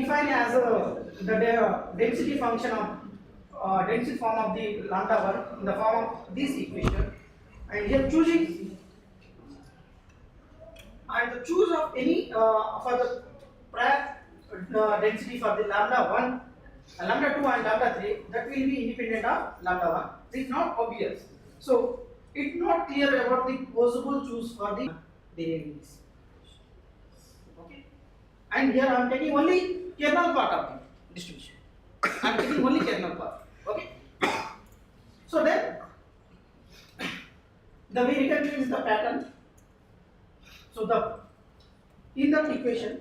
define as the density function of density form of the lambda 1 in the form of this equation, and here choosing and the choose of any for the prior density for the lambda 1, lambda 2 and lambda 3, that will be independent of lambda 1. This is not obvious. So it's not clear about the possible choose for the derivatives. Okay. And here I am taking only kernel part of the distribution. I am taking only kernel part. Okay. So then the way we can use the pattern. So in that equation,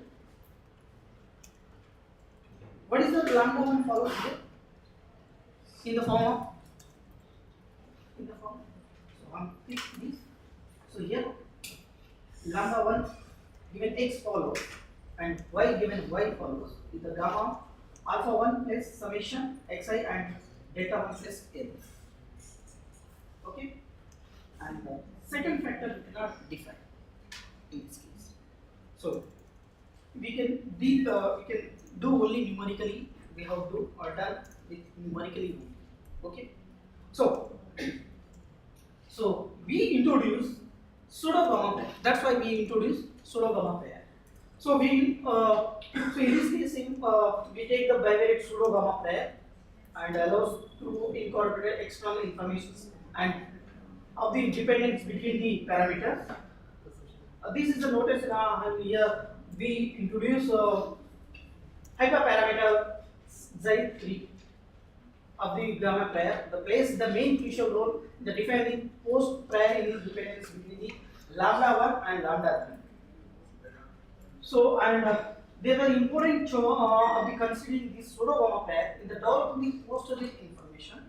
what is the lambda 1 follows here? In the form. So I'm pick this. So here lambda 1 given x follows and y given y follows with the gamma alpha 1 plus summation xi and delta 1 plus l. Okay, and the second factor we cannot define in this case. So we can do only numerically. We have to or done with numerically. Okay, so we introduce pseudo gamma pair. That's why we introduce pseudo gamma pair. So we so in this case we take the bivariate pseudo gamma pair and allows to incorporate external information and of the dependence between the parameters. This is the notation here we introduce hyperparameter Z3 of the gamma pair. The plays the main crucial role in the defining post prior dependence between the lambda 1 and lambda 3. So and there are important of the considering this pseudo gamma pair in the developing the posterior information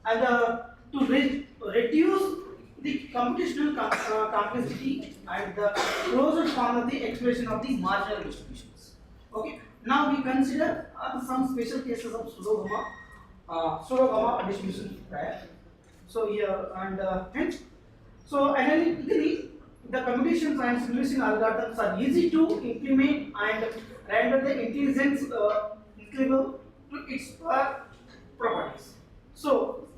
and to reduce the computational complexity and the closure form of the expression of the marginal distributions. Okay. Now we consider some special cases of pseudo gamma distribution pair. So here and hence, so analytically the computations and simulation algorithms are easy to implement and render the intelligence equal to its properties. So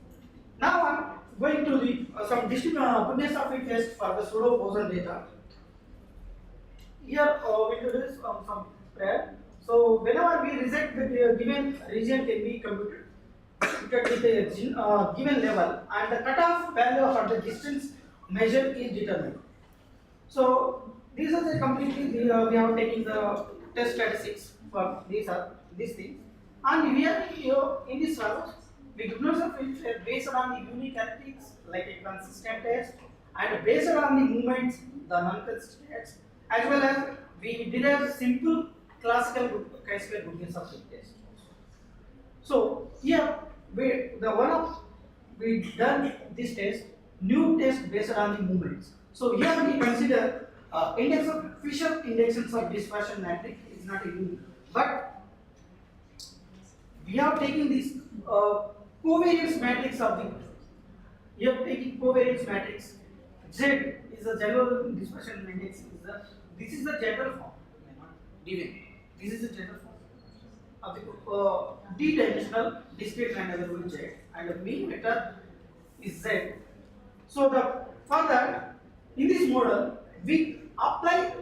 now I'm going to the some goodness of a test for the pseudo Poisson data. Here we introduce some pair. So whenever we reject the given region can be computed with a given level and the cutoff value for the distance measured is determined. So these are the completely we have taken the test statistics for these things, and we are in this one we goodness of it based on the unique characteristics like a consistent test and based on the movements the non-consistent test, as well as we derive simple classical chi-square goodness of fit test. So here we done this test, new test based on the movements. So here we consider index of Fisher indexes of dispersion matrix is not a unique, but we are taking this covariance matrix of the. You are taking covariance matrix. Z is the general dispersion index. This is the general form. Given. This is the general form of the d-dimensional discrete randomizable Z, and the mean vector is Z. So for that, in this model, we apply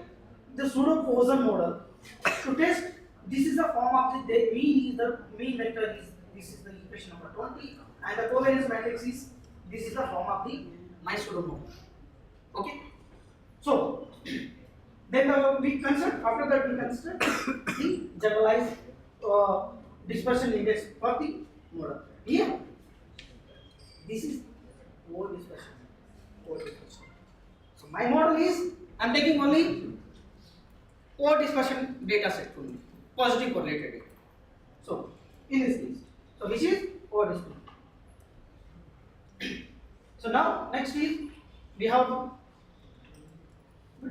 the pseudo Poisson model to test. This is the form of the mean vector is this is the equation number 20, and the covariance matrix is this is the form of the my pseudo model. Okay. So then we consider after that we consider the generalized dispersion index for the model. Here, this is O dispersion. So my model is I am taking only O dispersion data set only, positive correlated data. So in this case, so which is O dispersion. So now next is we have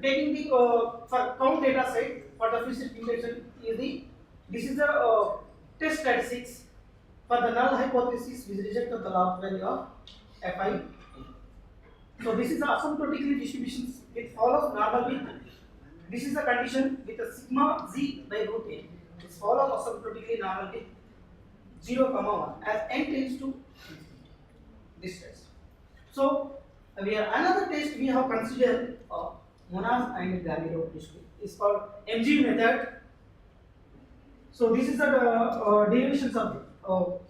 taking the for count data set for the Fisher integration is the this is the test statistics for the null hypothesis which reject the log value of Fi. So this is the asymptotically distributions. It follows normal with. This is the condition with a sigma z by root a. This follows asymptotically normal with 0, 1 as n tends to this test. So we are another test we have considered monas and gamete history. It's called MG method. So this is the derivations of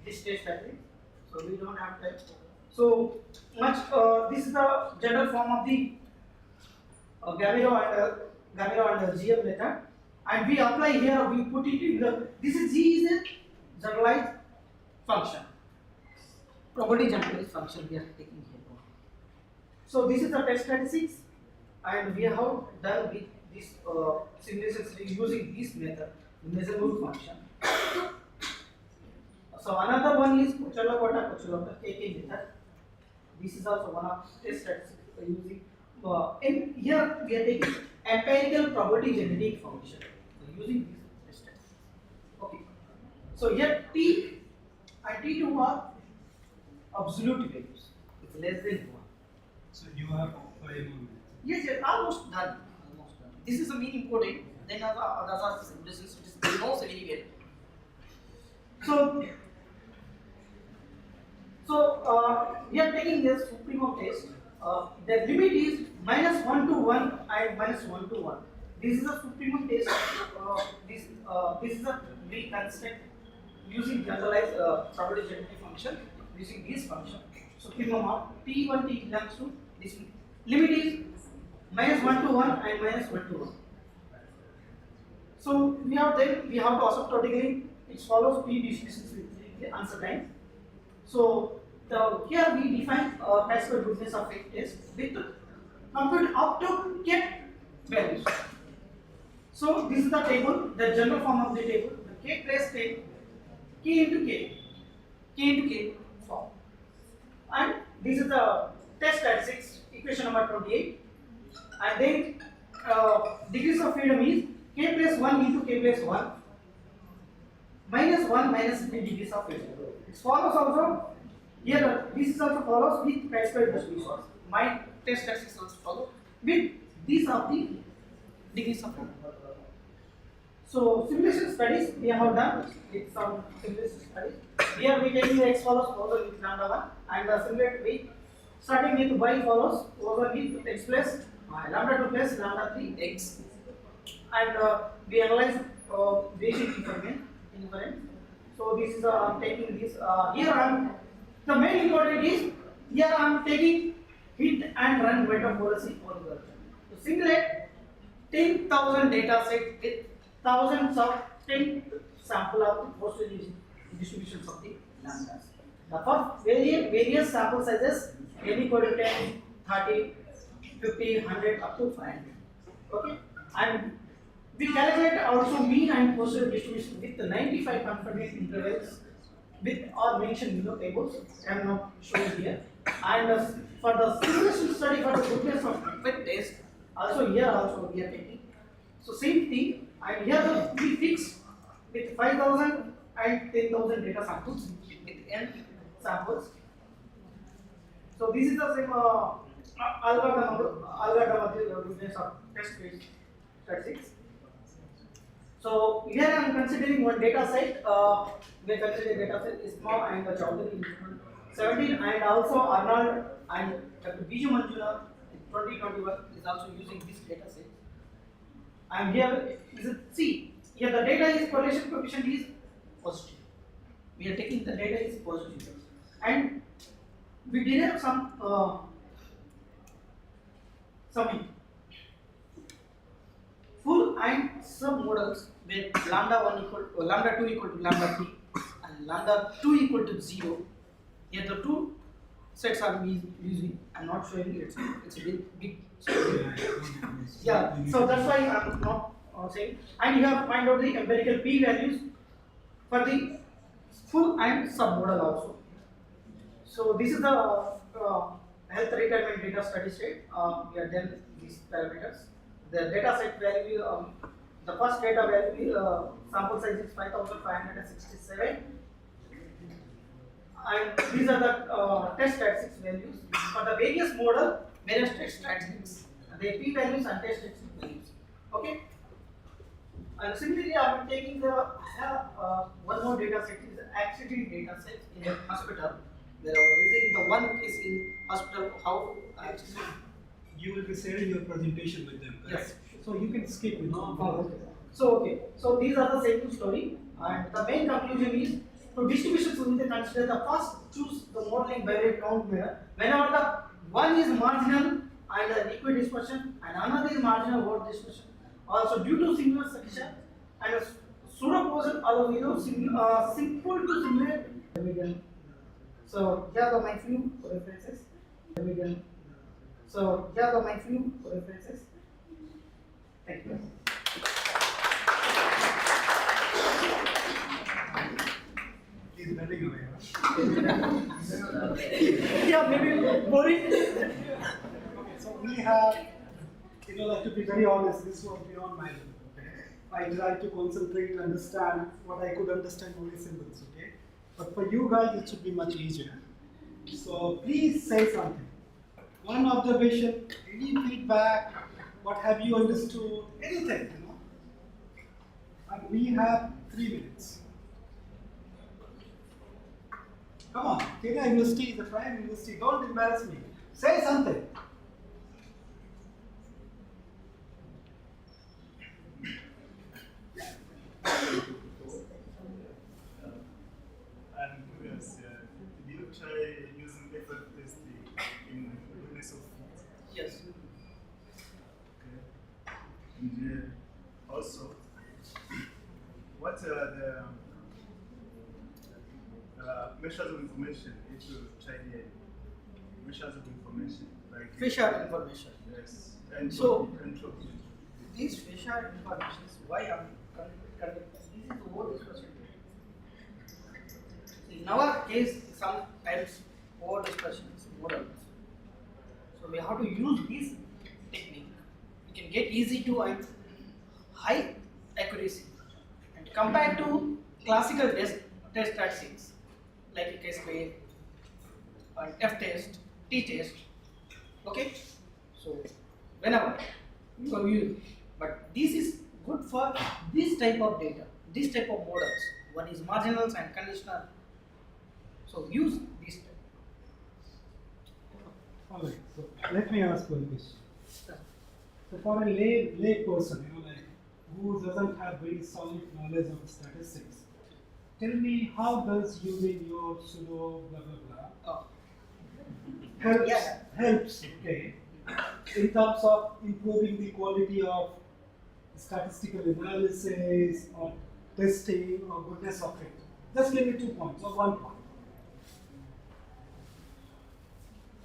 this test actually. So we don't have that. So much. This is the general form of the Gamero and GM method, and we apply here. We put it in the. This is G is a generalized function. Probability generalized function we are taking here. So this is the test statistics, and we have done with this simulations using this method, measurable function. So another one is Kuchalakota KK method. This is also one of test statistics using. In here we are taking empirical probability generating function. So using this test statistics. Okay. So here T and T2 are absolute values. It's less than 1. So you have five more. Yes, yes, almost done. Almost done. This is the mean encoding. Then others are the simulations. It knows very well. So we are taking this supremum test. The limit is -1 to 1 and -1 to 1. This is a supremum test. This is a we construct using generalized probability generating function using this function. Supremum of T1 T belongs to this limit is -1 to 1 and -1 to 1. So we have to asymptotically it follows P distributions with the answer time. So here we define classical goodness of fit test with compute up to k values. So this is the table, the general form of the table, the k plus k, k into k form. And this is the test statistics equation number 28. And then degrees of freedom is k plus 1 into k plus 1 minus 1 minus 3 degrees of freedom. It follows also here. This is also follows with classical distributions. My test statistics also follow with these are the degrees of freedom. So simulation studies we have done with some simulation studies. Here we take the x follows over with lambda 1 and the simulate we starting with y follows over with x plus lambda 2 plus lambda 3 x, and we analyze basic inference. So this is taking this here the main important is here I am taking hit and run metaphorically for the to simulate 10,000 data set with thousands of 10 sample of the postal distributions of the lambdas. The first various sample sizes any equal to 10, 30, 50, 100 up to 500. Okay, and we calculate also mean and posterior distribution with the 95 confidence intervals with all mentioned below tables. I am not showing here. And for the simulation study for the goodness of fit test, also here also we are taking. So same thing, and here we fix with 5,000 and 10,000 data samples with n samples. So this is the same algorithm of the goodness of test based statistics. So here I am considering one data set. We are considering data set ISMA and Chowdhury in 2017, and also Arnold and Dr. Biju Manjula in 2021 is also using this data set. And here is it see here the data is correlation coefficient is positive. We are taking the data is positive, and we derive some full and sub models where lambda 2 equal to lambda 3 and lambda 2 equal to 0. Here the two sets are using. I'm not showing it. It's a big. Yeah. So that's why I'm not saying. And you have to find out the empirical p values for the full and sub model also. So this is the health retirement data study state. We have done these parameters. The data set value, the first data value sample size is 5,567, and these are the test statistics values for the various model, various test statistics, the p values and test statistics values. Okay. And similarly, I am taking the one more data set is accident data set in a hospital. There is the one case in hospital how accident. You will be sharing your presentation with them, correct? Yes. So you can skip it. Okay. So these are the same story, and the main conclusion is to distributions we need to consider the first choose the modeling bivariate count mirror whenever the one is marginal and the liquid dispersion and another is marginal word dispersion. Also due to similar section and a pseudo-closure allow simple to simulate. So here are my few references. So here are my few references. Thank you. He's running away. Yeah, maybe boring. Okay, so we have, like to be very honest, this was beyond my level. Okay? I tried to concentrate and understand what I could understand only symbols. Okay, but for you guys, it should be much easier. So please say something. One observation, any feedback, what have you understood, anything, And we have 3 minutes. Come on, Kenya University is a prime university, don't embarrass me. Say something. I'm curious, did you try using effort testing in goodness of fit? Yes. Okay. And also, what are the measures of information if you try here? Measures of information, like Fisher information. yes, and So- entropy. These Fisher informations, why I'm conducting this is the word dispersion. In our case, sometimes word dispersion is models. So we have to use this technique. We can get easy to and high accuracy. And compared to classical test statistics like Icstc and F test, T test. Okay, so whenever you are using, but this is good for this type of data, this type of models. One is marginals and conditional. So use this type. Alright, so let me ask one question. So for a lay person, who doesn't have very solid knowledge of statistics, tell me how does using your pseudo blah blah blah helps, Yeah. helps, okay, in terms of improving the quality of statistical analysis or testing or goodness of it. Just give me 2 points or 1 point.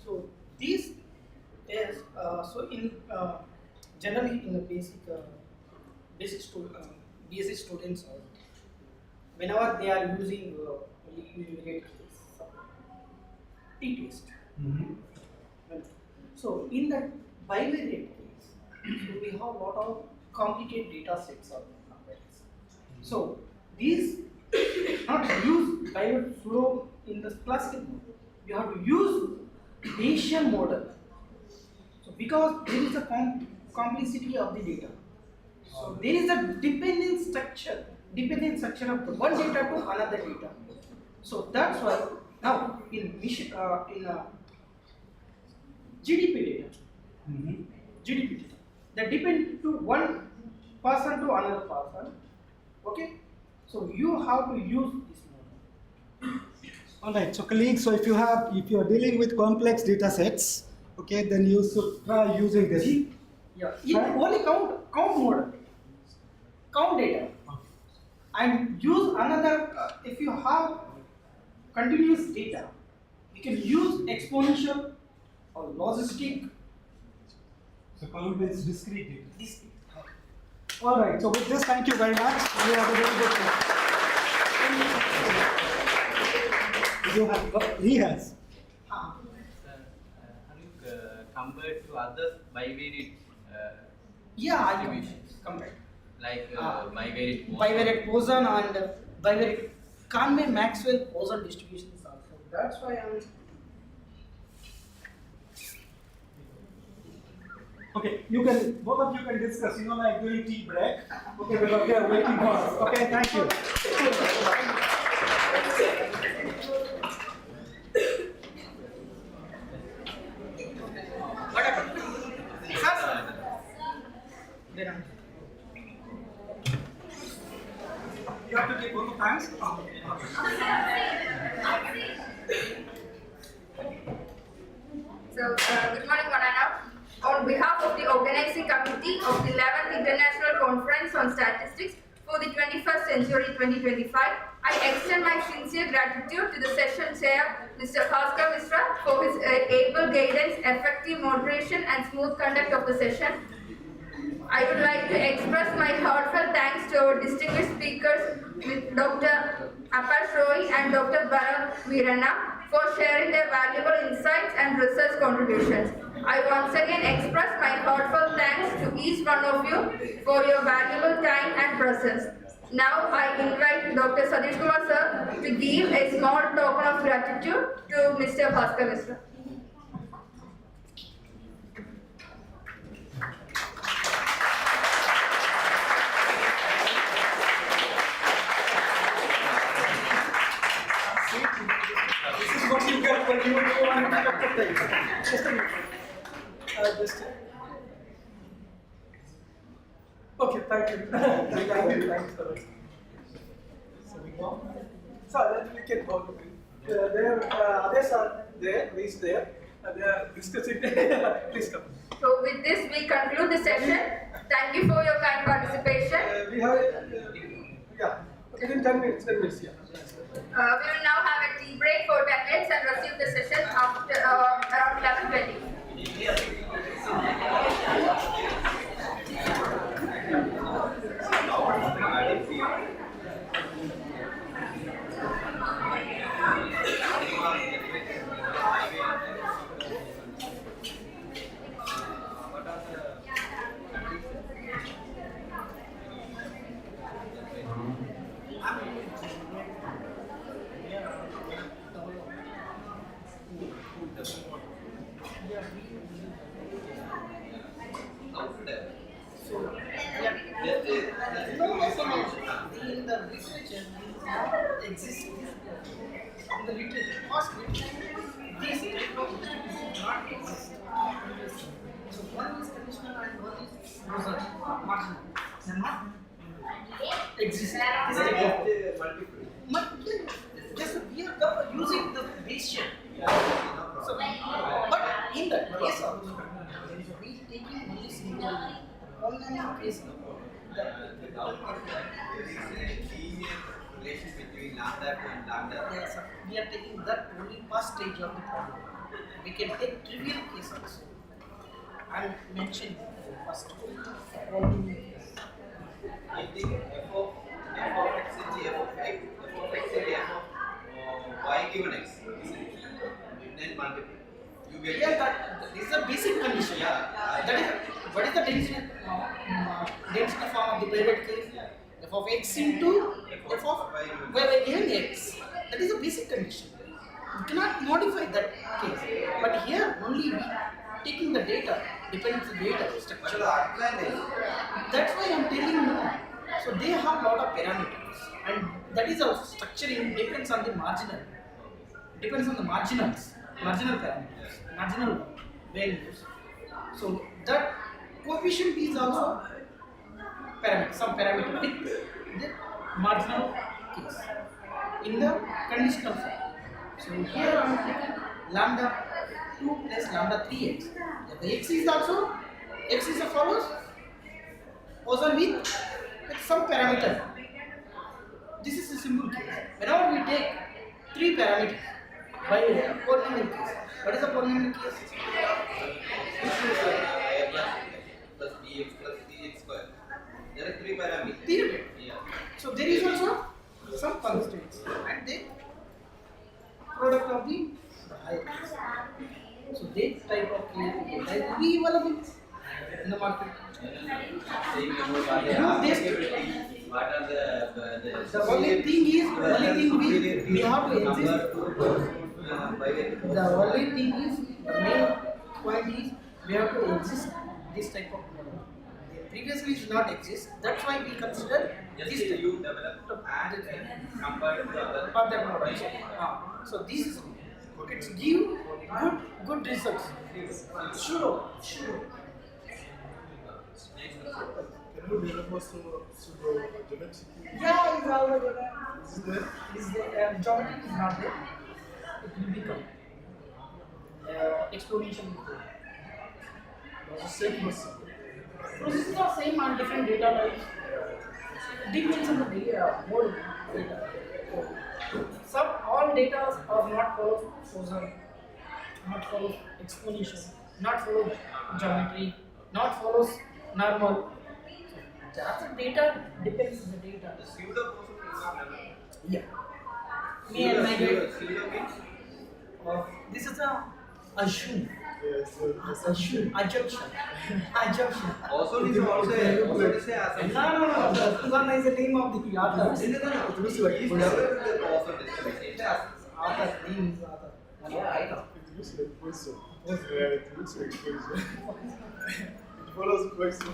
So this is generally in the BSc students whenever they are using univariate T test. So in that bivariate case, so we have a lot of complicated data sets of numbers. So these not use bivariate flow in the classical model. You have to use Bayesian model. So because there is a complexity of the data. So there is a dependent structure of the one data to another data. So that's why now in GDP data, that depend to one person to another person. Okay, so you have to use this model. Alright, so colleagues, so if you are dealing with complex data sets, okay, then you should try using this. Yeah, it only count model, count data, and use another. If you have continuous data, you can use exponential or logistic. So count means discrete data. This. Alright, so with this, thank you very much. You have a very good he has. Have you compared to other bivariate Yeah, I can distributions? compare. Like bivariate boson? Bivariate boson and bivariate Kahneman-Maxwell boson distributions also. That's why I'm. Okay, you can, both of you can discuss, like doing tea break. Okay, because they are waiting for us. Okay, thank you. What happened? Sir? Then You have to take both the hands. So, good morning, one and all. On behalf of the organizing committee of the 11th International Conference on Statistics for the 21st Century 2025, I extend my sincere gratitude to the session chair, Mr. Bhaskar Misra, for his able guidance, effective moderation, and smooth conduct of the session. I would like to express my heartfelt thanks to our distinguished speakers, Dr. Akash Roy and Dr. Bharat Veeranna, for sharing their valuable insights and research contributions. I once again express my heartfelt thanks to each one of you for your valuable time and presence. Now I invite Dr. Satish Kumar sir to give a small token of gratitude to Mr. Bhaskar Misra. This is what you get when you go unexpected things. Just a minute. Okay, thank you. Thank you. Thanks for it. So we go. So then we can go to there. Others are there. Reached there. They are discussing. Please come. So with this we conclude the session. Thank you for your kind participation. We have yeah. Within 10 minutes. 10 minutes. Yeah. We will now have a tea break for 10 minutes and resume the session after around 11:20. in the literature exists in the literature, past literature, these type of institutions do not exist. So one is conditional and one is marginal. They are not exist. This type of multiple. Just we are using the Bayesian. So, but in that case also, we taking only single polynomial case. There is a linear relation between lambda and lambda. Yes, sir. We are taking that only first stage of the problem. We can take trivial case also. I will mention first polynomial case. I think f of x is f of x, f of x is f of y given x. Then multiply. You get Yeah, that this is a basic condition. Yeah. That is what is the density form of the private case? F of x into f of y given x. That is a basic condition. You cannot modify that case. But here only we taking the data, depends the data structure. That's why I am telling you. So they have lot of parameters, and that is our structuring depends on the marginal. Depends on the marginal parameters, marginal values. So that coefficient is also some parameter with the marginal case in the conditional form. So here I am taking lambda 2 plus lambda 3x. The x is also x is as follows. Also with some parameter. This is a simple case. Whenever we take 3 parameters by a polynomial case. What is a polynomial case? plus bx plus cx square. There are 3 parameters. Pyramid. Yeah. So there is also some constraints and the product of the higher case. So this type of case will be available in the market. Saying about what are The only thing we have to exist. The only thing is, the main point is we have to exist this type of previously it not exist. That's why we consider Just this type you develop and compare to other other products. So this is it's give good results. Sure. Can you develop also genetic? Yeah, it's already there. Is there? Is the geometry is not there. It will become exploration. Same person. Processes are same on different data types. Depends on the data mode. Some all data are not follow Poisson, not follow exponential, not follow geometry, not follows normal. Just the data depends on the data. the pseudo process is not developed. Yeah. Me and my guy. Pseudo means This is a assume. Yes. Assumption. also is also a assumption. No. This one is the name of the author. No. It looks like it's developed the process distribution. It's Author name is author. yeah, I know. It looks like person. Yeah, it looks like person. It follows person.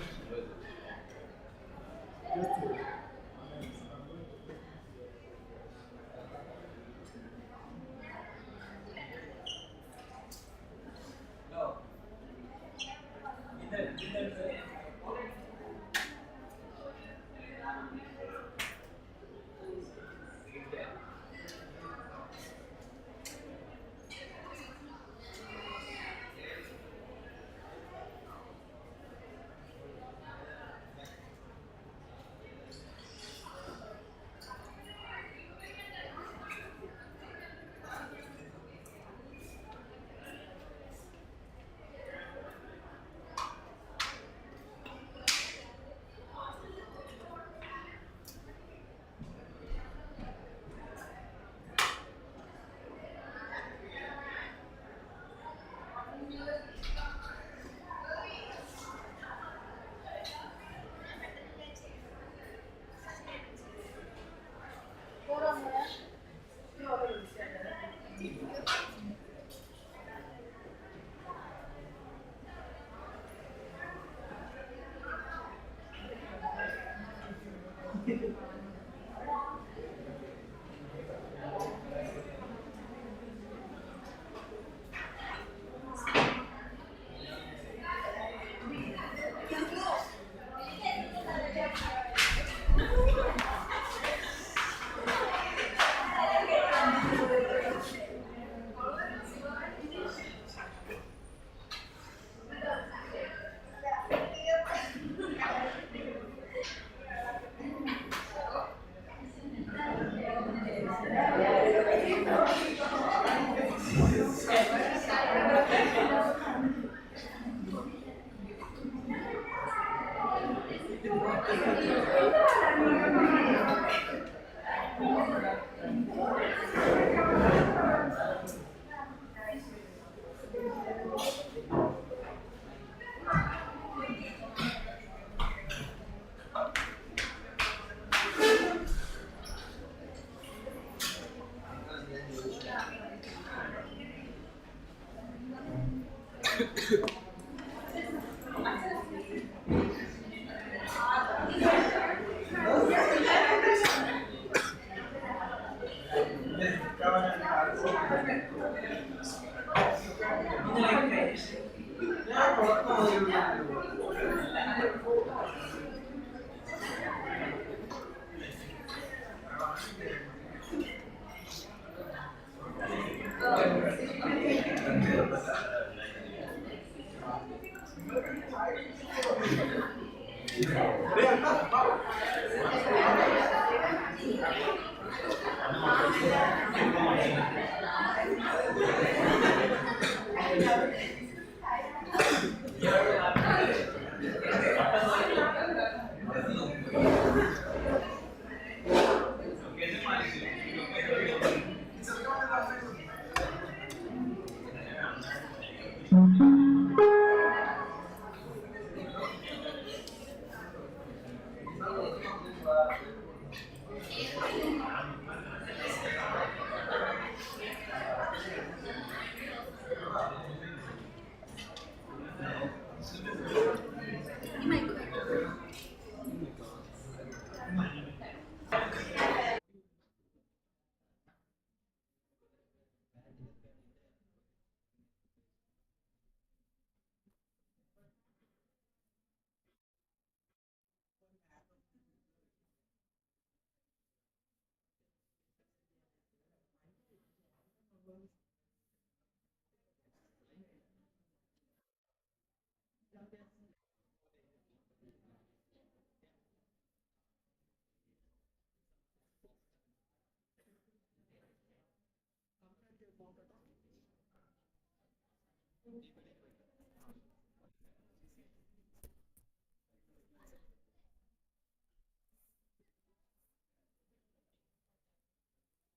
No.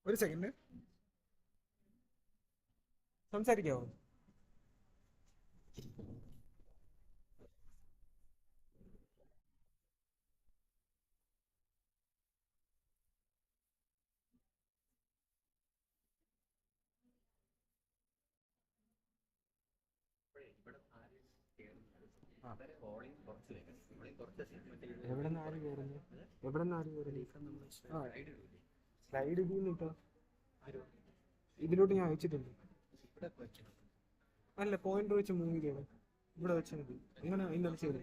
ഒരു second സംസാരിക്കാവോ? എവിടെ നിന്ന് ആര് കയറുന്നു? എവിടെ നിന്ന് ആര് കയറുന്നു? ആ സ്ലൈഡ് ഇതിൽ കിട്ടോ? ഇതിലോട്ട് ഞാൻ അയച്ചിട്ടുണ്ട്. അല്ല, പോയിന്റർ വെച്ച് മൂവ് ചെയ്യണം. ഇവിടെ വെച്ചാൽ മതി. എങ്ങനെ ഇന്നത് ചെയ്തു?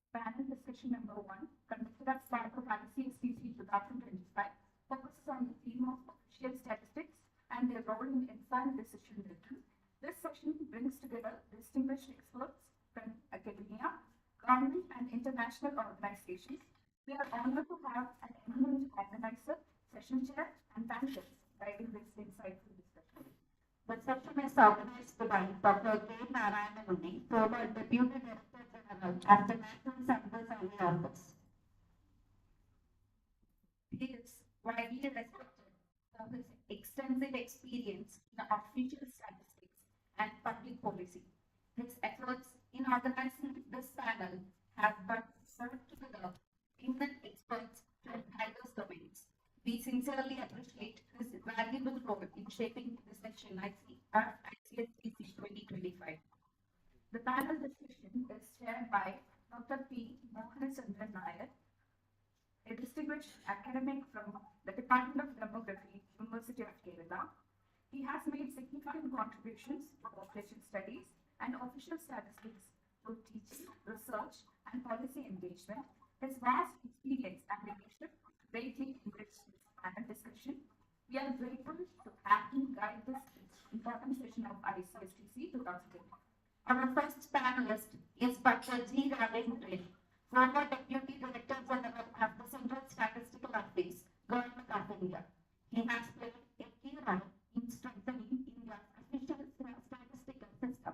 Panel discussion number 1, conducted as part of Icstc 2025, focuses on the theme of official statistics and their role in informed decision making. This session brings together distinguished experts from academia, government, and international organizations. We are honored to have an eminent organizer, session chair, and panelists guiding this insightful discussion. The session is organized by Dr. K. Narayanamuni, former Deputy Director General at the National Census Survey Office. He is widely respected for his extensive experience in official statistics and public policy. His efforts in organizing this panel have brought together eminent experts from diverse domains. We sincerely appreciate his valuable role in shaping the session Icstc 2025. The panel discussion is chaired by Dr. P. Mohanachandran Nair, a distinguished academic from the Department of Demography, University of Kerala. He has made significant contributions to population studies and official statistics through teaching, research, and policy engagement. His vast experience and leadership greatly enriched this panel discussion. We are grateful to have him guide this important session of Icstc 2020. Our first panelist is Dr. G. Ravindran, former Deputy Director General of the Central Statistical Office, Government of India. He has played a key role in strengthening India's official statistical system.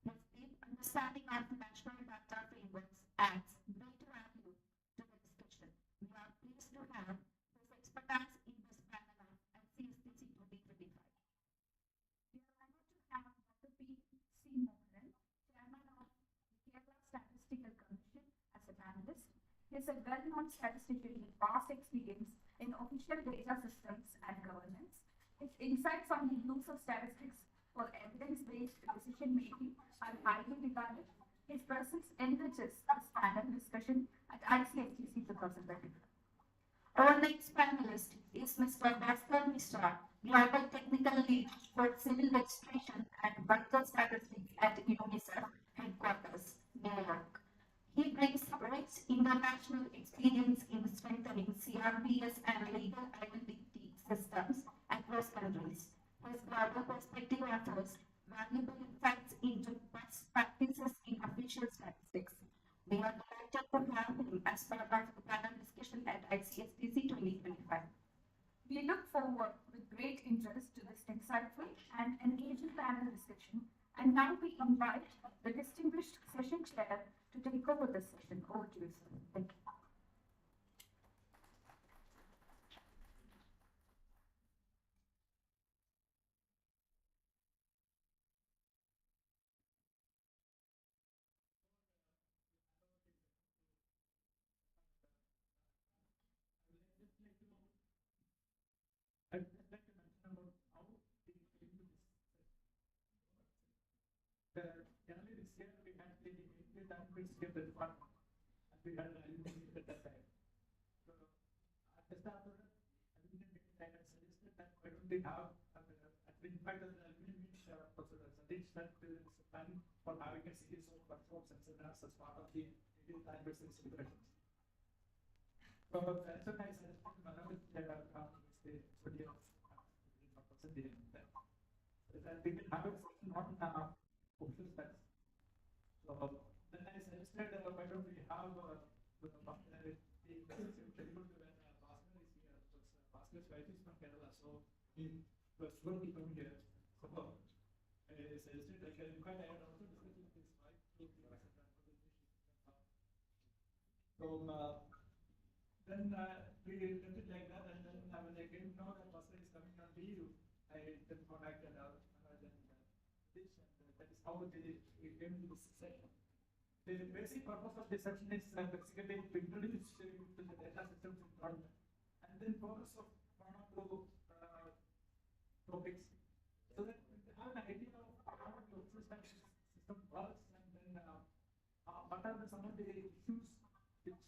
His deep understanding of national data frameworks adds great value to the discussion. We are pleased to have his expertise in this panel of Icstc 2025. We are honored to have Dr. P. C. Mohan, Chairman of the Kerala Statistical Commission, as a panelist. He is a well-known statistician with vast experience in official data systems and governance. His insights on the use of statistics for evidence-based decision-making are highly regarded. His presence enriches this panel discussion at Icstc 2025. Our next panelist is Mr. Bhaskar Mishra, Global Technical Lead for Civil Registration and Birth Statistics at UNICEF Headquarters, New York. He brings rich international experience in strengthening CRPS and legal identity systems across countries. His global perspective offers valuable insights into best practices in official statistics. We are delighted to have him as part of the panel discussion at Icstc 2025. We look forward with great interest to this insightful and engaging panel discussion, and now we invite the distinguished session chair to take over this session. Over to you, sir. Thank you. I'd just like to mention about how we came to this. Earlier this year, we had the immediate activities here at the department, and we had an aluminum at that time. So, at the start of it, aluminum meeting, I had suggested that why don't we have, at the impact of the aluminum meeting, also suggest that there is a plan for having a series of workshops and seminars as part of the anniversary celebrations. So, that's what I suggested to Manoj, the study of percentage. That we can have a session on official stats. So then I suggested why don't we have the schedule to when Bhaskar is here, because Bhaskar's wife is from Kerala, so he was going to come here. So I suggested, like, in fact, I had also discussed with his wife to give us a transportation. So then we left it like that, and then when I came to know that Bhaskar is coming on leave, I then contacted Manoj and this, and that is how we came to this session. The basic purpose of this session is basically to introduce you to the data systems in government, and then focus of one or two topics, so that we have an idea of how the official system works, and then what are some of the issues which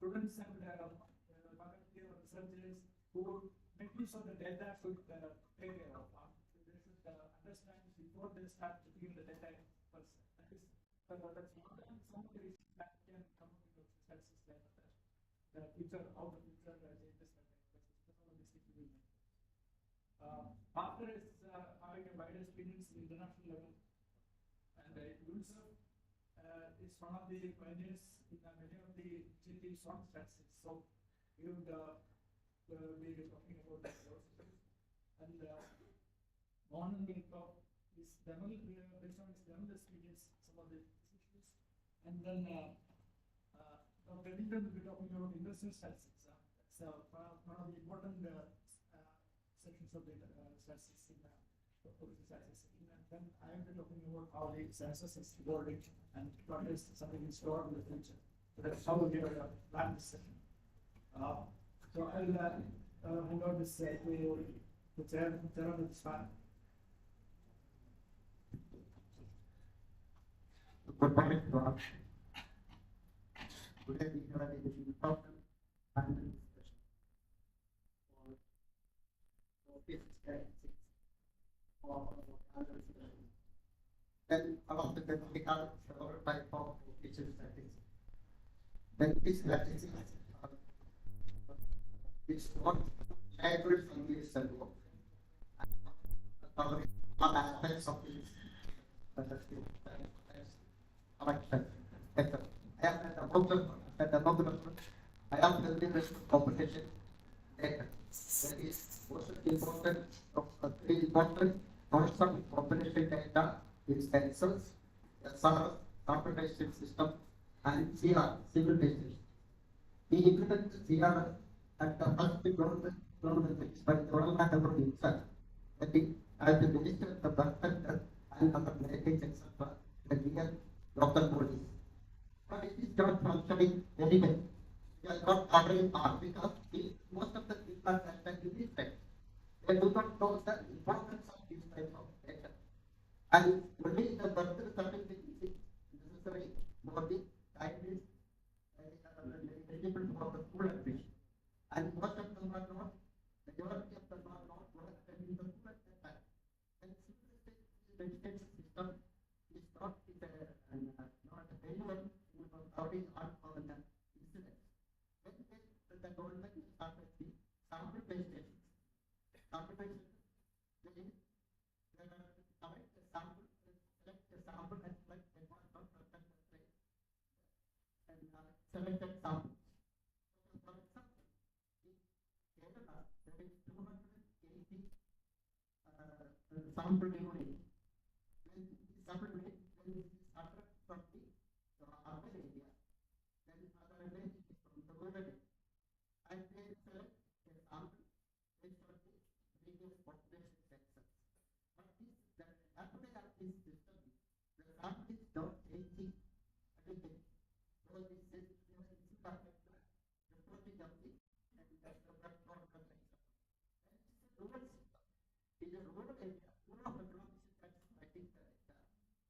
students and faculty or researchers who make use of the data should take care of. They should understand before they start looking at the data first. That is, that's one of the issues that can come up statistics like that. The future, how the future changes like that. That's all this thing will make. Partner is having a wide experience in international level, and UNICEF is one of the pioneers in many of the GT strong statistics. So we would be talking about that also. And on the top is Demal, based on his Demal experience, some of the issues. And then Dr. Ellington will be talking about industrial statistics. That's one of the important sections of the statistics in statistics. And then I will be talking about how the census is evolving and what is something in store in the future. So that's how we plan this session. So I'll hand over this to the chair of this panel. Good morning to all. Today we have a very important panel discussion for basic statistics for other discussion. Then along with that we have several types of official statistics. Then these statistics is not accurate from this circle and covering all aspects of this statistics. I have the limits of population data. That is most important of three important constant population data is census, SR, computational system, and CR, civil district. We implement CR at the first government fix by the government of itself. That is, as the minister of the birth center and number heritage, etc., the real local bodies. But it is not functioning very well. We are not covering all because most of the people are this type. They do not know the importance of this type of data. And only the birth certificate is necessary for the time eligible for the school admission. And most of them are not, majority of them are not attending the school at that time. And the education system is not anyone covering all of the incidents. When the government started the sample-based statistics, sample-based statistics, there are collect the sample, select the sample and select the one from the place and selected samples. So for example, in Kerala, there is 280 sample units. When the sample unit is started from the urban area, then other area is from the rural area. And they select a sample based on the previous population census. But the happening of this system, the sample is not changing everything. So this is reporting of the and that's the rural system. In the rural area, rural population that's collecting the data,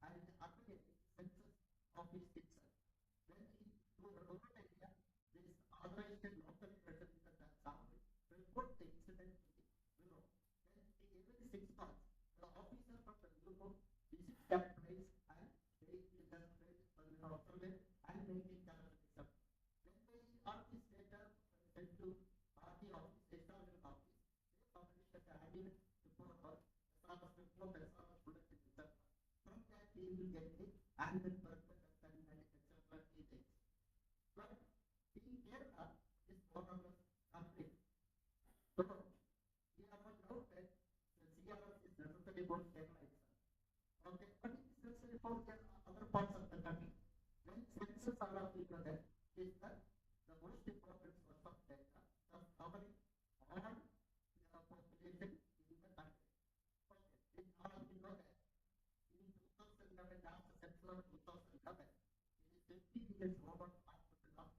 and the urban area census office itself. When in the rural area, there is authorized local person in the sample report the incident to the bureau. Then every 6 months, the officer from the bureau visits that place and they does observe and making calculation. When they all this data sent to party office, external office, they publish the annual report or SRS report, SRS bulletin, etc. From that we will get the annual percent and etc. details. But in Kerala, this more or less complete. So we have not doubt that the CRS is necessary for Kerala itself. Okay, but it is necessary for other parts of the country. When census are of the other, is that the most important source of data of covering all the population in the country. Okay, this all of you know that in 2011, after census of 2011, it is 50 years over after the last.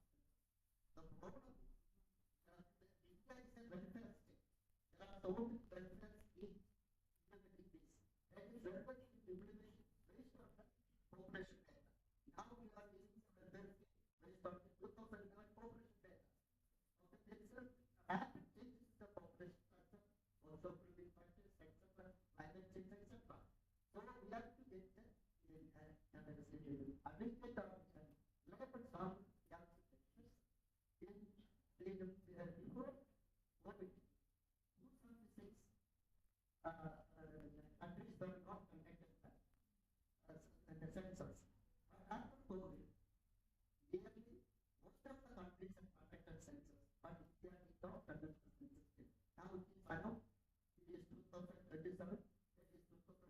The problem is that India is a welfare state. There are so many welfare schemes implementing this. And this welfare scheme implementation based on the population data. Now we are using the welfare scheme based on the 2011 population data. Okay, there is a rapid change in the population factor, also living factors, etc., climate change, etc. So we have to get the administrative, labor sample calculation. before COVID, 2006, countries were not conducted the census. But after COVID, nearly most of the countries have conducted census, but India did not conduct the census yet. Now it is announced, it is 2037, it is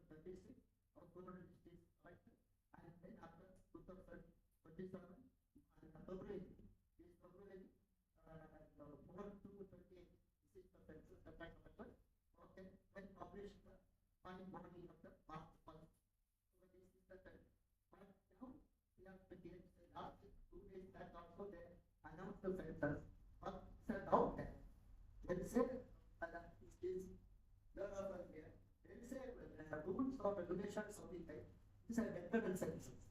2036, our total districts collected, and then after 2027, and February, this February, 4 to 28, this is the census that I collected. Okay, then publish the final body of the March 1st. So this is the trend. But now we have to get the last 2 days back also they announced the census. But it's out there. There is a rules or regulations of the type. These are vectoral census.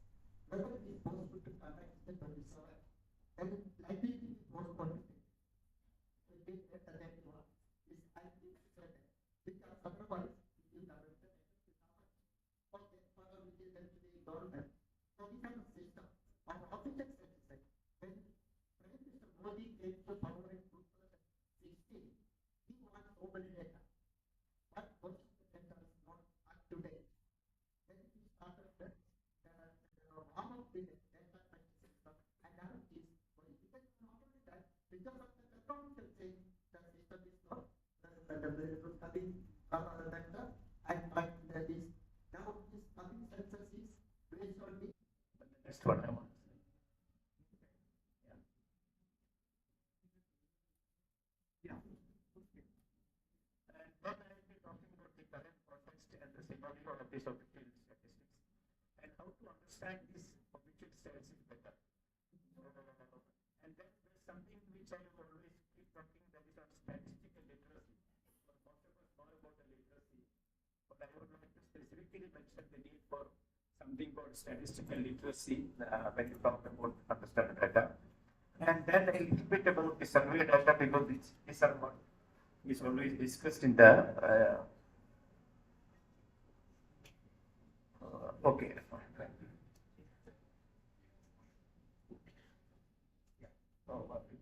Whether it is possible to conduct the 27, then likely it is postponed. So it is at the next one is likely certain. Because otherwise it will have a okay, further which is then to the government. So we have a system of official statistics. When Prime Minister Modi came to power in 2016, he wants so many data. But most of the data is not up to date. Then he started the arm of the data system, and now it is because not only that, because of the technological change, the system is not having data, and but that is now this coming census is based on the next one I want to say. Yeah. And then I will be talking about the current context and the scenario of this official statistics and how to understand this official statistics better. And then there's something which I always keep talking, that is on statistical literacy. So most of us know about the literacy, but I would like to specifically mention the need for something called statistical literacy when you talk about understanding data. And then a little bit about the survey data, because these are what is always discussed in the okay. Yeah. Oh, okay.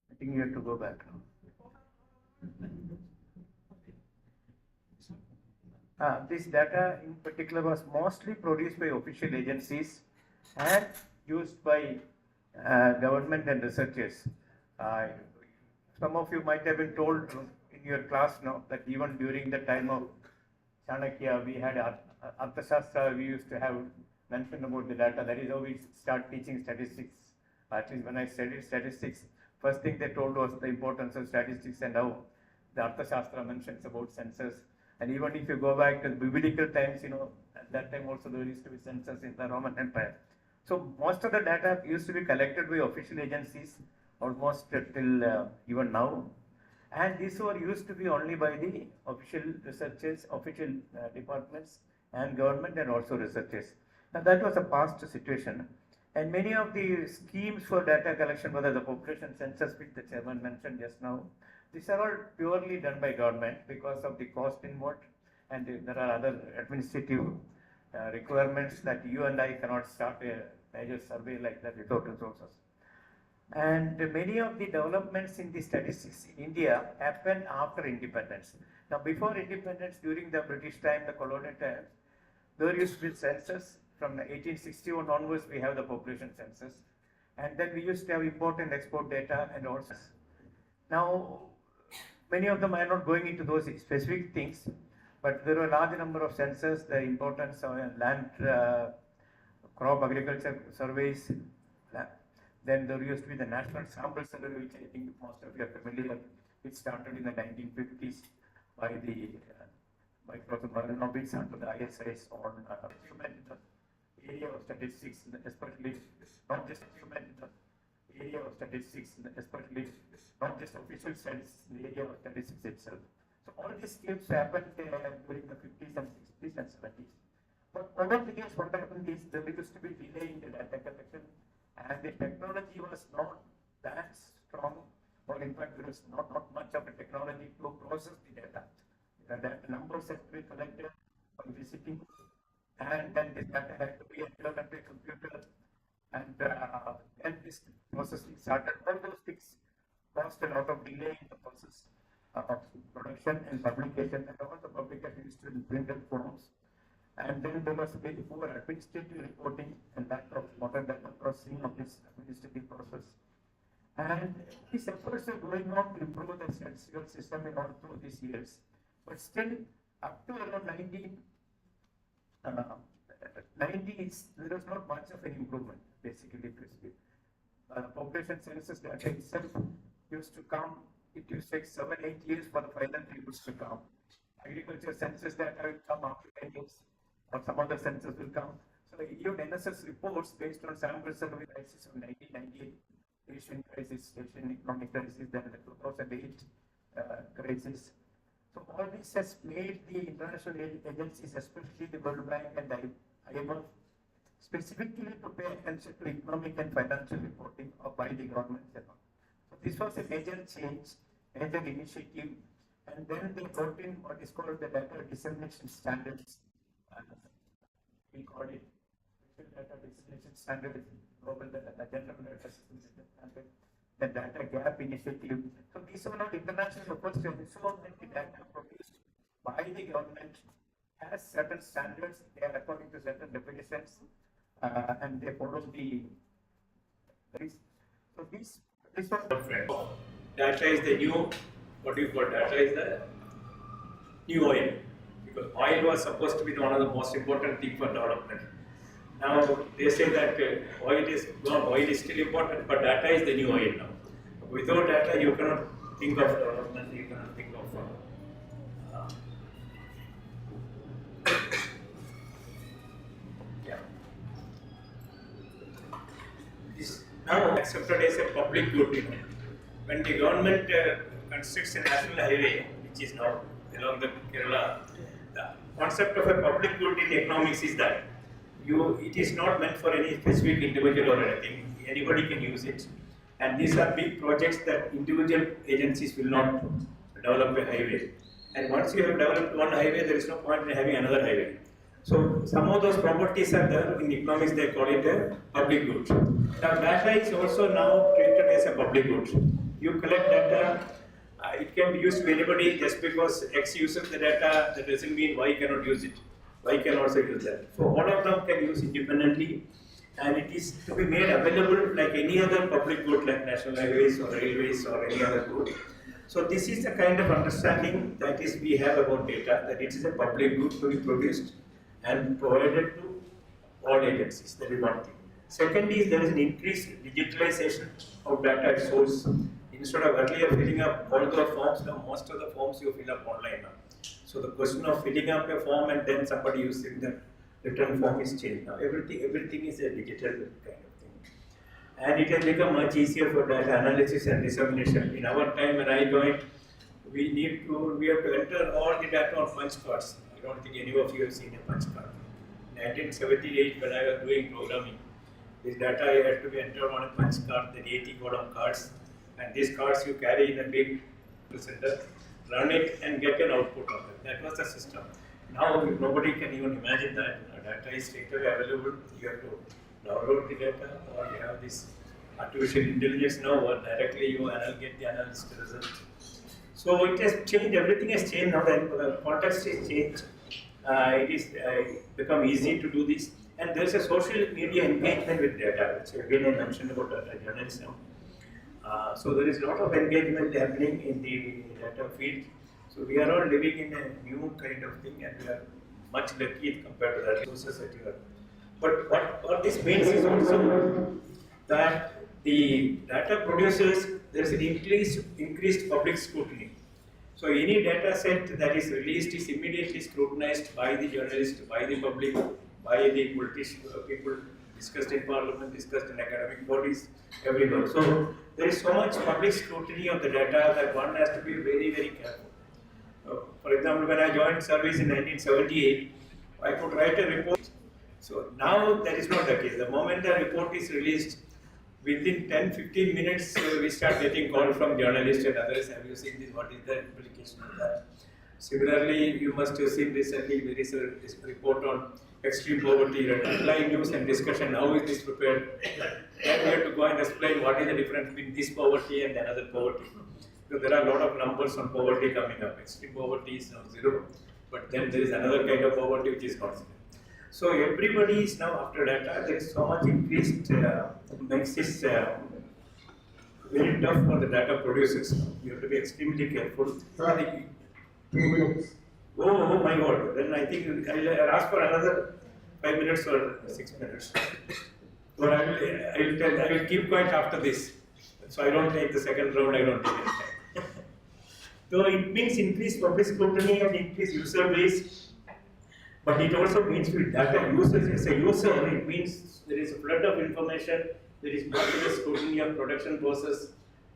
I think you have to go back now. This data in particular was mostly produced by official agencies and used by government and researchers. Some of you might have been told in your class now that even during the time of Chanakya, we had Arthashastra, we used to have mentioned about the data. That is how we start teaching statistics. At least when I studied statistics, first thing they told was the importance of statistics and how the Arthashastra mentions about census. And even if you go back to the biblical times, at that time also there used to be census in the Roman Empire. So most of the data used to be collected by official agencies, almost till even now. And these were used to be only by the official researchers, official departments and government and also researchers. Now that was a past situation. And many of the schemes for data collection, whether the population census which the chairman mentioned just now, these are all purely done by government because of the cost involved, and there are other administrative requirements that you and I cannot start a major survey like that without resources. And many of the developments in the statistics in India happened after independence. Now before independence, during the British time, the colonial times, there used to be census. From 1861 onwards, we have the population census. And then we used to have import and export data and also. Now, many of them are not going into those specific things, but there are a large number of census, the importance of land, crop agriculture surveys. Then there used to be the National Sample Survey, which I think most of you are familiar. It started in the 1950s by Professor Baranovich under the ISIS on human area of statistics, especially not just human area of statistics, especially not just official statistics, the area of statistics itself. So all these schemes happened during the 50s and 60s and 70s. But over the years, what happened is there used to be delay in the data collection, and the technology was not that strong, or in fact there is not much of a technology to process the data. The numbers have to be collected by visiting, and then this data had to be entered onto a computer, and then this processing started. All those things caused a lot of delay in the process of production and publication, and all the publication is still in printed forms. And then there was very poor administrative reporting and lack of modern data processing of this administrative process. And these efforts are going on to improve the statistical system in all through these years. But still, up to around 90s, there was not much of an improvement, basically. Population census data itself used to come, it used to take 7-8 years for the final tables to come. Agriculture census data will come after 10 years, or some other census will come. So even NSS reports based on sample survey crisis of 1998, Asian crisis, Asian economic crisis, then the 2008 crisis. So all this has made the international agencies, especially the World Bank and IMF, specifically to pay attention to economic and financial reporting by the governments. So this was a major change, major initiative, and then they brought in what is called the data dissemination standards. We call it data dissemination standard, global data, general data standard, the data gap initiative. So these are all international efforts to ensure that the data produced by the government has certain standards, they are according to certain definitions, and they follow the. So this was. Data is the new, what do you call data is the new oil, because oil was supposed to be one of the most important things for development. Now they say that oil is still important, but data is the new oil now. Without data, you cannot think of development, you cannot think of. Is now accepted as a public good. When the government constructs a national highway, which is now along the Kerala, the concept of a public good in economics is that it is not meant for any specific individual or anything. Anybody can use it. And these are big projects that individual agencies will not develop a highway. And once you have developed one highway, there is no point in having another highway. So some of those properties are there. In economics, they call it a public good. Now data is also now treated as a public good. You collect data, it can be used by anybody. Just because X uses the data, that doesn't mean Y cannot use it. Y can also use that. So all of them can use independently, and it is to be made available like any other public good, like national highways or railways or any other good. So this is the kind of understanding that is we have about data, that it is a public good to be produced and provided to all agencies. That is one thing. Second is there is an increased digitalization of data at source. Instead of earlier filling up all the forms, now most of the forms you fill up online now. So the question of filling up a form and then somebody using the return form is changed now. Everything is a digital kind of thing. And it has become much easier for data analysis and dissemination. In our time when I joined, we have to enter all the data on punch cards. I don't think any of you have seen a punch card. In 1978, when I was doing programming, this data had to be entered on a punch card, the 80 column cards, and these cards you carry in a big center, run it and get an output of it. That was the system. Now nobody can even imagine that. Data is straight away available. You have to download the data, or you have this artificial intelligence now, or directly you get the analysis result. So it has changed, everything has changed now, the context is changed. It is become easy to do this. And there is a social media engagement with data, which again I mentioned about data journalism. So there is a lot of engagement happening in the data field. So we are all living in a new kind of thing, and we are much lucky compared to the resources that you have. But what this means is also that the data producers, there is an increased public scrutiny. So any data set that is released is immediately scrutinized by the journalist, by the public, by the politicians, people, discussed in parliament, discussed in academic bodies, everywhere. So there is so much public scrutiny of the data that one has to be very, very careful. For example, when I joined service in 1978, I could write a report. So now that is not the case. The moment the report is released, within 10-15 minutes we start getting call from journalists and others. Have you seen this? What is the implication of that? Similarly, you must have seen recently there is a report on extreme poverty, applying news and discussion. How is this prepared? Then we have to go and explain what is the difference between this poverty and another poverty. Because there are a lot of numbers on poverty coming up. Extreme poverty is now 0, but then there is another kind of poverty which is not 0. So everybody is now after data. There is so much increased, makes this very tough for the data producers. You have to be extremely careful. Oh my God! Then I think I'll ask for another 5 minutes or 6 minutes. But I will keep quiet after this. So I don't take the second round. I don't take any time. So it means increased public scrutiny and increased user base. But it also means with data users, as a user, it means there is a flood of information, there is much less scrutiny of production process,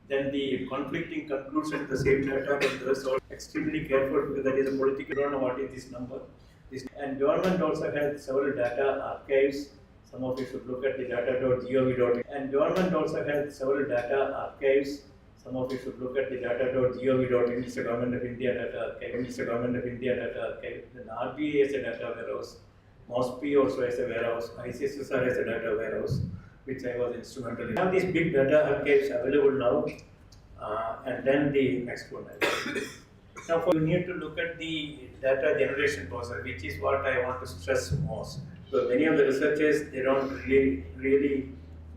then the conflicting conclusion, the same data, then there's all extremely careful because that is a political, you don't know what is this number. And government also has several data archives. Some of you should look at the data.gov.in. And government also has several data archives. Some of you should look at the data.gov.in. It's the Government of India data archive. It's the Government of India data archive. Then RBA has a data warehouse. MOSPI also has a warehouse. ICSSR has a data warehouse, which I was instrumental in. We have these big data archives available now. And then the next one. Now, you need to look at the data generation process, which is what I want to stress most. So many of the researchers, they don't really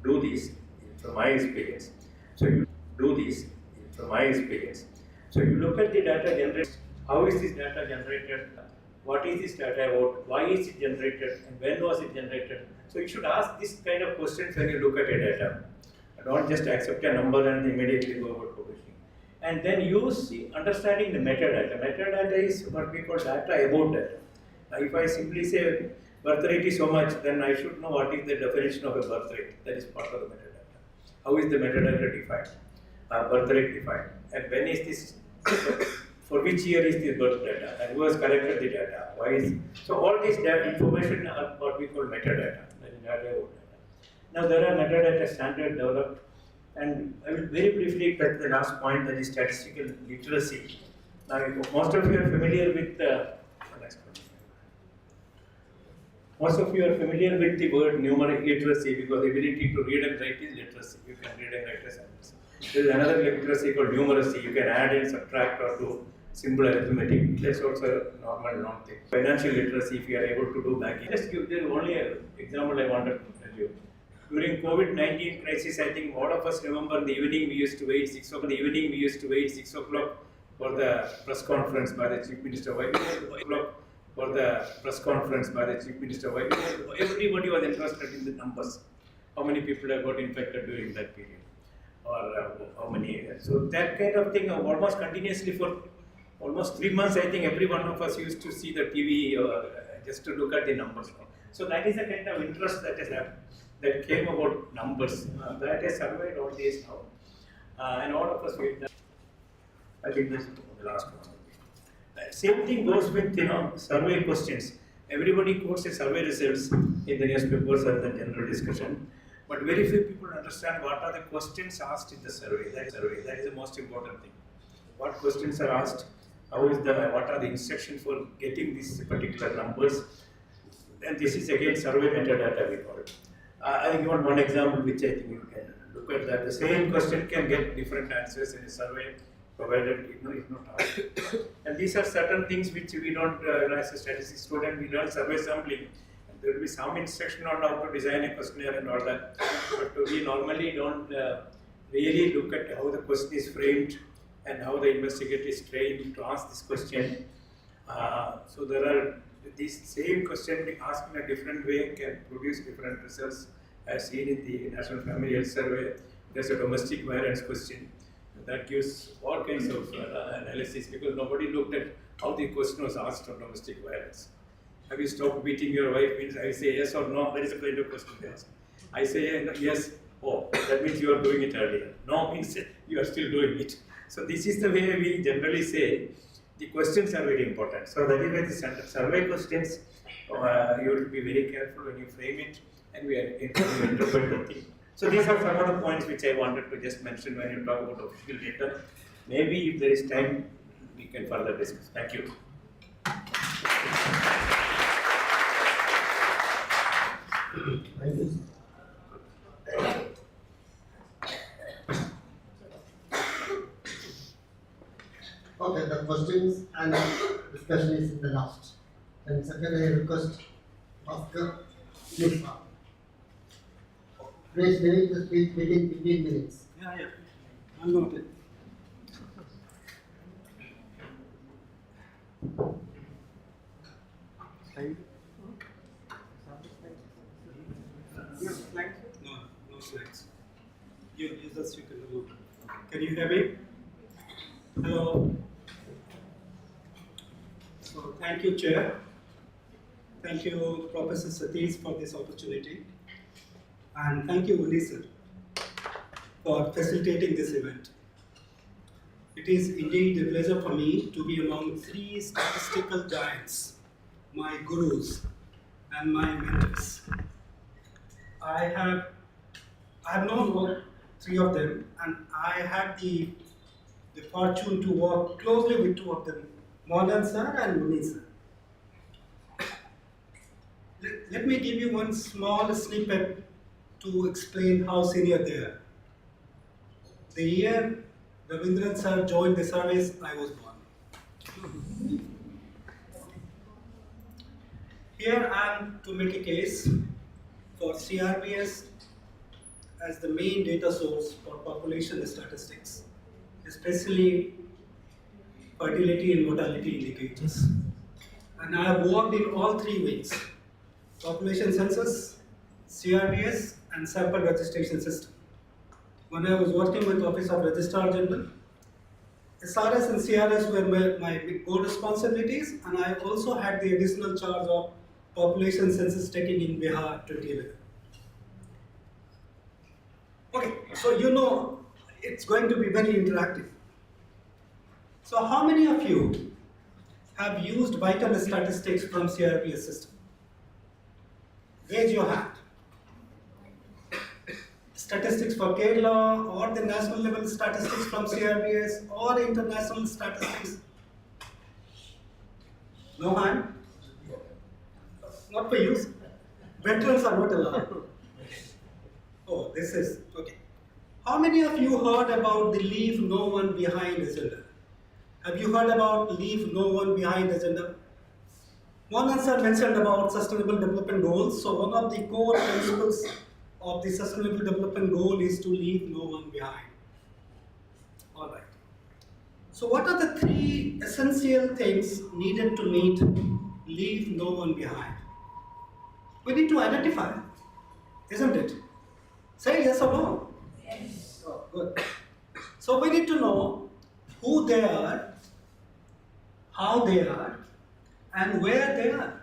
do this, from my experience. So you do this, from my experience. So you look at the data generation. How is this data generated? What is this data about? Why is it generated? And when was it generated? So you should ask this kind of questions when you look at a data. Don't just accept a number and immediately go about publishing. And then use understanding the metadata. Metadata is what we call data about data. If I simply say birth rate is so much, then I should know what is the definition of a birth rate. That is part of the metadata. How is the metadata defined? Birth rate defined. And when is this, for which year is this birth data? And who has collected the data? Why is, so all this data information are what we call metadata. That is data about data. Now there are metadata standard developed. And I will very briefly touch the last point, that is statistical literacy. Now, most of you are familiar with the word numeric literacy because the ability to read and write is literacy. You can read and write as literacy. There is another literacy called numeracy. You can add and subtract or do simple arithmetic. That's also a normal non-thing. Financial literacy, if you are able to do banking. Just give there only an example I wanted to tell you. During COVID-19 crisis, I think all of us remember in the evening we used to wait 6 o'clock. In the evening we used to wait 6 o'clock for the press conference by the Chief Minister. For the press conference by the Chief Minister. Everybody was interested in the numbers. How many people have got infected during that period? Or how many? So that kind of thing almost continuously for almost 3 months, I think every one of us used to see the TV or just to look at the numbers. So that is the kind of interest that has happened. That came about numbers. That has survived all these now. And all of us with that. I think this is the last one. Same thing goes with survey questions. Everybody quotes the survey results in the newspapers and the general discussion. But very few people understand what are the questions asked in the survey. That is the most important thing. What questions are asked? What are the instructions for getting these particular numbers? And this is again survey metadata we call it. I give one example which I think you can look at that. The same question can get different answers in a survey, provided it is not asked. And these are certain things which we don't, as a statistics student, we learn survey sampling. And there will be some instruction on how to design a questionnaire and all that. But we normally don't really look at how the question is framed and how the investigator is trained to ask this question. So there are these same question asked in a different way can produce different results. As seen in the National Family Health Survey, there's a domestic violence question that gives all kinds of analysis because nobody looked at how the question was asked on domestic violence. Have you stopped beating your wife? Means I say yes or no. That is the kind of question they ask. I say yes. Oh, that means you are doing it earlier. No means you are still doing it. So this is the way we generally say the questions are very important. So that is why the survey questions, you have to be very careful when you frame it and we interpret the thing. So these are some of the points which I wanted to just mention when you talk about official data. Maybe if there is time, we can further discuss. Thank you. Thank you. Okay, the questions and discussion is in the last. And second, I request Oscar, please. Please limit the speech within 15 minutes. Yeah. I'm noted. Slide. No slides. You just you can remove. Can you hear me? Hello. So thank you, Chair. Thank you, Professor Satish, for this opportunity. And thank you, Unisir, for facilitating this event. It is indeed a pleasure for me to be among three statistical giants, my gurus and my mentors. I have known all three of them, and I had the fortune to work closely with two of them, Mohan sir and Muni sir. Let me give you one small snippet to explain how senior they are. The year Ravindran sir joined the service, I was born. Here I am to make a case for CRBS as the main data source for population statistics, especially fertility and mortality indicators. And I have worked in all three wings: population census, CRBS, and sample registration system. When I was working with Office of Registrar General, SRS and CRS were my core responsibilities, and I also had the additional charge of population census taking in Bihar 2011. Okay, so you know it's going to be very interactive. So how many of you have used vital statistics from CRPS system? Raise your hand. Statistics for Kerala, or the national level statistics from CRBS, or international statistics? No hand? Not for you. Veterans are not allowed. Oh, this is okay. How many of you heard about the Leave No One Behind agenda? Have you heard about Leave No One Behind agenda? One answer mentioned about Sustainable Development Goals. So one of the core principles of the Sustainable Development Goal is to leave no one behind. All right. So what are the three essential things needed to meet leave no one behind? We need to identify, isn't it? Say yes or no. Yes. Oh, good. So we need to know who they are, how they are, and where they are.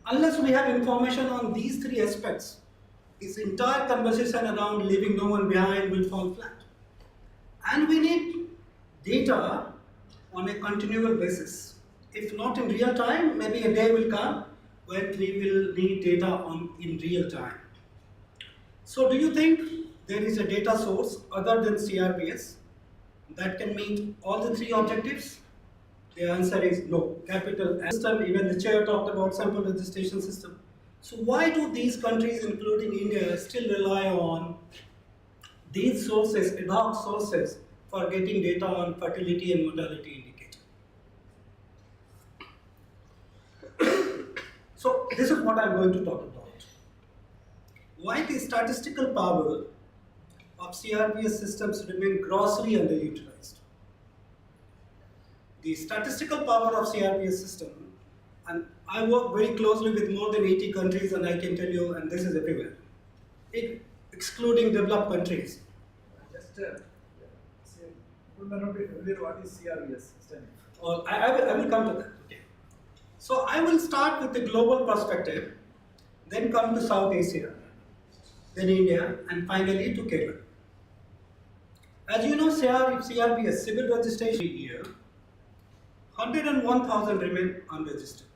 Unless we have information on these three aspects, this entire conversation around leaving no one behind will fall flat. And we need data on a continual basis. If not in real time, maybe a day will come when we will need data in real time. So do you think there is a data source other than CRBS that can meet all the three objectives? The answer is no. Capital system, even the chair talked about sample registration system. So why do these countries, including India, still rely on these sources, ad hoc sources, for getting data on fertility and mortality indicator? So this is what I'm going to talk about. Why the statistical power of CRBS systems remain grossly underutilized. The statistical power of CRBS system, and I work very closely with more than 80 countries, and I can tell you, and this is everywhere, excluding developed countries. Just people may not be familiar what is CRBS system. I will come to that. Okay. So I will start with the global perspective, then come to South Asia, then India, and finally to Kerala. As you know, CRBS, civil registration year, 101,000 remain unregistered,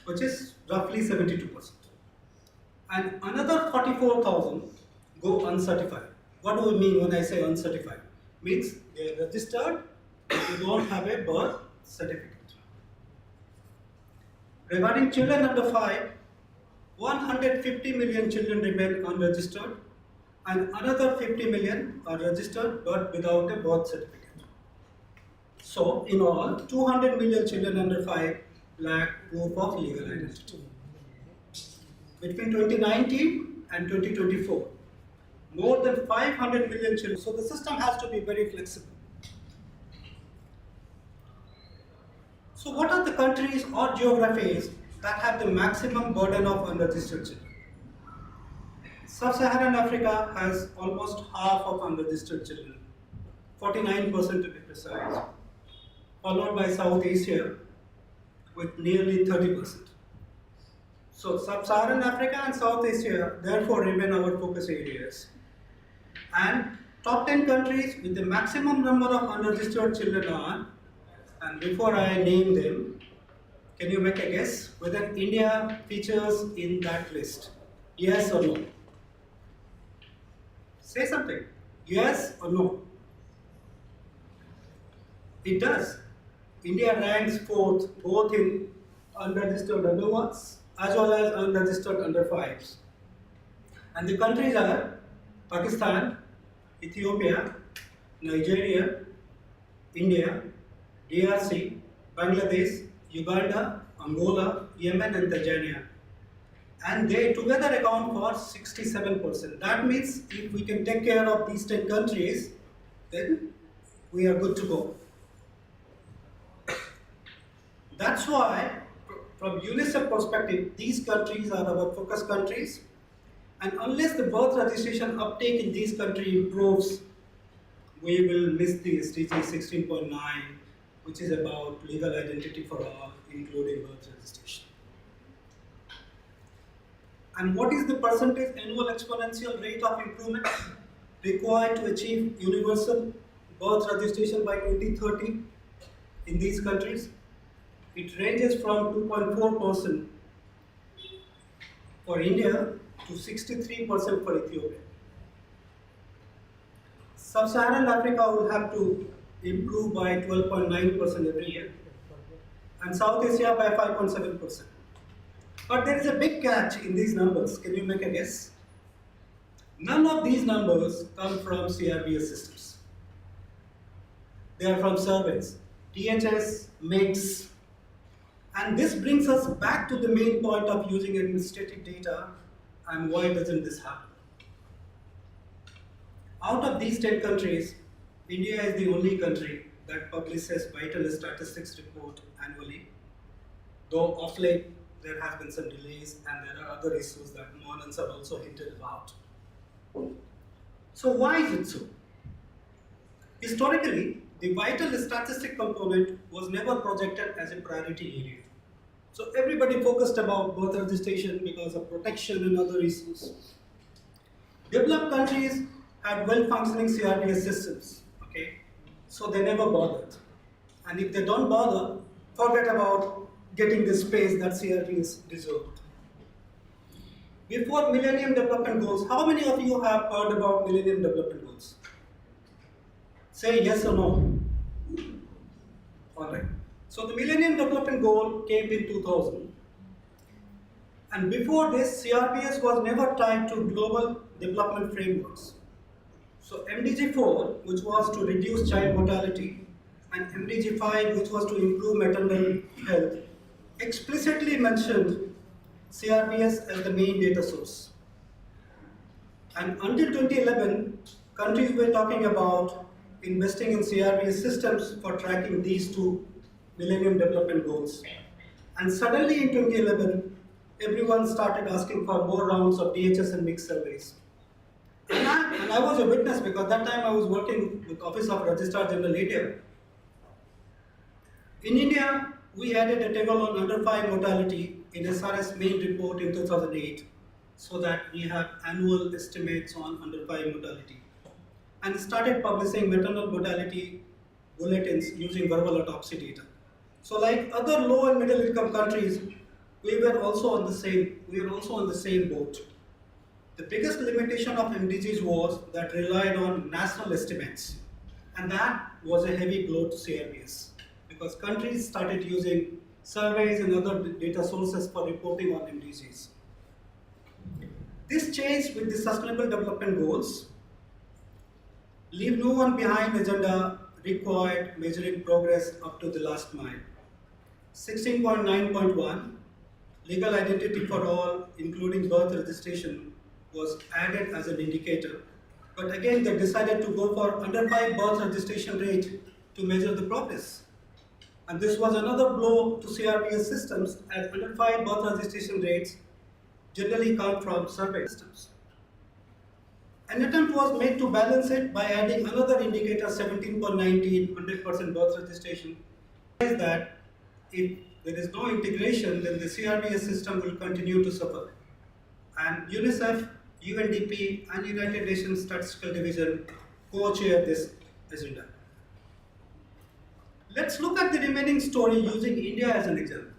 which is roughly 72%. And another 44,000 go uncertified. What do we mean when I say uncertified? Means they are registered, but they don't have a birth certificate. Regarding children under 5, 150 million children remain unregistered and another 50 million are registered but without a birth certificate. So, in all, 200 million children under 5 lack proof of legal identity. Between 2019 and 2024, more than 500 million children. So, the system has to be very flexible. So, what are the countries or geographies that have the maximum burden of unregistered children? Sub-Saharan Africa has almost half of unregistered children, 49% to be precise, followed by South Asia with nearly 30%. So Sub-Saharan Africa and South Asia therefore remain our focus areas. And top 10 countries with the maximum number of unregistered children are, and before I name them, can you make a guess whether India features in that list? Yes or no? Say something. Yes or no? It does. India ranks 4th both in unregistered under 1s as well as unregistered under 5s. And the countries are Pakistan, Ethiopia, Nigeria, India, DRC, Bangladesh, Uganda, Angola, Yemen and Tanzania. And they together account for 67%. That means if we can take care of these 10 countries, then we are good to go. That's why, from UNICEF perspective, these countries are our focus countries. And unless the birth registration uptake in these countries improves, we will miss the SDG 16.9, which is about legal identity for all, including birth registration. And what is the percentage annual exponential rate of improvement required to achieve universal birth registration by 2030 in these countries? It ranges from 2.4% for India to 63% for Ethiopia. Sub-Saharan Africa will have to improve by 12.9% every year, and South Asia by 5.7%. But there is a big catch in these numbers. Can you make a guess? None of these numbers come from CRBS systems. They are from surveys, DHS, MITS, and this brings us back to the main point of using administrative data and why doesn't this happen? Out of these 10 countries, India is the only country that publishes vital statistics report annually, though of late there have been some delays and there are other issues that Monans have also hinted about. So why is it so? Historically, the vital statistic component was never projected as a priority area. So everybody focused about birth registration because of protection and other issues. Developed countries had well-functioning CRBS systems, okay? So they never bothered. And if they don't bother, forget about getting the space that CRBS deserved. Before Millennium Development Goals, how many of you have heard about Millennium Development Goals? Say yes or no. Alright. So the Millennium Development Goal came in 2000. And before this, CRBS was never tied to global development frameworks. So MDG 4, which was to reduce child mortality, and MDG 5, which was to improve maternal health, explicitly mentioned CRBS as the main data source. And until 2011, countries were talking about investing in CRBS systems for tracking these two Millennium Development Goals. And suddenly in 2011, everyone started asking for more rounds of DHS and mixed surveys. And I was a witness because that time I was working with Office of Registrar General India. In India, we added a table on under 5 mortality in SRS main report in 2008 so that we have annual estimates on under 5 mortality. And started publishing maternal mortality bulletins using verbal autopsy data. So like other low and middle income countries, we were also on the same boat. The biggest limitation of MDGs was that relied on national estimates, and that was a heavy blow to CRBS because countries started using surveys and other data sources for reporting on MDGs. This changed with the Sustainable Development Goals. Leave no one behind agenda required measuring progress up to the last mile. 16.9.1, legal identity for all, including birth registration, was added as an indicator. But again, they decided to go for under 5 birth registration rate to measure the progress. And this was another blow to CRBS systems, as under 5 birth registration rates generally come from survey systems. An attempt was made to balance it by adding another indicator, 17.19, 100% birth registration. Is that if there is no integration, then the CRBS system will continue to suffer. And UNICEF, UNDP, and United Nations Statistical Division co-chair this agenda. Let's look at the remaining story using India as an example.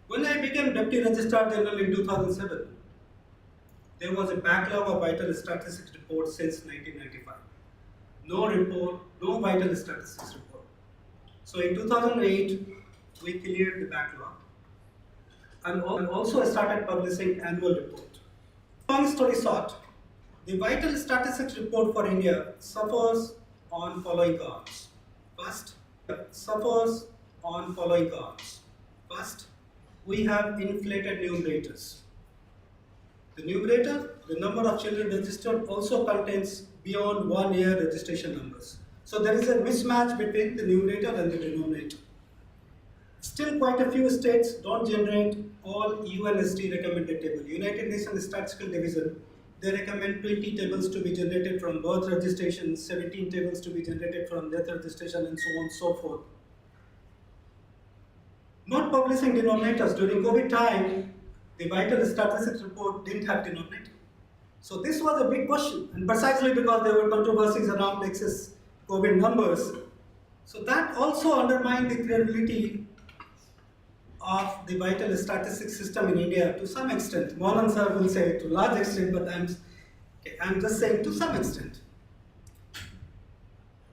When I became Deputy Registrar General in 2007, there was a backlog of vital statistics reports since 1995. No report, no vital statistics report. So in 2008, we cleared the backlog and also started publishing annual report. Long story short, the vital statistics report for India suffers on following counts. First, we have inflated numerators. The numerator, the number of children registered, also contains beyond 1 year registration numbers. So there is a mismatch between the numerator and the denominator. Still, quite a few states don't generate all UNST recommended tables. United Nations Statistical Division, they recommend 20 tables to be generated from birth registration, 17 tables to be generated from death registration, and so on and so forth. Not publishing denominators during COVID time, the vital statistics report didn't have denominator. So this was a big question, and precisely because there were controversies around excess COVID numbers. So that also undermined the credibility of the vital statistics system in India to some extent. Mohan sir will say to a large extent, but I'm just saying to some extent.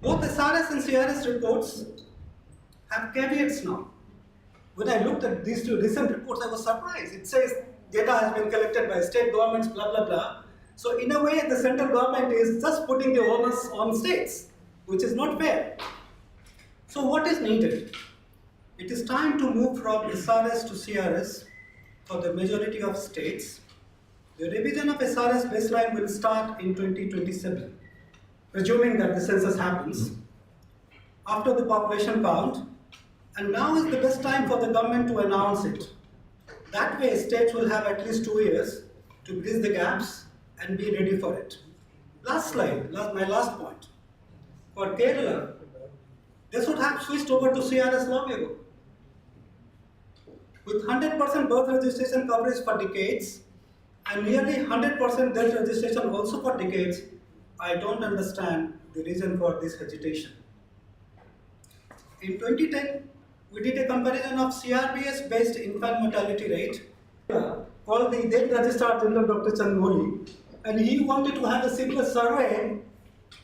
Both SRS and CRS reports have caveats now. When I looked at these two recent reports, I was surprised. It says data has been collected by state governments, blah, blah, blah. So in a way, the central government is just putting the onus on states, which is not fair. So what is needed? It is time to move from SRS to CRS for the majority of states. The revision of SRS baseline will start in 2027, presuming that the census happens after the population count. And now is the best time for the government to announce it. That way, states will have at least 2 years to bridge the gaps and be ready for it. Last slide, my last point. For Kerala, they should have switched over to CRS long ago. With 100% birth registration coverage for decades and nearly 100% death registration also for decades, I don't understand the reason for this hesitation. In 2010, we did a comparison of CRBS-based infant mortality rate called the then Registrar General Dr. Chanmoli, and he wanted to have a simple survey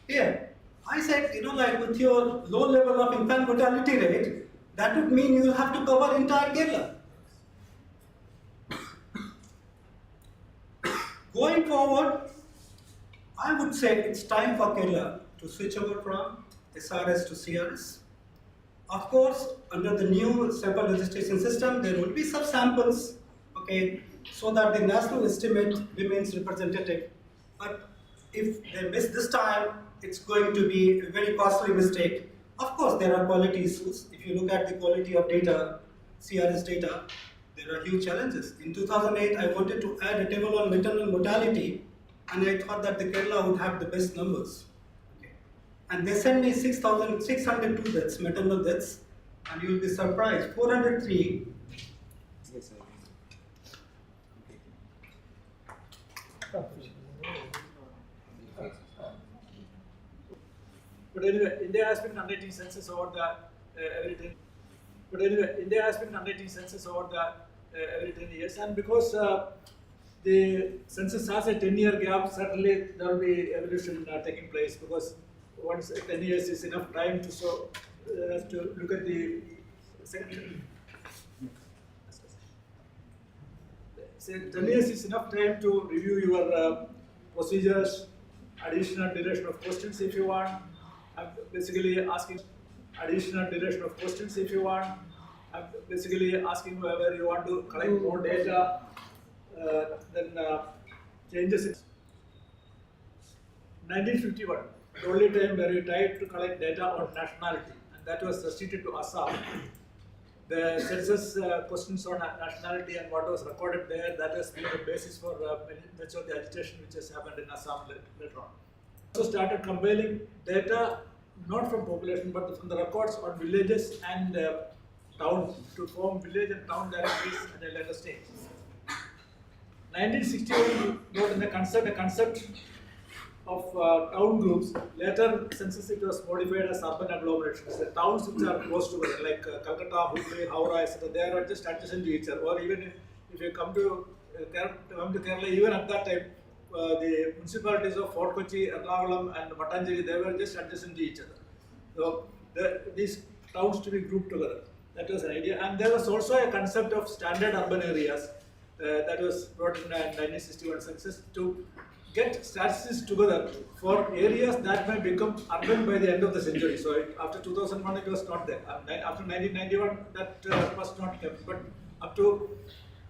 here. I said, like with your low level of infant mortality rate, that would mean you will have to cover entire Kerala. Going forward, I would say it's time for Kerala to switch over from SRS to CRS. Of course, under the new sample registration system, there will be subsamples, okay, so that the national estimate remains representative. But if they miss this time, it's going to be a very costly mistake. Of course, there are quality issues. If you look at the quality of data, CRS data, there are huge challenges. In 2008, I wanted to add a table on maternal mortality, and I thought that the Kerala would have the best numbers. And they sent me 6,602 deaths, maternal deaths, and you will be surprised, 403. Yes, sir. But anyway, India has been conducting census over every 10. India has been conducting census over every 10 years, and because the census has a 10-year gap, certainly there will be evolution taking place, because once 10 years is enough time to show, to look at the second. Say 10 years is enough time to review your procedures, additional duration of questions if you want. I'm basically asking additional duration of questions if you want. I'm basically asking whether you want to collect more data, then changes in 1951, the only time where we tried to collect data on nationality, and that was restricted to Assam. The census questions on nationality and what was recorded there, that has been the basis for much of the agitation which has happened in Assam later on. Also started compiling data not from population but from the records on villages and towns to form village and town directories at a later stage. 1961 brought in a concept of town groups. Later census it was modified as urban agglomerations. The towns which are close together, like Calcutta, Hubli, Howrah, etc., they are just adjacent to each other. Or even if you come to Kerala, even at that time, the municipalities of Fort Kochi, Ernakulam, and Mattancheri, they were just adjacent to each other. So these towns to be grouped together. That was an idea. And there was also a concept of standard urban areas that was brought in 1961 census to get statistics together for areas that may become urban by the end of the century. So after 2001 it was not there. After 1991 that was not kept. But up to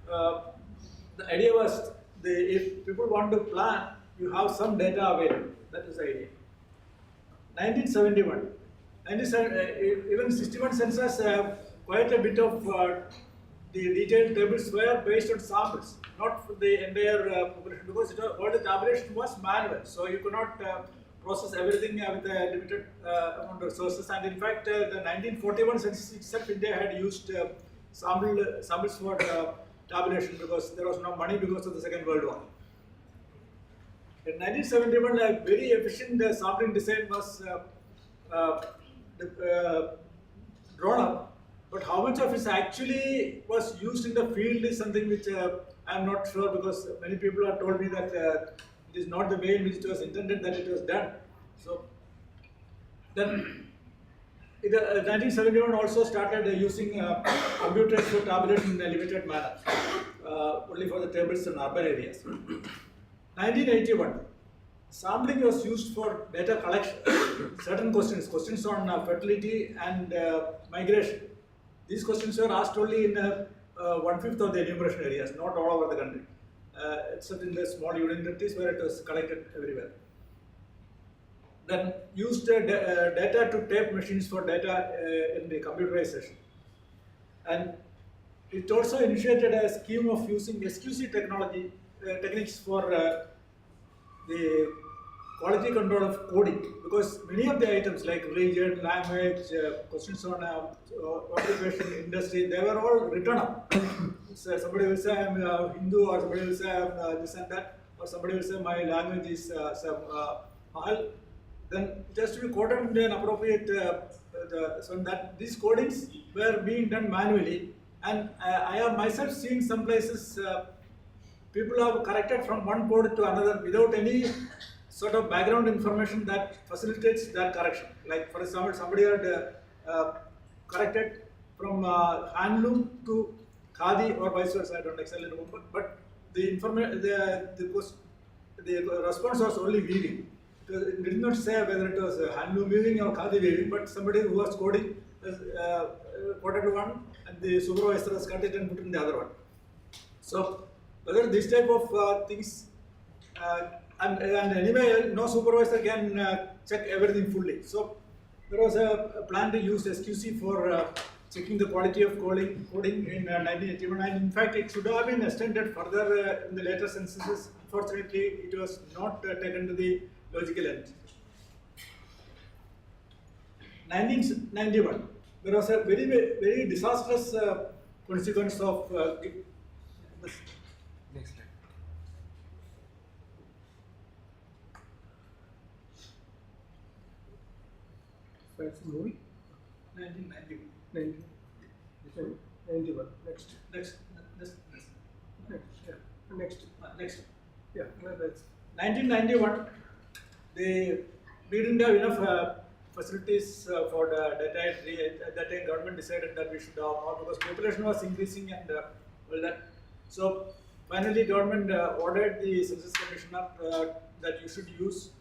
the idea was if people want to plan, you have some data available. That is the idea. 1971. Even 61 census quite a bit of the detailed tables were based on samples, not for the entire population, because all the tabulation was manual, so you could not process everything with a limited amount of resources. And in fact, the 1941 census itself, India had used samples for tabulation because there was no money because of the Second World War. In 1971, a very efficient sampling design was drawn up. But how much of it actually was used in the field is something which I am not sure, because many people have told me that it is not the way in which it was intended that it was done. So then 1971 also started using computers for tabulation in a limited manner, only for the tables in urban areas. 1981, sampling was used for data collection. Certain questions on fertility and migration. These questions were asked only in 1/5 of the enumeration areas, not all over the country, except in the small union territories where it was collected everywhere. Then used data to tape machines for data in the computerization. And it also initiated a scheme of using Icstc techniques for the quality control of coding, because many of the items like region, language, questions on occupation, industry, they were all written up. So somebody will say I am Hindu, or somebody will say I am this and that, or somebody will say my language is Mahal. Then it has to be coded in an appropriate, so that these codings were being done manually. And I have myself seen some places people have corrected from one code to another without any sort of background information that facilitates that correction. Like for example, somebody had corrected from handloom to khadi or vice versa. I don't exactly remember, but the information, the response was only weaving. It did not say whether it was handloom weaving or khadi weaving, but somebody who was coding coded one, and the supervisor has cut it and put in the other one. So whether this type of things. And anyway, no supervisor can check everything fully. So there was a plan to use Icstc for checking the quality of coding in 1981, and in fact it should have been extended further in the later censuses. Unfortunately, it was not taken to the logical end. 1991, there was a very disastrous consequence of this. Next slide. So it's moving. 1991. 91. Next. Yeah. Next. Yeah, that's 1991. We didn't have enough facilities for the data entry. At that time, government decided that we should have more because population was increasing and all that. So finally, government ordered the census commissioner that you should use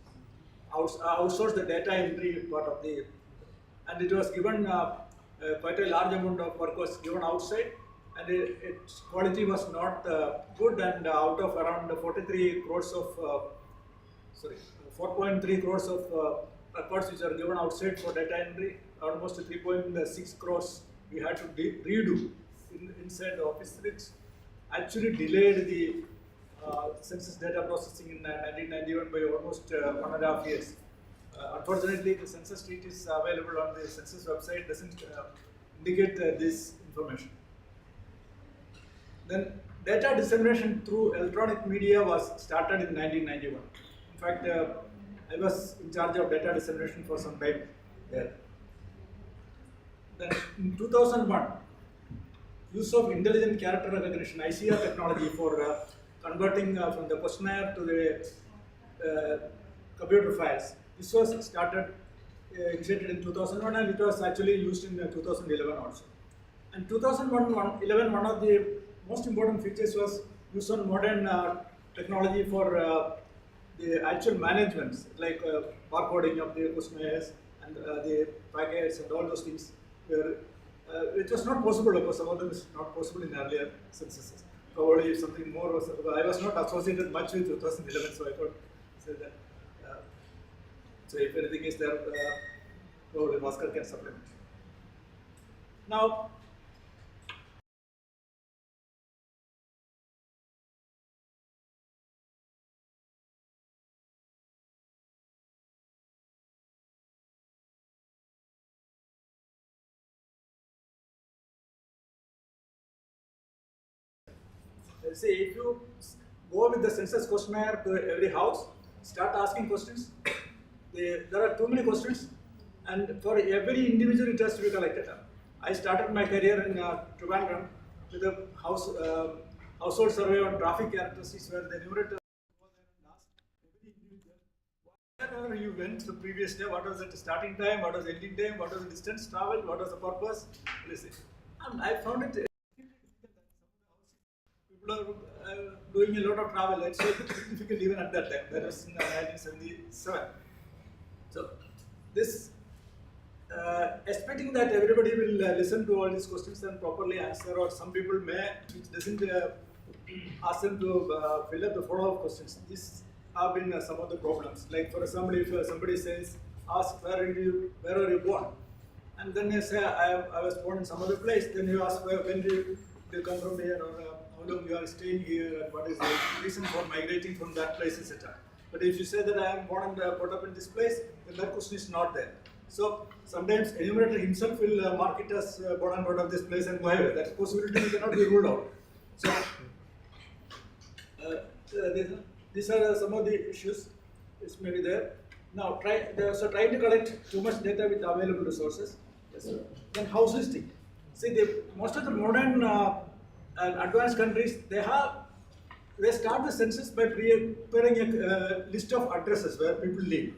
outsource the data entry part of the, and it was given quite a large amount of work was given outside, and its quality was not good, and out of around 43 crores of 4.3 crores of records which are given outside for data entry, almost 3.6 crores we had to redo inside the office, which actually delayed the census data processing in 1991 by almost 1.5 years. Unfortunately, the census sheet is available on the census website, doesn't indicate this information. Then data dissemination through electronic media was started in 1991. In fact, I was in charge of data dissemination for some time there. Then in 2001, use of intelligent character recognition (ICR) technology for converting from the questionnaire to the computer files. This was initiated in 2001, and it was actually used in 2011 also. And 2011, one of the most important features was use of modern technology for the actual management, like barcoding of the questionnaires and the packets and all those things. It was not possible because some of them is not possible in earlier censuses. Probably something more was. I was not associated much with 2011, so I could say that. So if anything is there, probably Bhaskar can supplement. Now, say if you go with the census questionnaire to every house, start asking questions. There are too many questions, and for every individual it has to be collected. I started my career in Trivandrum with a household survey on traffic characteristics, where the numerator was there and asked every individual wherever you went the previous day, what was the starting time, what was the ending time, what was the distance traveled, what was the purpose. And I found it. People are doing a lot of travel. It's so significant even at that time. That was in 1977. So, this expecting that everybody will listen to all these questions and properly answer, or some people may, which doesn't ask them to fill up the follow-up questions. These have been some of the problems. Like for example, if somebody says, ask where are you born, and then you say I was born in some other place. Then you ask when did you come from here, or how long you are staying here, and what is the reason for migrating from that place, etc. But if you say that I am born and brought up in this place, then that question is not there. So sometimes enumerator himself will mark it as born and brought up this place and go away. That possibility cannot be ruled out. So these are some of the issues which may be there. Now trying to collect too much data with available resources. Yes, sir. Then house listing. See, most of the modern and advanced countries, they start the census by preparing a list of addresses where people live.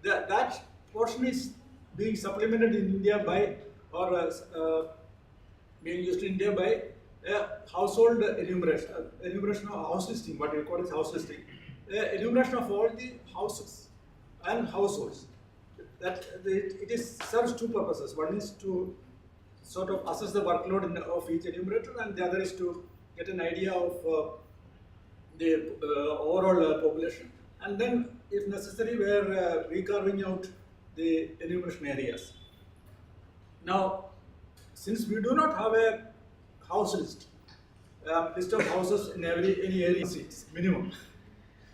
That portion is being supplemented in India by, or being used in India by a household enumeration of house listing, what we call as house listing. Enumeration of all the houses and households. It serves two purposes. One is to sort of assess the workload of each enumerator, and the other is to get an idea of the overall population, and then if necessary we are recarving out the enumeration areas. Now, since we do not have a house list of houses in any area, seats minimum,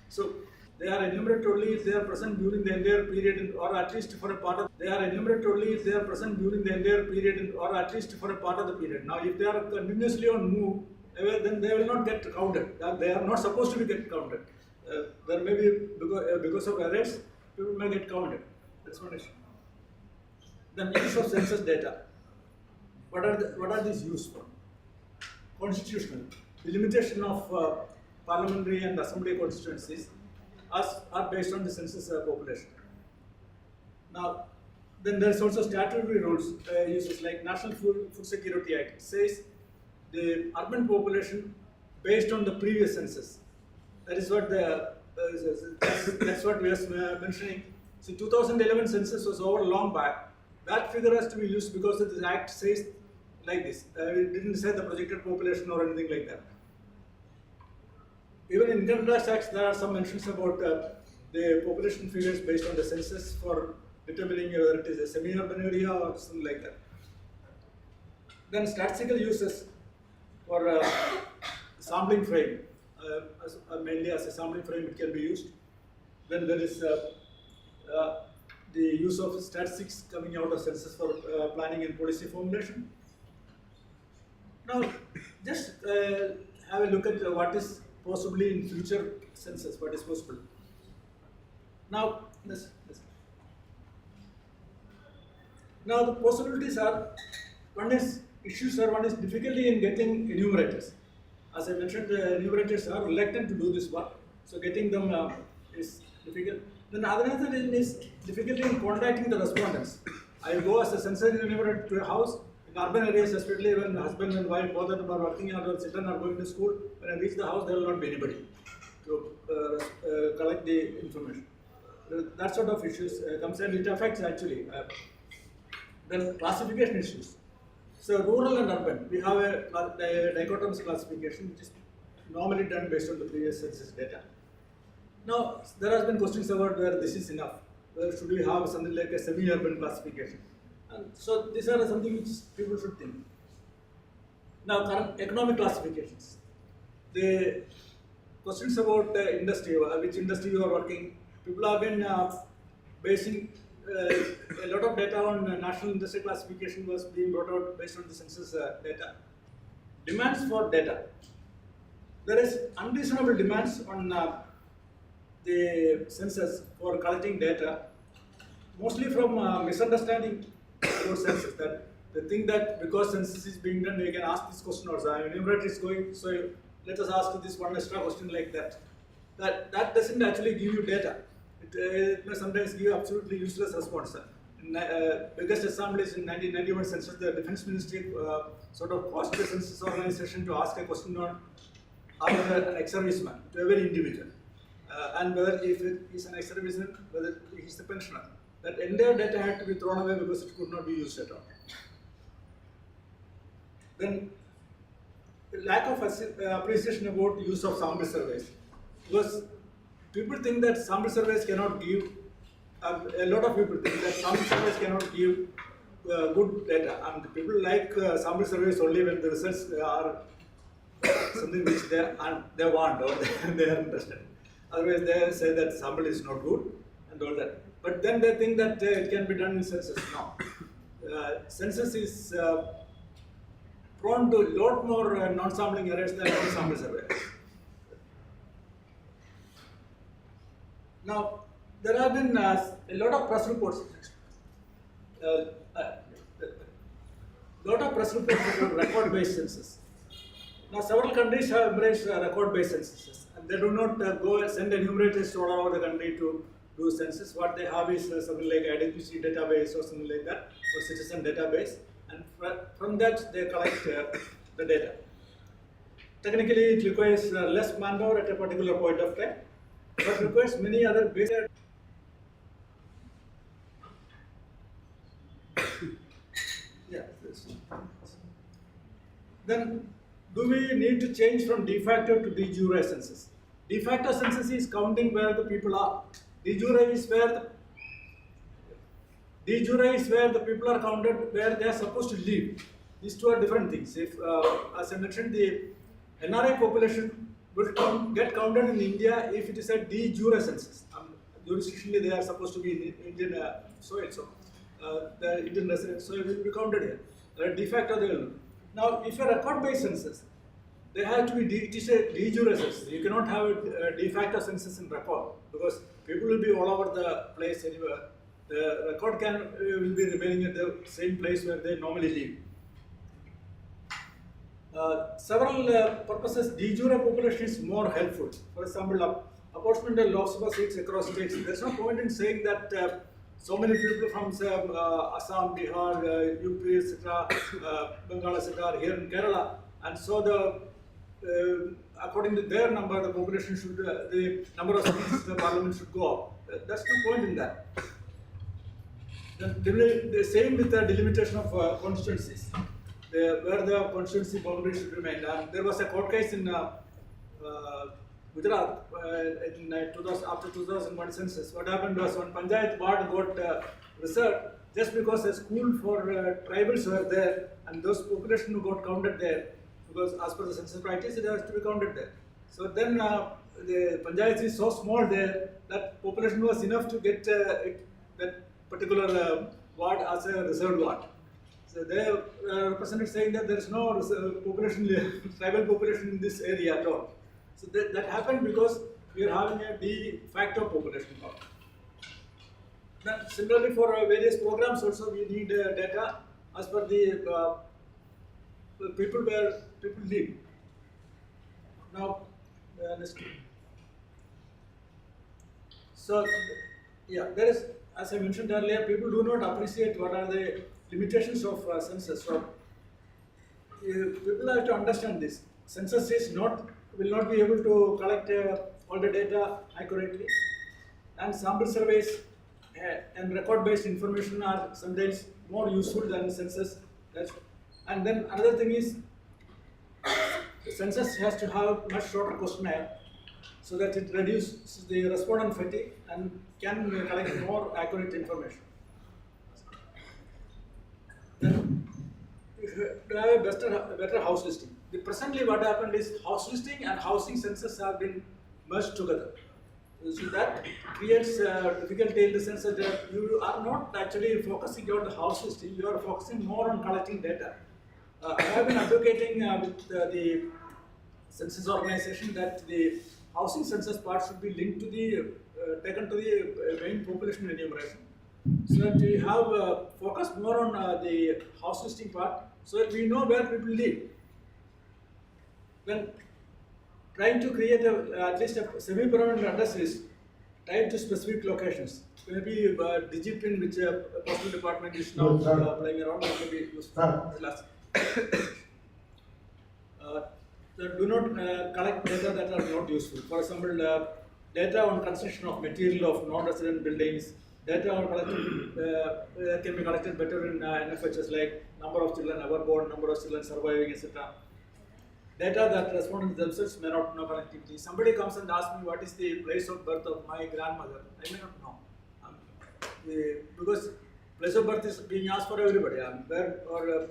so they are enumerated only if they are present during the entire period, or at least for a part of. They are enumerated only if they are present during the entire period, or at least for a part of the period. Now, if they are continuously on move, then they will not get counted. They are not supposed to be get counted. There may be because of errors, people may get counted. That's one issue. Then use of census data. What are these used for? Constitutional. The limitation of parliamentary and assembly constituencies are based on the census population. Now, then there's also statutory rules uses like National Food Security Act. It says the urban population based on the previous census. That is what that's what we are mentioning. So 2011 census was over long back. That figure has to be used because this act says like this. It didn't say the projected population or anything like that. Even in income tax acts, there are some mentions about the population figures based on the census for determining whether it is a semi-urban area or something like that. Then statistical uses for sampling frame, mainly as a sampling frame it can be used. Then there is the use of statistics coming out of census for planning and policy formulation. Now, just have a look at what is possibly in future census, what is possible. Now, now the possibilities are, one is difficulty in getting enumerators. As I mentioned, the enumerators are reluctant to do this work, so getting them is difficult. Then another thing is difficulty in contacting the respondents. I go as a census enumerator to a house, in urban areas especially when husband and wife both of them are working or children are going to school, when I reach the house there will not be anybody to collect the information. That sort of issues comes and it affects actually. Then classification issues. So rural and urban, we have a dichotomous classification which is normally done based on the previous census data. Now, there has been questions about whether this is enough. Whether should we have something like a semi-urban classification? And so these are something which people should think. Now, current economic classifications. The questions about industry, which industry you are working. People have been basing a lot of data on national industry classification was being brought out based on the census data. Demands for data. There is unreasonable demands on the census for collecting data, mostly from misunderstanding about census. That they think that because census is being done, we can ask this question also. Enumerator is going, so let us ask this one extra question like that. That doesn't actually give you data. It may sometimes give absolutely useless response. Biggest example is in 1991 census, the Defense Ministry sort of caused the census organization to ask a question on an ex-serviceman to every individual. And whether if it is an ex-serviceman, whether he is the pensioner. That entire data had to be thrown away because it could not be used at all. Then lack of appreciation about use of sample surveys. Because people think that sample surveys cannot give, a lot of people think that sample surveys cannot give good data, and people like sample surveys only when the results are something which they want or they are interested. Otherwise they say that sample is not good and all that. But then they think that it can be done in census. No. Census is prone to a lot more non-sampling errors than any sample survey. Now, there have been a lot of press reports. About record-based census. Now, several countries have embraced record-based censuses, and they do not go and send enumerators all over the country to do census. What they have is something like Icstc database or something like that, or citizen database, and from that they collect the data. Technically, it requires less manpower at a particular point of time, but requires many other basic. Yeah. Then, do we need to change from de facto to de jure census? De facto census is counting where the people are. De jure is where the people are counted where they are supposed to live. These two are different things. If, as I mentioned, the NRI population will get counted in India if it is a de jure census. Jurisdictionally, they are supposed to be in Indian soil, so the Indian residents, so it will be counted here. De facto, they will. Now, if a record-based census, they have to be it is a de jure census. You cannot have a de facto census in record because people will be all over the place anywhere. The record will be remaining at the same place where they normally live. several purposes, de jure population is more helpful. For example, apportionment of Lok Sabha seats across states. There's no point in saying that so many people from say, Assam, Bihar, UP, etc., Bengal, etc., are here in Kerala, and so according to their number, the population should, the number of seats in the parliament should go up. That's no point in that. The same with the delimitation of constituencies, where the constituency boundary should remain. There was a court case in Gujarat in 2000, after 2001 census. What happened was when Panchayat Ward got reserved, just because a school for tribals were there, and those population who got counted there, because as per the census practice, it has to be counted there. So then the Panchayat is so small there that population was enough to get that particular ward as a reserved ward. So they represented saying that there is no population, tribal population in this area at all. So that happened because we are having a de facto population count. Then similarly for various programs also we need data as per the people where people live. Now, next. So, yeah, there is, as I mentioned earlier, people do not appreciate what are the limitations of census. So, people have to understand this. Census will not be able to collect all the data accurately, and sample surveys and record-based information are sometimes more useful than census. And then another thing is, the census has to have much shorter questionnaire so that it reduces the respondent fatigue and can collect more accurate information. Then, to have a better house listing. Presently, what happened is house listing and housing census have been merged together. So that creates difficulty in the sense that you are not actually focusing on the house listing, you are focusing more on collecting data. I have been advocating with the census organization that the housing census part should be linked to the, taken to the main population enumeration. So that we have focus more on the house listing part so that we know where people live. When trying to create at least a semi-permanent address list tied to specific locations. Maybe digipin, which a postal department is now playing around, may be useful. Do not collect data that are not useful. For example, data on construction of material of non-resident buildings, data on can be collected better in NFHS, like number of children ever born, number of children surviving, etc. Data that respondents themselves may not know connectivity. Somebody comes and asks me what is the place of birth of my grandmother. I may not know. Because place of birth is being asked for everybody. Where or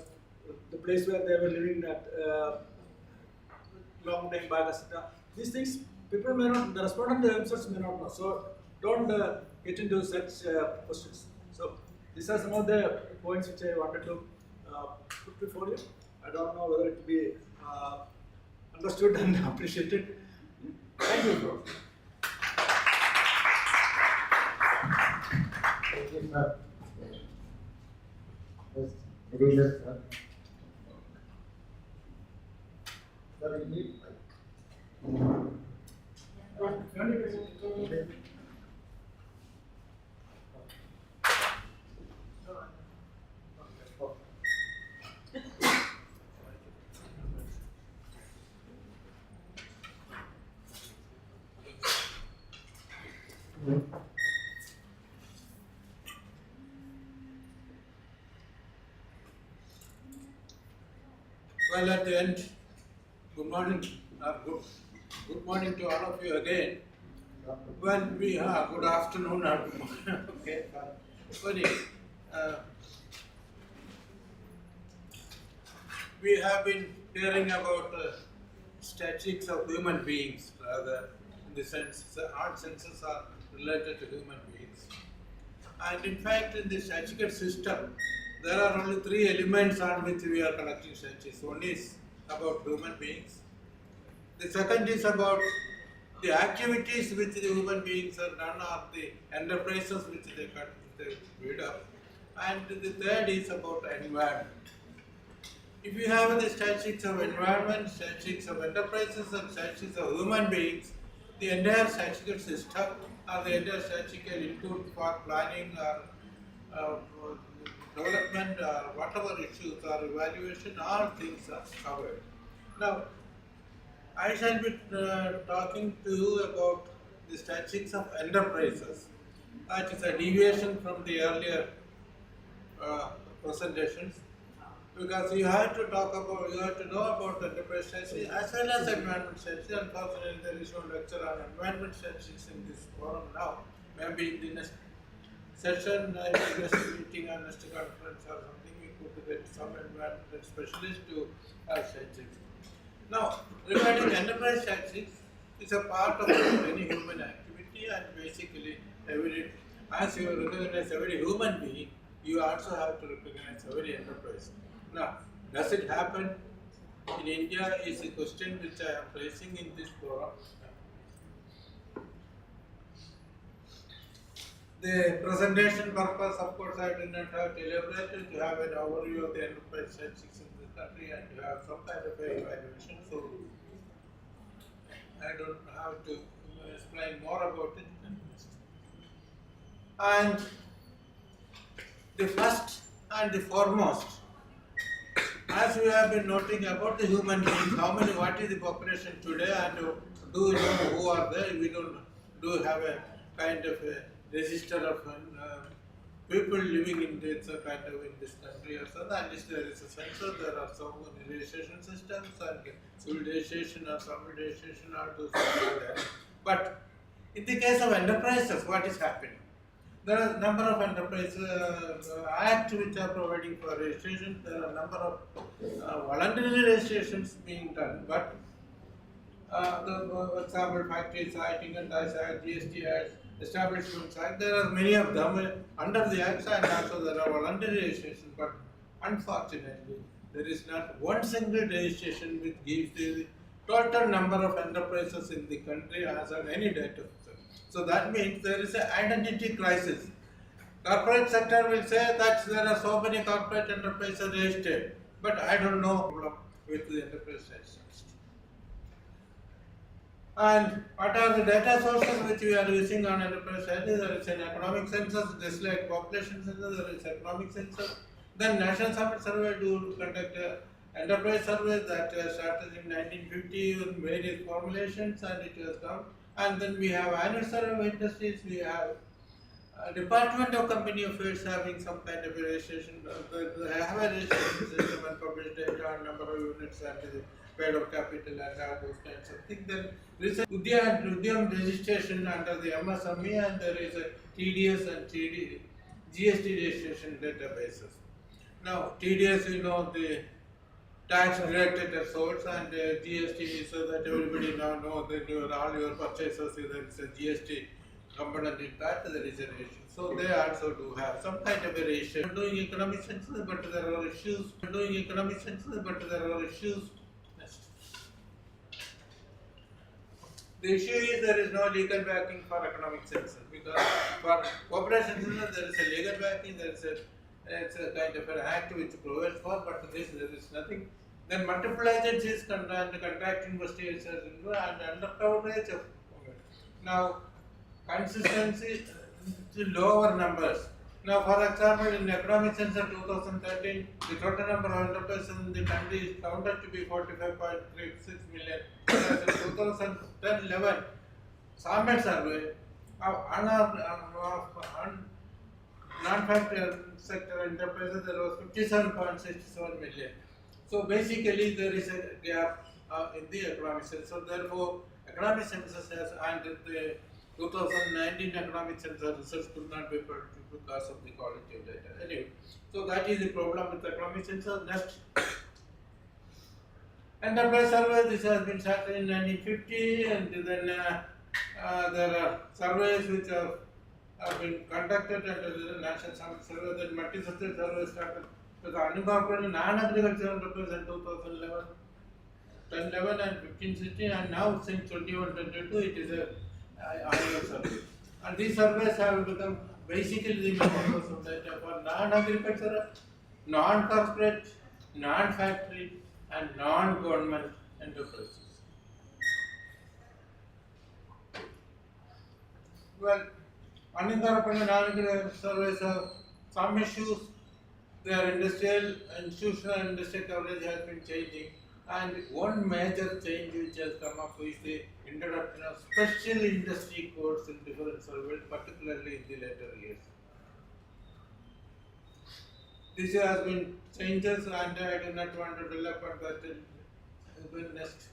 the place where they were living at long time back, etc. These things people may not, the respondent themselves may not know. So don't get into such questions. So these are some of the points which I wanted to put before you. I don't know whether it will be understood and appreciated. Thank you, bro. Thank you, sir. Yes, very well, sir. Sir, you need Well, at the end, good morning to all of you again. Well, good afternoon or good morning. Okay, sorry. We have been hearing about statistics of human beings, rather, in the sense all census are related to human beings. And in fact, in the statistical system, there are only three elements on which we are collecting statistics. One is about human beings. The second is about the activities which the human beings have done or the enterprises which they build up. And the third is about environment. if you have the statistics of environment, statistics of enterprises, and statistics of human beings, the entire statistical system or the entire statistical input for planning or development or whatever issues or evaluation, all things are covered. Now, I shall be talking to you about the statistics of enterprises. That is a deviation from the earlier presentations, because you have to talk about, you have to know about enterprise statistics as well as environment statistics. Unfortunately, there is no lecture on environment statistics in this forum now. Maybe in the next session, in the next meeting or next conference or something, we could get some environment specialist to have statistics. Now, regarding enterprise statistics, it's a part of any human activity, and basically, as you recognize every human being, you also have to recognize every enterprise. Now, does it happen in India is a question which I am placing in this forum. The presentation purpose, of course, I did not have to elaborate to have an overview of the enterprise statistics in the country and to have some kind of evaluation. So, I don't have to explain more about it. And the first and the foremost, as we have been noting about the human beings, what is the population today, and do we know who are there? We don't do have a kind of a register of people living in this kind of in this country or so. At least there is a census, there are so many registration systems and civil registration or some registration or those are there. But in the case of enterprises, what is happening? There are a number of enterprise acts which are providing for registration. There are a number of voluntary registrations being done. But for example, factories act, income tax act, GST act, establishments act, there are many of them under the acts, and also there are voluntary registrations. But unfortunately, there is not one single registration which gives the total number of enterprises in the country as on any date of. So that means there is an identity crisis. Corporate sector will say that there are so many corporate enterprises registered, but I don't know with the enterprise statistics. And what are the data sources which we are using on enterprise statistics? There is an economic census, just like population census, there is economic census. Then National Summit Survey do conduct an enterprise survey that started in 1950 with various formulations, and it has come. And then we have annual survey of industries, we have Department of Company Affairs having some kind of a registration. They have a registration system and publish data on number of units and the paid up capital and all those kinds of things. Then there is a Udyam registration under the MSME, and there is a TDS and GST registration databases. Now, TDS, you know, the tax related assaults, and GST, so that everybody now know that all your purchases, there is a GST component in that, there is a registration. So they also do have some kind of a registration. Doing economic census, but there are issues. Doing economic census, but there are issues. Next. The issue is there is no legal backing for economic census, because for corporation census there is a legal backing, there is it's a kind of an act which provides for, but this there is nothing. Then multiple agencies contract investigations and under coverage of. Now, consistency to lower numbers. Now, for example, in economic census 2013, the total number of enterprises in the country is counted to be 45.36 million. Whereas in 2010-11 sample survey of non-factor sector enterprises, there was 57.67 million. So basically, there is a gap in the economic census. So therefore, economic census has, and the 2019 economic census results could not be produced because of the quality of data. Anyway, so that is the problem with economic census. Next, enterprise survey. This has been started in 1950, and then there are surveys which have been conducted under the National Summit Survey. Then multi-sector survey started with unincorporated non-agricultural enterprise in 2011. 10-11 and 15-16, and now since 21-22 it is a annual survey. And these surveys have become basically the purpose of data for non-agricultural, non-corporate non-factory and non-government enterprises. Well, uninterrupted non surveys have some issues. Their industrial, institutional industrial coverage has been changing, and one major change which has come up is the introduction of special industry codes in different surveys, particularly in the later years. This has been changes, and I do not want to develop on that in next.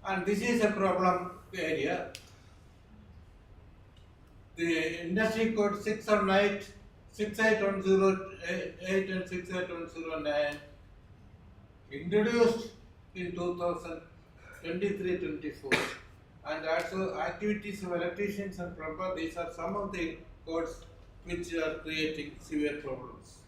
And this is a problem area. The industry code 608, 68108 and 68109 introduced in 2023-24, and also activities of electricians and plumbers. These are some of the codes which are creating severe problems.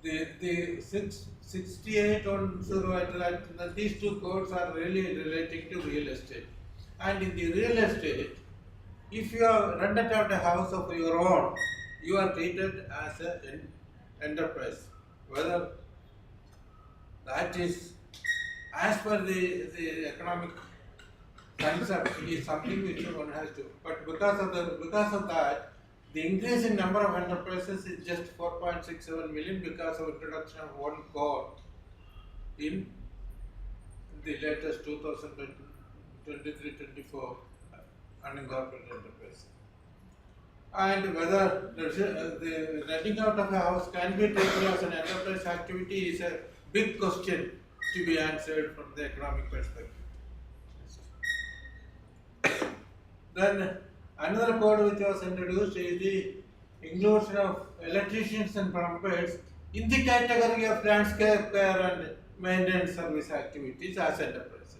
The 6810, these two codes are really relating to real estate. And in the real estate, if you have rented out a house of your own, you are treated as an enterprise. Whether that is as per the economic concept is something which one has to. But because of that, the increase in number of enterprises is just 4.67 million because of introduction of one code in the latest 2023-24 unincorporated enterprise. And whether the renting out of a house can be taken as an enterprise activity is a big question to be answered from the economic perspective. Then another code which was introduced is the inclusion of electricians and plumbers in the category of landscape care and maintenance service activities as enterprises.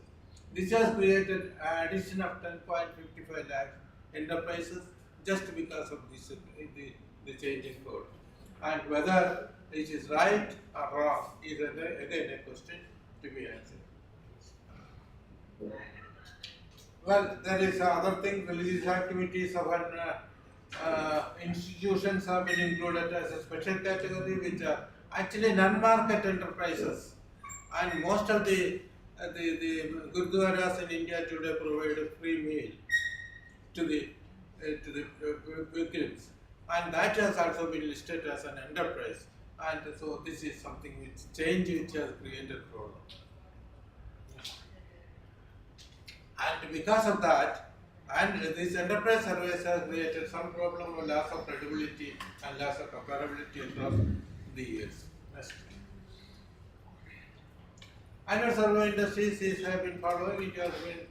This has created an addition of 10.55 lakh enterprises just because of this, the change in code. And whether it is right or wrong is again a question to be answered. Well, there is other thing, religious activities of institutions have been included as a special category, which are actually non-market enterprises. And most of the gurdwaras in India today provide a free meal to the pilgrims, and that has also been listed as an enterprise. And so this is something which has created problem. And because of that, and this enterprise surveys have created some problem of loss of credibility and loss of comparability across the years. Next. Annual survey industries have been following, it has been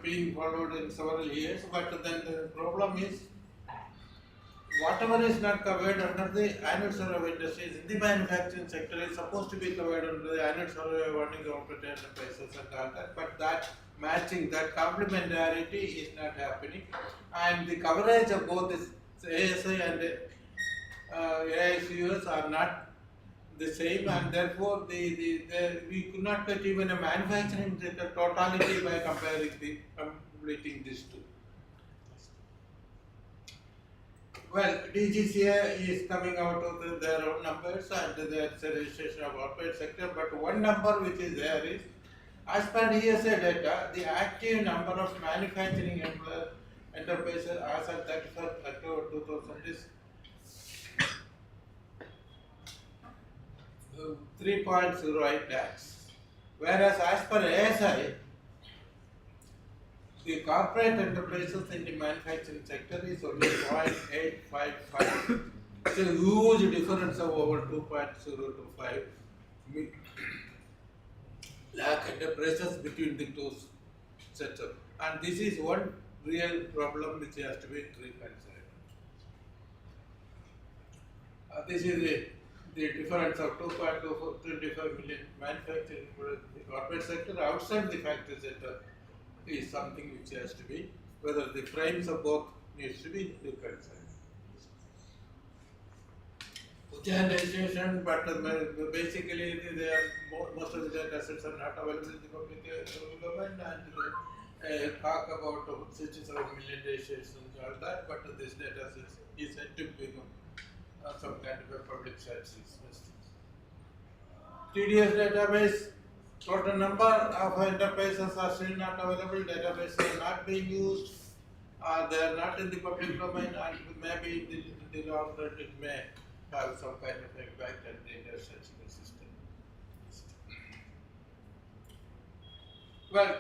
being followed in several years, but then the problem is whatever is not covered under the annual survey of industries in the manufacturing sector is supposed to be covered under the annual survey of earning corporate enterprises and all that, but that matching, that complementarity is not happening, and the coverage of both this ASI and AICUS are not the same, and therefore we could not get even a manufacturing sector totality by completing these two. Well, DGCA is coming out of their own numbers and their registration of corporate sector, but one number which is there is, as per DSA data, the active number of manufacturing enterprises as of 31st October 2000 is 3.08 lakhs, whereas as per ASI, the corporate enterprises in the manufacturing sector is only 0.855. It's a huge difference of over 2.025 lakh enterprises between the two setups. And this is one real problem which has to be reconciled. This is the difference of 2.25 million manufacturing the corporate sector outside the factory sector is something which has to be, whether the frames of both needs to be reconciled. Registration, but basically most of the data sets are not available in the public domain, and talk about 67 million registrations and all that, but this data sets is said to become some kind of a public statistics. TDS database, total number of enterprises are still not available, databases are not being used, they are not in the public domain, and maybe in the long run it may have some kind of impact on the data statistical system. Well,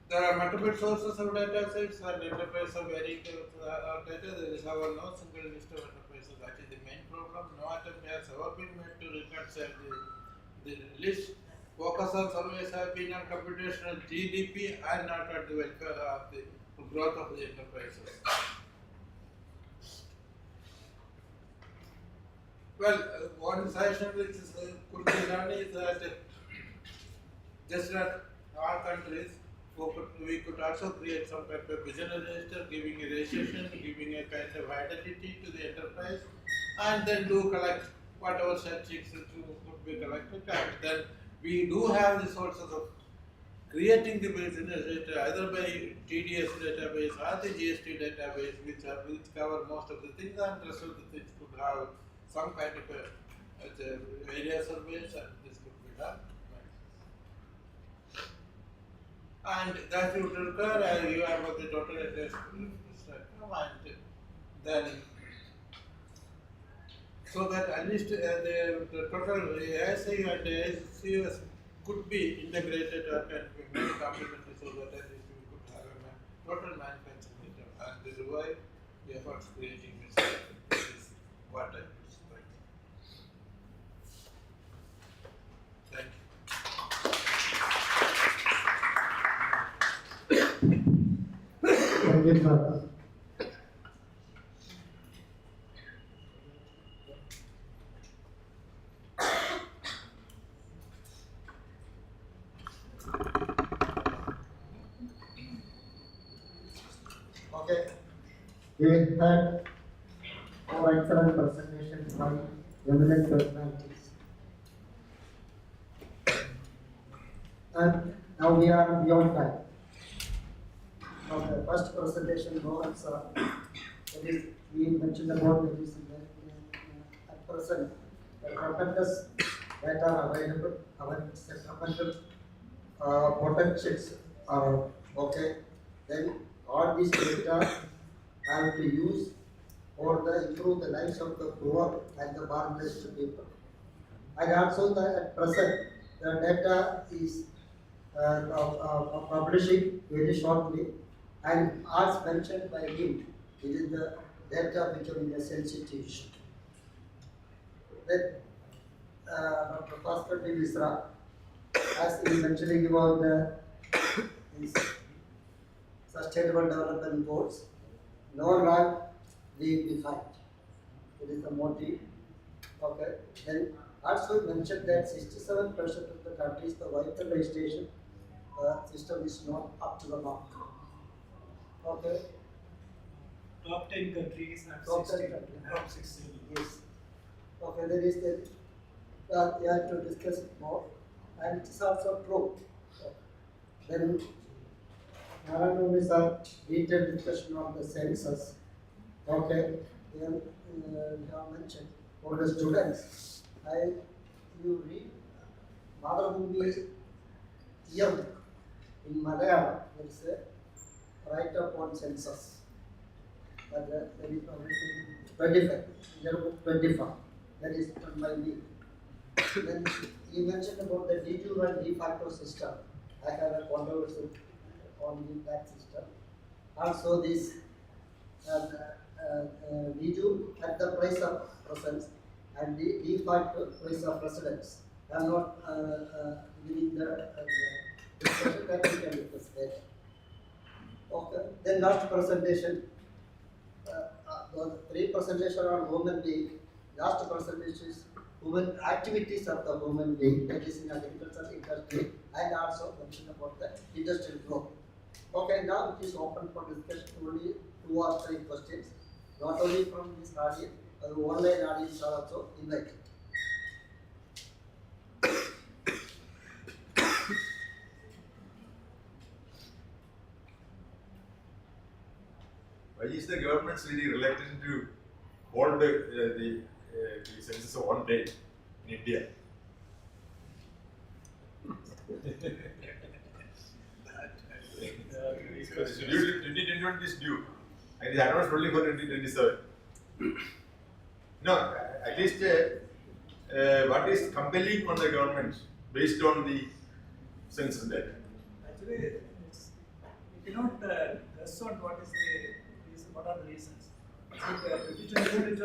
there are multiple sources of data sets and enterprises are varying data. There is however no single list of enterprises. That is the main problem. No attempt has ever been made to reconcile the list. Focus on surveys have been on computational GDP and not on the welfare of the growth of the enterprises. Well, one suggestion which could be done is that just like our countries, we could also create some kind of vision register, giving a registration, giving a kind of identity to the enterprise, and then do collect whatever statistics could be collected. And then we do have the sources of creating the vision register either by TDS database or the GST database, which cover most of the things, and the rest of the things could have some kind of a area surveys, and this could be done. And that would require you have the total address spectrum, and then so that at least the total ASI and ASCS could be integrated or can be made complementary, so that at least we could have a total manufacturing system and revive the efforts creating this is what I expect. Thank you. Thank you, sir. Okay. We had our excellent presentations by eminent personalities. And now we are beyond time. Now the first presentation was that is we mentioned about that is at present the tremendous data available, tremendous potentials are okay. Then all these data have to use or improve the lives of the poor and the marginalized people. And also that at present the data is publishing very shortly, and as mentioned by him, it is the data becoming a sensitive issue. Then Dr. Pastor D. Visra, as he mentioning about these sustainable development goals, no land leave behind. It is the motive. Okay. Then also mentioned that 67% of the countries, the vital registration system is not up to the mark. Okay. Top 10 countries have Top 10 16. countries. Have 16. Yes. Okay, there is that we have to discuss it more, and it is also true. Then Narayana is a detailed discussion on the census. Okay, then we have mentioned for the students. You read Madhavumi yearbook in Malayalam. There is a write-up on census. But there is everything 25. Yearbook 25. That is done by me. Then you mentioned about the de jure and de facto system. I have a controversy on that system. Also, this de jure at the price of presence and the de facto price of residence. I am not giving the discussion that we can discuss later. Okay. Then last presentation. The 3 presentation on women being. Last presentation is women activities of the women being, that is in agricultural industry, and also mention about the industrial growth. Okay, now it is open for discussion. Only 2 or 3 questions, not only from this audience, but the online audience are also invited. Why is the government really reluctant to hold the census of one day in India? Because 2021 is due, and it is announced only for 2027. No, at least what is compelling on the government based on the census data? Actually, you cannot guess on what is the reason, what are the reasons. So, 2021 it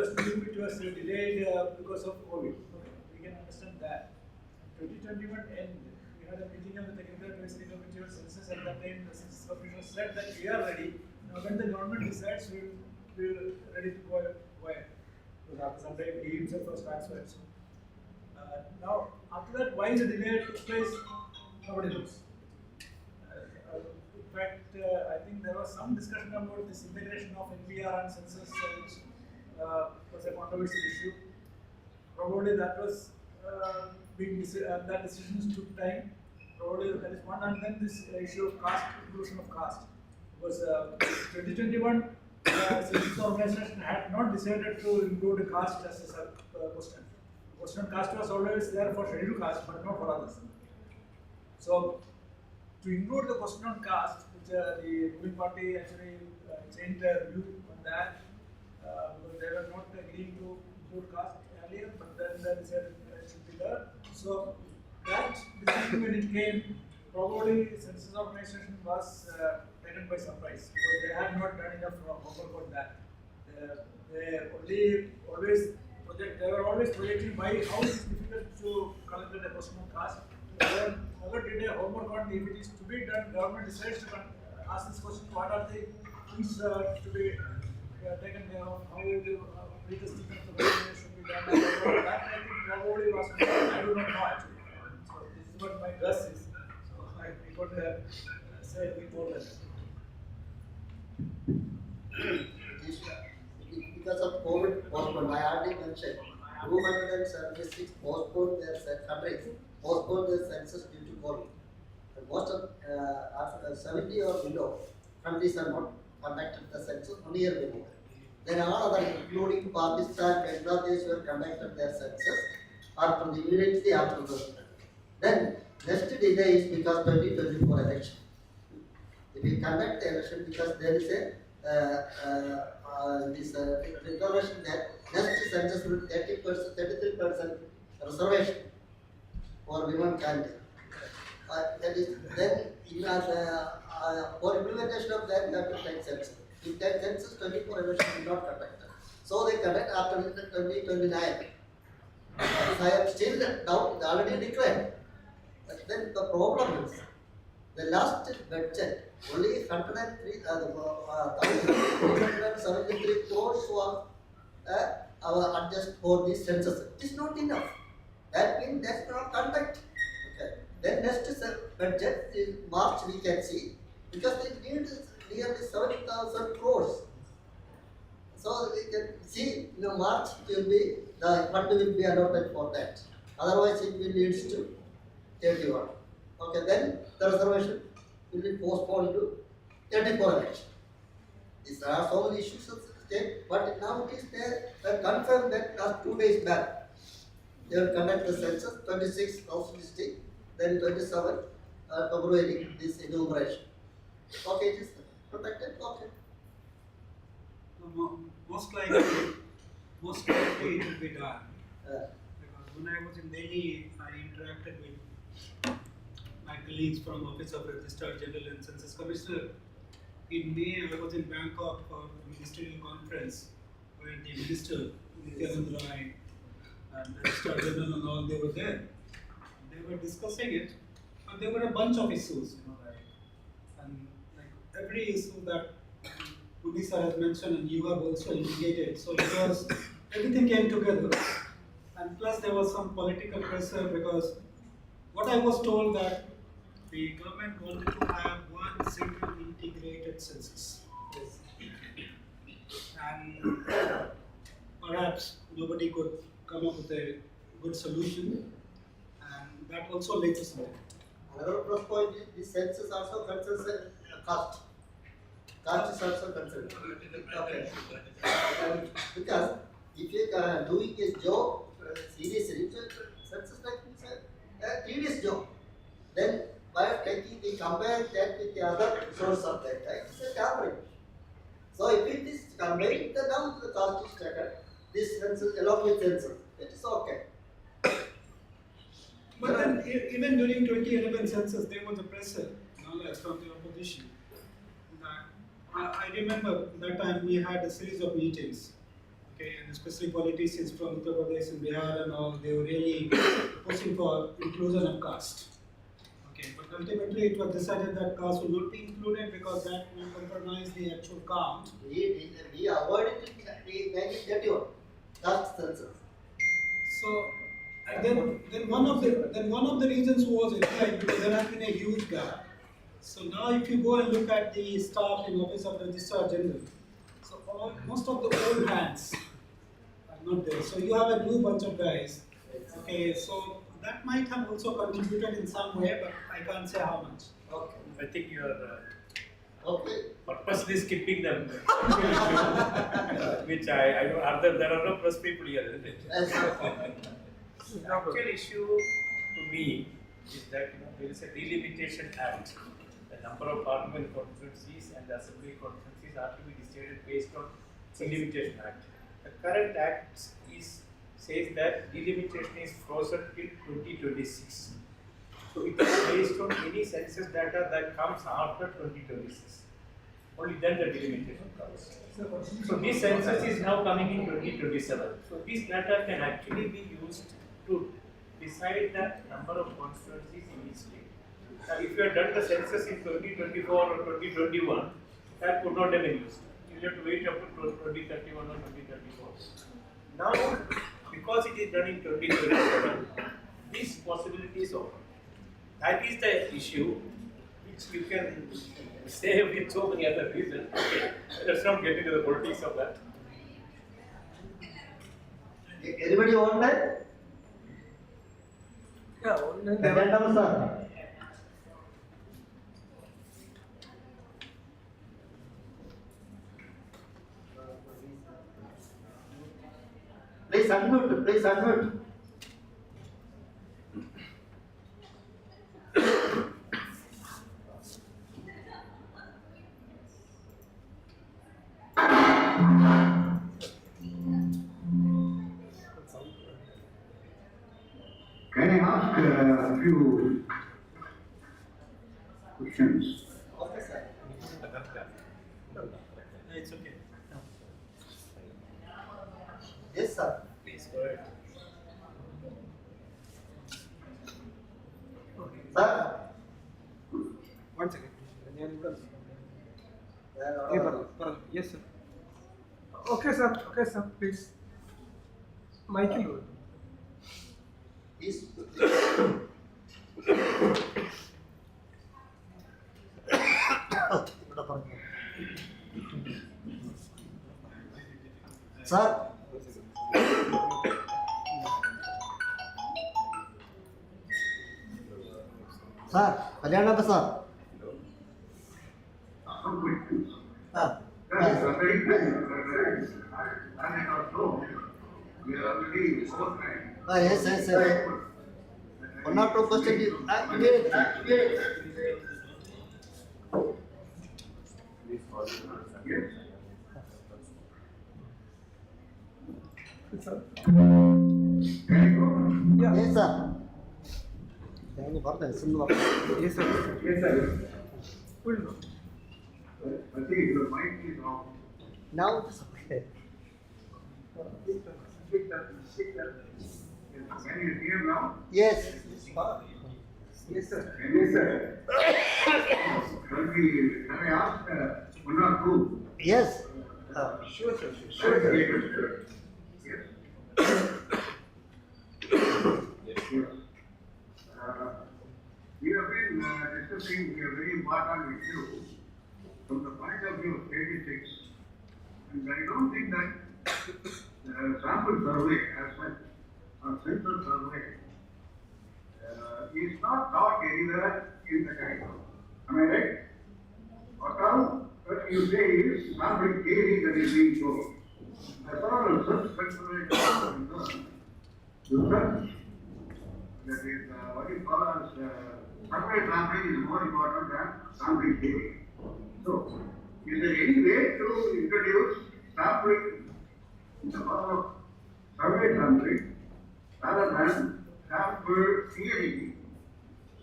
was delayed because of COVID. Okay, we can understand that. 2021 end, we had a meeting of the Technical Advisory Committee on Census. At that time, the census officials said that we are ready. Now, when the government decides, we will ready to go where? Because after some time, he himself was transferred. So, now, after that, why the delay took place, nobody knows. In fact, I think there was some discussion about this integration of NPR and census, which was a controversial issue. Probably that was that decisions took time. Probably that is one, and then this issue of caste, inclusion of caste. Because 2021, census organization had not decided to include caste as a question. Question on caste was always there for scheduled caste, but not for others. So, to include the question on caste, which the ruling party actually changed their view on that, because they were not agreeing to include caste earlier, but then they decided it should be there. So, that decision when it came, probably census organization was taken by surprise, because they had not done enough homework on that. They were always projecting why, how it is difficult to collect a question on caste. They never did a homework on if it is to be done. Government decides to ask this question: what are the things to be taken care of? How will the retesting of the government should be done? That I think probably was. I do not know actually. So this is what my guess is. So I could say a bit more than that. Because of COVID postponed, I already mentioned 276 postponed their countries. Postponed the census due to COVID. And most of after 70 or below countries are not conducted the census 1 year before. Then all other, including Pakistan, Bangladesh, were conducted their census after the immediately after the. Then next delay is because 2024 election. If we conduct the election because there is a declaration that next census will 30%, 33% reservation for women candidate. That is then for implementation of that you have to take census. If that census 24 election is not conducted. So they conduct after 2029. I am still now already declared. But then the problem is the last budget only 373 crores was adjust for this census. It is not enough. That means that's not conduct. Okay. Then next budget in March we can see because it needs nearly 7,000 crores. So we can see in March it will be the fund will be allotted for that. Otherwise it will lead to 31. Okay, then the reservation will be postponed to 34 election. These are so many issues of the state, but now it is there confirmed that last 2 days back. They will conduct the census 26 House district, then 27 February this enumeration. Okay, it is protected. Okay. Most likely it will be done. Because when I was in Delhi, I interacted with my colleagues from Office of Registrar General and Census Commissioner. In May, I was in Bangkok for a ministerial conference where the minister, Nityanand Rai, and the Registrar General and all, they were there. They were discussing it, and there were a bunch of issues, and like every issue that Unisa has mentioned and you have also indicated. So it was, everything came together, and plus there was some political pressure because what I was told that the government wanted to have one single integrated census. And perhaps nobody could come up with a good solution, and that also led to something. Another plus point is this census also concerns caste. Cost is also considered. Okay. Because if you are doing a job seriously, census tax is a tedious job. Then by taking the compare that with the other source of that tax, it's a tampering. So if it is combined, then now the cost is taken. This census along with census, it is okay. But then even during 2011 census, there was a pressure, like from the opposition. I remember that time we had a series of meetings, okay, and especially politicians from Uttar Pradesh and Bihar and all, they were really pushing for inclusion of caste. Okay, but ultimately it was decided that caste will not be included because that will compromise the actual count. We avoided it in 1931, caste census. So then one of the reasons was like because there has been a huge gap. So now if you go and look at the staff in Office of Registrar General, so most of the old hands are not there. So you have a new bunch of guys. Okay, so that might have also contributed in some way, but I can't say how much. Okay. I think you are Okay. purposely skipping them, which I don't. There are no press people here, isn't it? The actual issue to me is that there is a delimitation act. The number of parliament constituencies and the assembly constituencies are to be decided based on delimitation act. The current act says that delimitation is frozen till 2026. So it is based on any census data that comes after 2026. Only then the delimitation comes. So this census is now coming in 2027. So this data can actually be used to decide the number of constituencies in each state. If you had done the census in 2024 or 2021, that could not have been used. You have to wait up to 2031 or 2034. Now, because it is done in 2027, this possibility is open. That is the issue which you can say with so many other reasons. Okay, let's not get into the politics of that. Anybody want that? Yeah, Agenda, sir. Please unmute, please unmute. Can I ask a few questions? Okay, sir. It's okay. Yes, sir. Please go ahead. Sir. One second. Yes, sir. Okay, sir, please. Michael. Yes. Sir. Sir, Kalyana sir. Some questions. Ah. That's a very good. I also, we are already overtime. Yes, yes, yes. One or two questions. Immediate. Yes. Can I go? Yes, sir. Yes, sir. Yes, sir. I think your mic is off. Now it's okay. Can you hear now? Yes. Yes, sir. Yes, sir. Can I ask one or two? Yes. Sure, sir. Sure. Yes. We have been discussing a very important issue from the point of view of statistics, and I don't think that sample survey as such, or census survey, is not taught anywhere in the curriculum. Am I right? What all what you say is sampling theory that is being shown. As far as such consideration is concerned, research, that is what you call as survey sampling is more important than sampling theory. So, is there any way to introduce sampling in the form of survey sampling rather than sample theory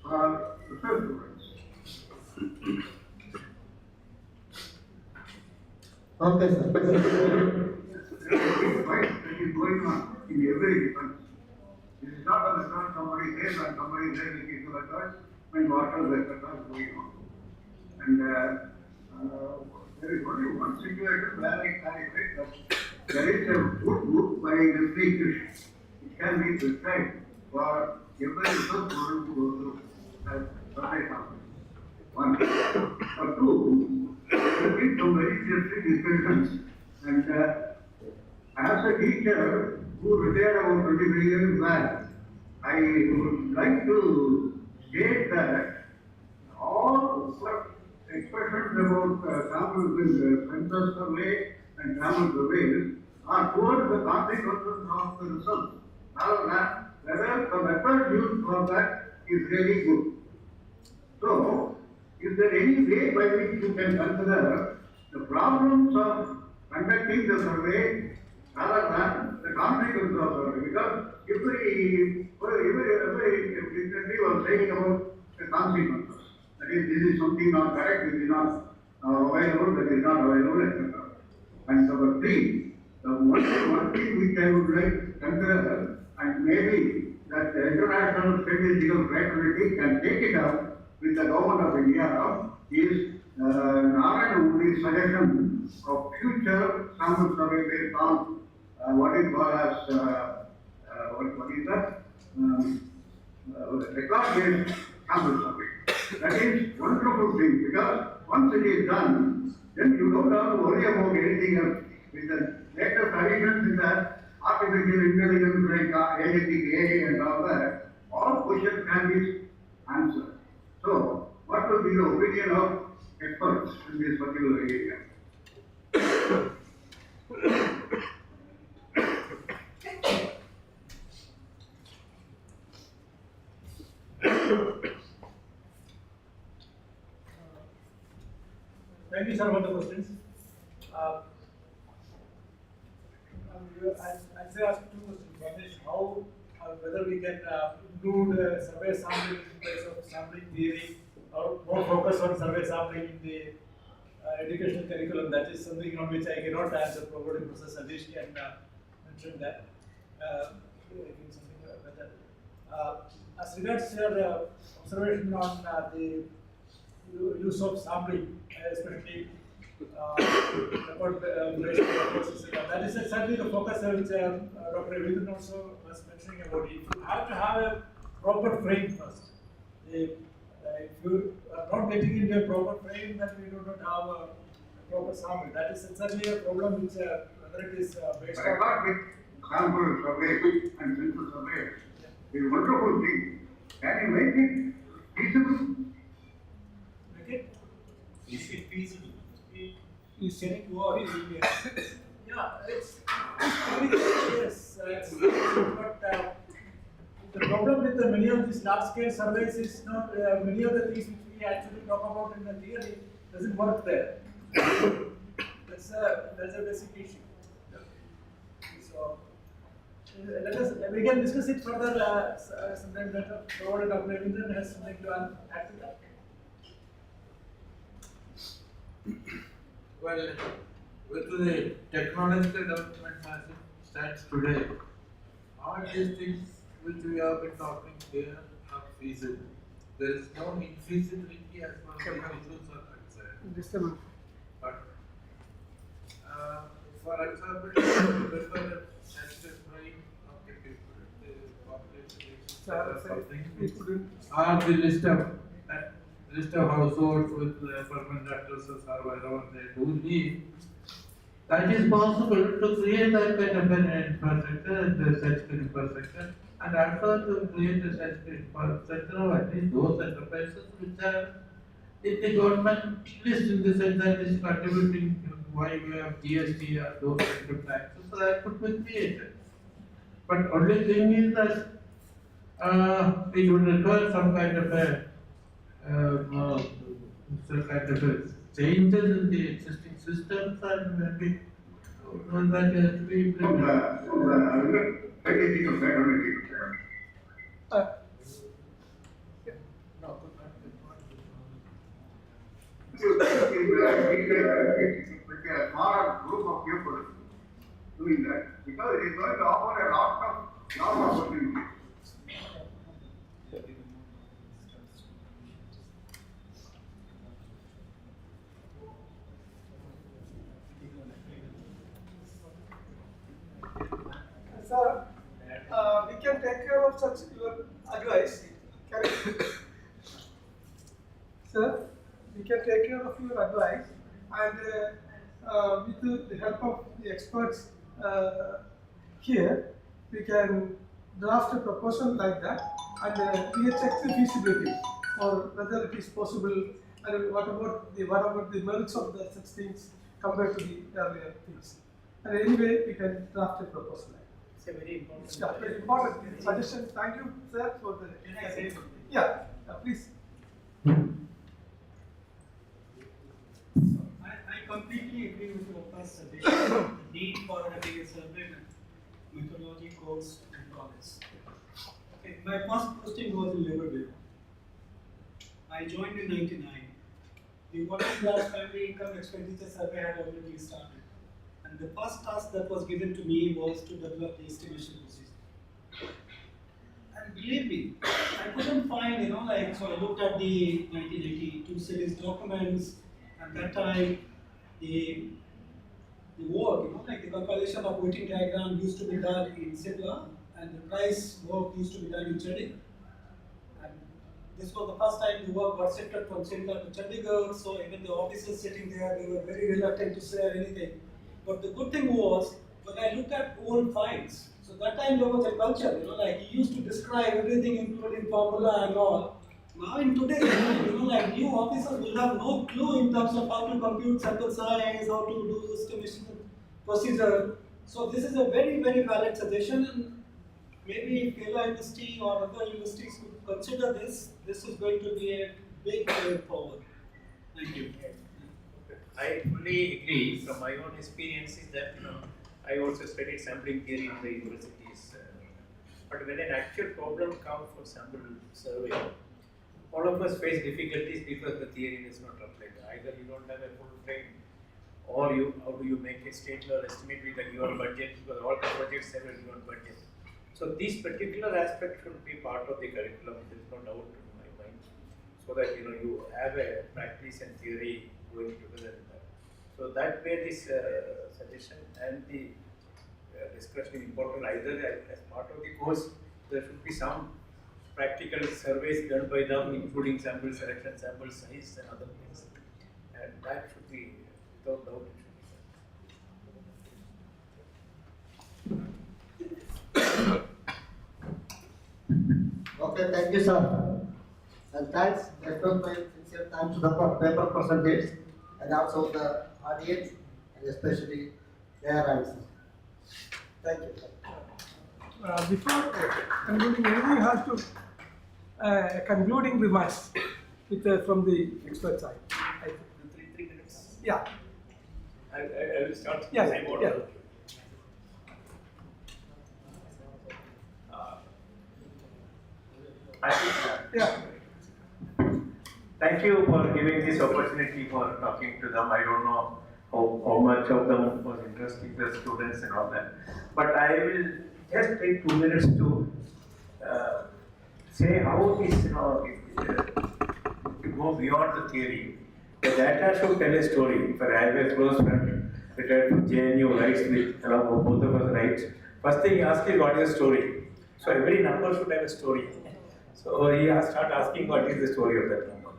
for research students? Okay, sir. There is a big fight that is going on in every defense. This is not a method somebody says and somebody says it is a method when water the method is going on. And there is only one situation where I read that there is a good book by Icstc. It can be prescribed for every research student to go through as survey sampling. One. Or two, there have been some very interesting discussions. And as a teacher who retired about 23 years back, I would like to state that all expressions about samples in the census survey and sample surveys are towards the consequences of the results, rather than whether the method used for that is really good. So, is there any way by which you can consider the problems of conducting the survey rather than the consequences of survey? Because every recently was saying about the consequences. That is, this is something not correct, this is not available, that is not available, etc. And number three, the one thing which I would like to consider, and maybe that the international statistical fraternity can take it up with the government of India, is Narayana Moodi's suggestion of future sample survey based on what is called as what is that? Record-based sample survey. That is wonderful thing, because once it is done, then you don't have to worry about anything else. With the latest additions in that artificial intelligence like agentic AI and all questions can be answered. So, what will be the opinion of experts in this particular area? Thank you, sir, for the questions. I'd say ask two questions. One is how, whether we can include survey sampling in place of sampling theory, or more focus on survey sampling in the educational curriculum. That is something on which I cannot answer. Probably Professor Sadish can mention that. Something better. As regards your observation on the use of sampling, especially about that is exactly the focus which Dr. Evidhan also was mentioning about. If you have to have a proper frame first. If you are not getting into a proper frame, then we do not have a proper sample. That is exactly a problem which whether it is based on sample survey and census survey is a wonderful thing. Can you make it feasible? Make it? Is it feasible? Is it work? Yeah, it's yes, but the problem with the many of these large-scale surveys is not many of the things which we actually talk about in the theory doesn't work there. That's a basic issue. So we can discuss it further sometime later. Dr. Evidhan has something to add to that. Well, with the technological development as it stands today, all these things which we have been talking here are feasible. There is no infeasibility as far as the issues are concerned. But, for example, prefer a statutory frame of the people, the population, or the list of households with permanent addresses or wherever they do live. That is possible to create that kind of an infrastructure, the statutory infrastructure, and also to create a statutory infrastructure of at least those enterprises which are the government list in the sense that is contributing to why we have GST or those kind of taxes, so that could be created. But only thing is that it would require some kind of a changes in the existing systems and maybe one that has to be implemented. You think with a smaller group of people doing that, because it is going to offer a lot of opportunities. Sir, we can take care of such your advice. Can Sir, we can take care of your advice, and with the help of the experts here, we can draft a proposal like that, and we check the feasibility or whether it is possible, and what about the merits of the such things compared to the earlier things. And anyway, we can draft a proposal. It's a very important. Yeah, very important suggestion. Thank you, sir, for the. Can I say something? Yeah, please. I completely agree with your first suggestion. Need for having a survey methodology course and college. Okay, my first posting was in Liverpool. I joined in '99. The working class family income expenditure survey had already started. And the first task that was given to me was to develop the estimation procedure. And believe me, I couldn't find, so I looked at the 1982 series documents. At that time, the work, the calculation of weighting diagram used to be done in Simla, and the price work used to be done in Chandigarh. And this was the first time the work got shifted from Simla to Chandigarh, so even the officers sitting there, they were very reluctant to share anything. But the good thing was, when I looked at old files, so that time there was a culture, he used to describe everything including formula and all. Now in today's time, new officers will have no clue in terms of how to compute sample size, how to do estimation procedure. So this is a very, very valid suggestion, and maybe if Kerala University or other universities could consider this, this is going to be a big way forward. Thank you. I fully agree. From my own experience is that I also studied sampling theory in the universities. But when an actual problem comes for sample survey, all of us face difficulties because the theory does not apply. Either you don't have a full frame, or how do you make a state level estimate with a given budget, because all the projects have a given budget. So these particular aspects should be part of the curriculum. There is no doubt in my mind, so that you have a practice and theory going together in that. So that way, this suggestion and the discussion is important. Either as part of the course, there should be some practical surveys done by them, including sample selection, sample size, and other things, and that should be, without doubt, it should be. Okay, thank you, sir. And thanks, express my sincere thanks to the paper presenters and also the audience, and especially their answers. Thank you, sir. Before concluding, we have to concluding remarks from the expert side. I think. 3 minutes. Yeah. I will start. Yeah. Same order. Yeah. Yeah. Thank you for giving this opportunity for talking to them. I don't know how much of them was interesting, the students and all that. But I will just take 2 minutes to say how this, to go beyond the theory. The data should tell a story. If I have a close friend retired from JNU, writes with, both of us writes. First thing he asks is, what is the story? So every number should have a story. So he start asking, what is the story of that number?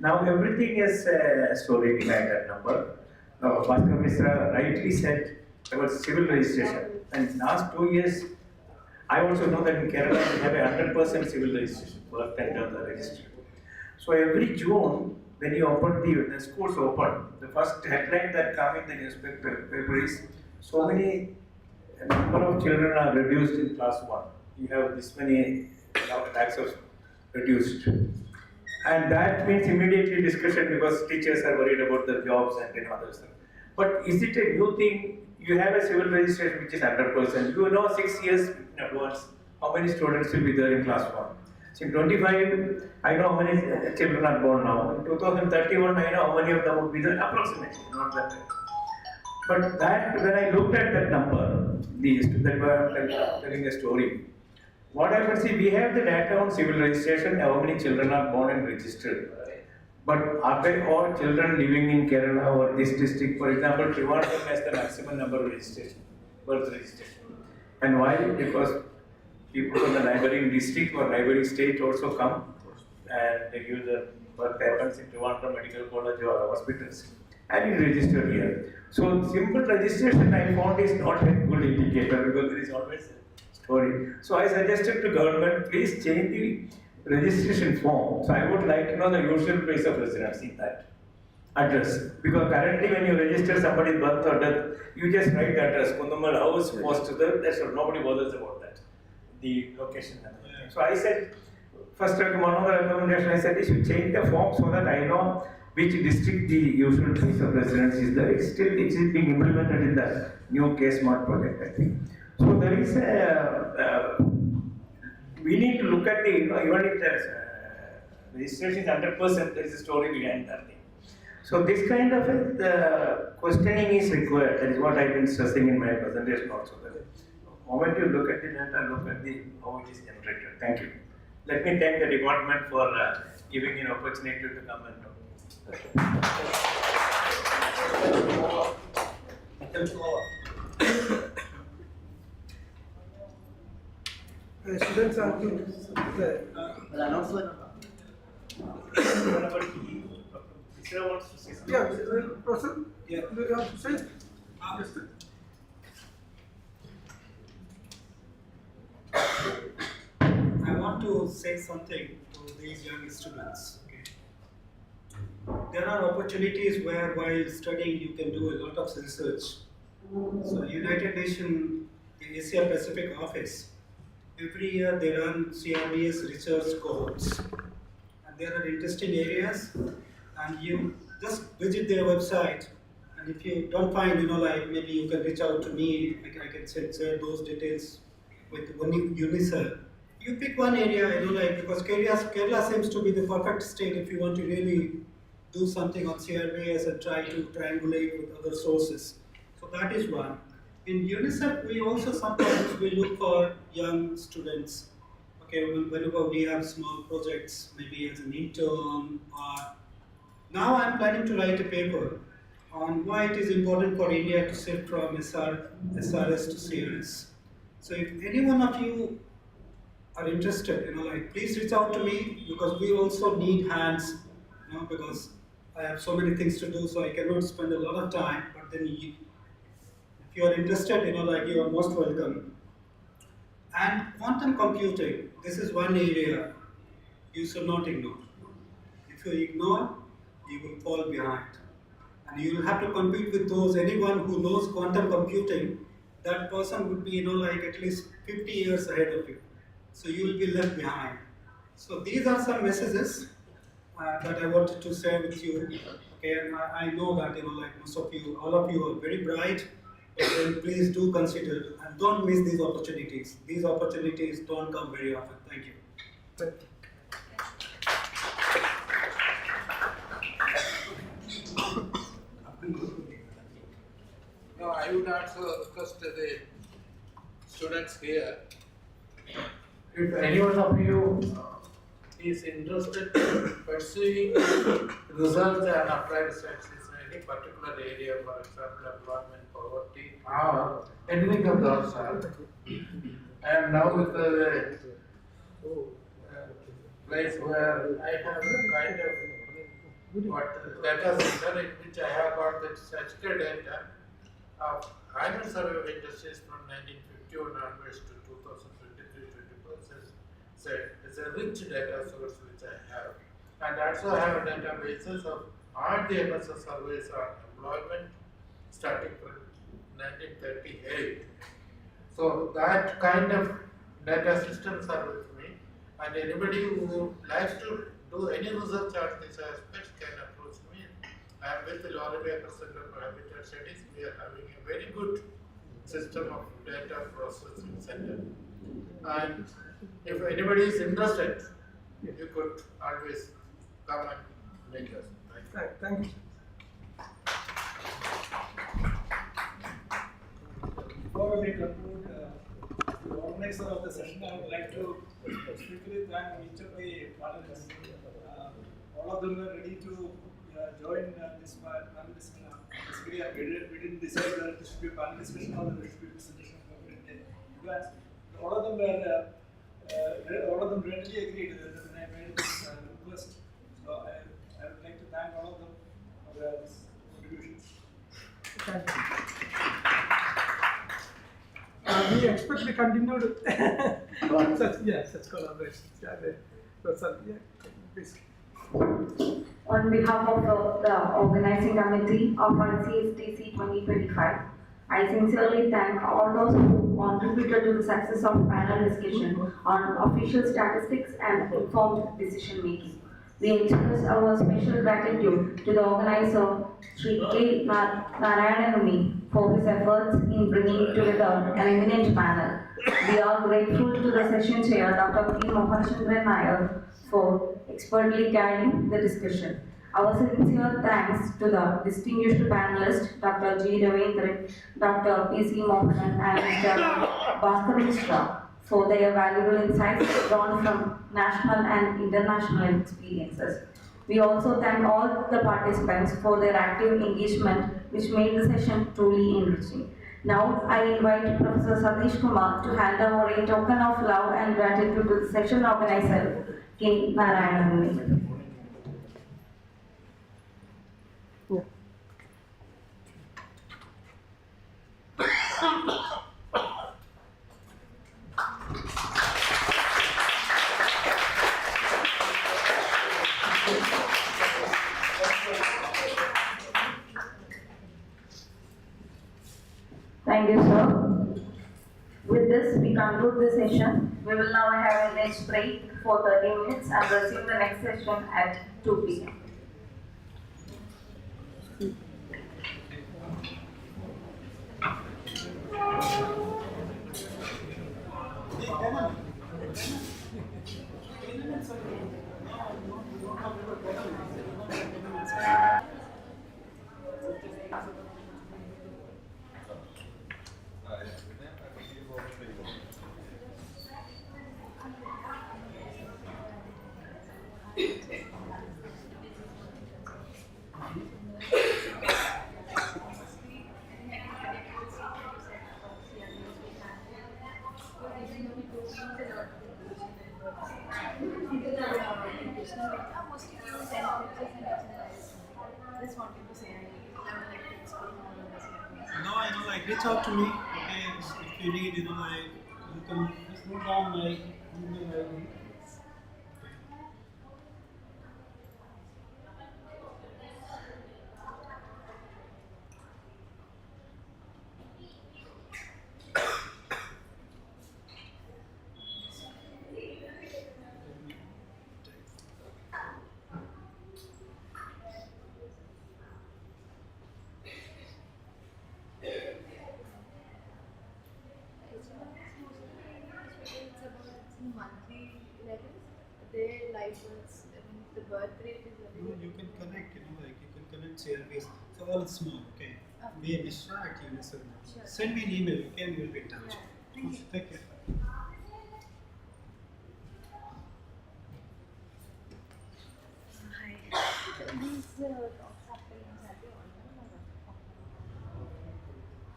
Now everything is a story behind that number. Now Bhaskar Misra rightly said about civil registration. And in last 2 years, I also know that in Kerala we have a 100% civil registration, birth and death are registered. So every June, when you open the schools open, the first headline that come in the newspaper is so many number of children are reduced in class 1. You have this many lakhs of reduced. And that means immediately discussion because teachers are worried about their jobs and other stuff. But is it a new thing? You have a civil registration which is 100%. You know 6 years in advance how many students will be there in class 1. So in 25, I know how many children are born now. In 2031, I know how many of them would be there approximately, not that. But that, when I looked at that number, that were telling a story, what happens is we have the data on civil registration, how many children are born and registered. But are they all children living in Kerala or this district? For example, Trivandrum has the maximum number of registration, birth registration. And why? Because people from the neighboring district or neighboring state also come and they give the birth happens in Trivandrum Medical College or hospitals and it registered here. So simple registration I found is not a good indicator because there is always a story. So I suggested to government, please change the registration form. So I would like to know the usual place of residence in that address. Because currently when you register somebody's birth or death, you just write the address, Kundamal house, post to the, that's all, nobody bothers about that. The location and everything. So I said, first one of the recommendation I said, you should change the form so that I know which district the usual place of residence is there. It's being implemented in the new case smart project, I think. So there is a, we need to look at the, even if the registration is 100%, there is a story behind that thing. So this kind of questioning is required. That is what I've been stressing in my presentation also. The moment you look at the data, look at the how it is generated. Thank you. Let me thank the department for giving me an opportunity to come and talk. Students are to wants to say something. yeah, Professor, yeah, you have to say. Yes, sir. I want to say something to these young students. Okay. There are opportunities where while studying you can do a lot of research. So United Nations, the Asia Pacific office, every year they run CRBS research cohorts. And there are interesting areas and you just visit their website and if you don't find, like maybe you can reach out to me, I can share those details with UNICEF. You pick one area, because Kerala seems to be the perfect state if you want to really do something on CRBS and try to triangulate with other sources. So that is one. In UNICEF, we also sometimes we look for young students. Okay, whenever we have small projects, maybe as an intern or now I'm planning to write a paper on why it is important for India to shift from SRS to CRS. So if any one of you are interested, please reach out to me because we also need hands, because I have so many things to do, so I cannot spend a lot of time. But then, if you are interested, you are most welcome. And quantum computing, this is one area you should not ignore. If you ignore, you will fall behind. And you will have to compete with anyone who knows quantum computing, that person would be, at least 50 years ahead of you. So you will be left behind. So these are some messages that I wanted to share with you. Okay, and I know that, most of you, all of you are very bright, but then please do consider and don't miss these opportunities. These opportunities don't come very often. Thank you. No, I would also request the students here, if anyone of you is interested in pursuing research and applied sciences in any particular area, for example, employment, poverty, or anything of that sort. I am now with the place where I have a kind of data center in which I have got the statistical data of annual survey of industries from 1951 onwards to 2023-24. It's a rich data source which I have. and also have databases of all the MSS surveys on employment starting from 1938. So that kind of data systems are with me, and anybody who likes to do any research on these aspects can approach me. I am with the Laurie Baker Center for Habitat Studies. We are having a very good system of data processing center. And if anybody is interested, you could always come and meet us. Thank you. Before we conclude, the organizer of the session, I would like to specifically thank each of the panelists. All of them were ready to join this panel discussion. Basically, we didn't decide whether this should be a panel discussion or whether it should be a presentation from advance. All of them readily agreed when I made this request. So I would like to thank all of them for their contributions. Thank you. We expect the continued such collaboration. Please. On behalf of the organizing committee of Icstc 2025, I sincerely thank all those who contributed to the success of panel discussion on official statistics and informed decision making. We express our special gratitude to the organizer, Sri K. Narayanagami, for his efforts in bringing together an eminent panel. We are grateful to the session chair, Dr. P. Mohanachandran Nair, for expertly guiding the discussion. Our sincere thanks to the distinguished panelists, Dr. G. Ravindran, Dr. P. C. Mohan, and Mr. Bhaskar Mishra, for their valuable insights drawn from national and international experiences. We also thank all the participants for their active engagement, which made the session truly enriching. Now, I invite Professor Satish Kumar to hand over a token of love and gratitude to the session organizer, K. Narayanagami. Thank you, sir. With this, we conclude the session. We will now have a lunch break for 30 minutes and resume the next session at 2 p.m. No, I know, like, reach out to me, okay, if you need, like, you can just note down my email ID. Monthly levels, their life was, the birth rate is You can connect, like, you can connect CLBs. So all small, okay? Be a Mishra at UNICEF. Send me an email, okay? We will be in touch. Thank you. Take care. Hi.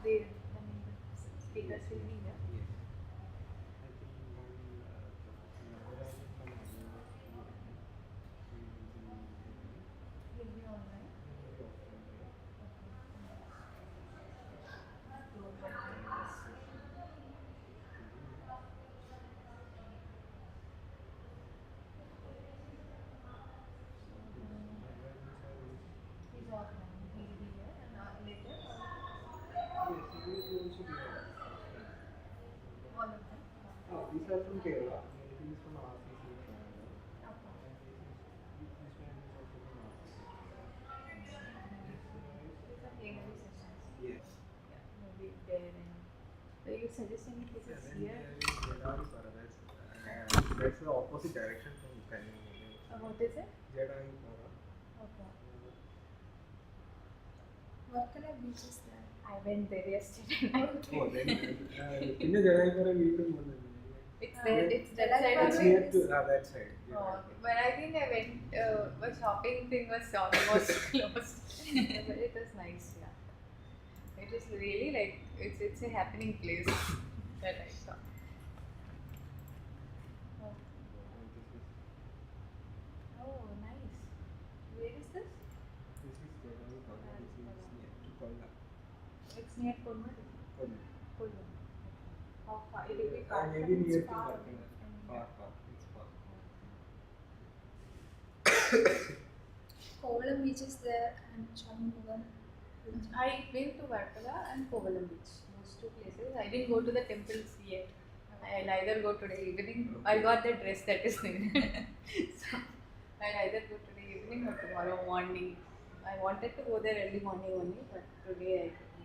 These the speakers will be there. Will be online. also Kerala. All of them. These are from Kerala. He is from RCC Triangle. And this man is also from RCC. These are plenary sessions. Yes. Yeah, maybe there and. So you suggest any places here? That's the opposite direction from Kanyakumari. What is it? Jedayipara. Okay. What kind of beaches there? I went there yesterday night. Oh, then പിന്നെ Jedayipara വീണ്ടും വന്നു. It's there. It's that side. It's near to that side. Oh, but I think I went. My shopping thing was almost closed. But it was nice. Yeah. It is really like it's a happening place that I saw. Oh, nice. Where is this? This is Jedayipara. This is near to Kollam. It's near Kollam. Kollam. Kollam. How far? It will be far. Maybe from- near it's to far Varkala. away from Far. It's far. Kovalam beach is there and Chanmugan. I went to Varkala and Kovalam beach. Those two places. I didn't go to the temples yet. I'll either go today evening. I got the dress that is there. So I'll either go today evening or tomorrow morning. I wanted to go there early morning only, but today I couldn't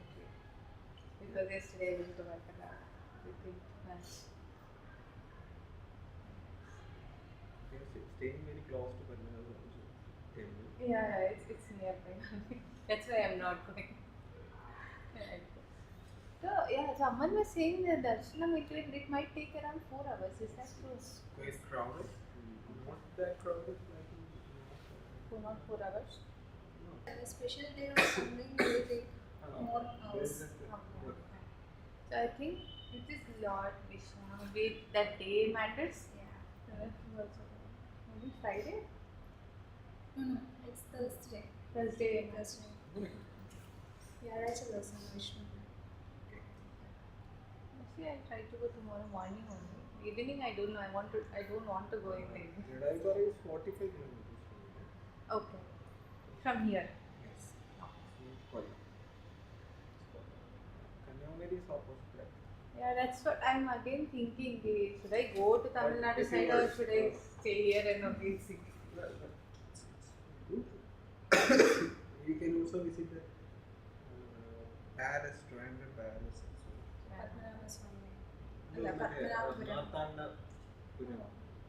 because yesterday I went to Varkala. We did lunch. They're staying very close to Padmanabha also. Temple. Yeah, it's nearby. That's why I'm not going. So yeah, someone was saying that darshanam it might take around 4 hours. Is that true? Quite crowded. Not that crowded. Not 4 hours. A special day or something will take more hours. Okay. So I think it is Lord Vishnu. Maybe that day matters. Yeah. Maybe Friday. No, it's Thursday. Thursday. Yeah, that's a lesson, Vishnu. Actually, I'll try to go tomorrow morning only. Evening, I don't know. I don't want to go in the evening. Jedayipara is 45 kilometers from here. Okay. From here. Yes. Kollam. Kanyakumari is opposite. Yeah, that's what I'm again thinking. Should I go to Tamil Nadu If you side or want- should I stay here and only see? You can also visit the palace, Triangle Palace. Padmanabha Swami.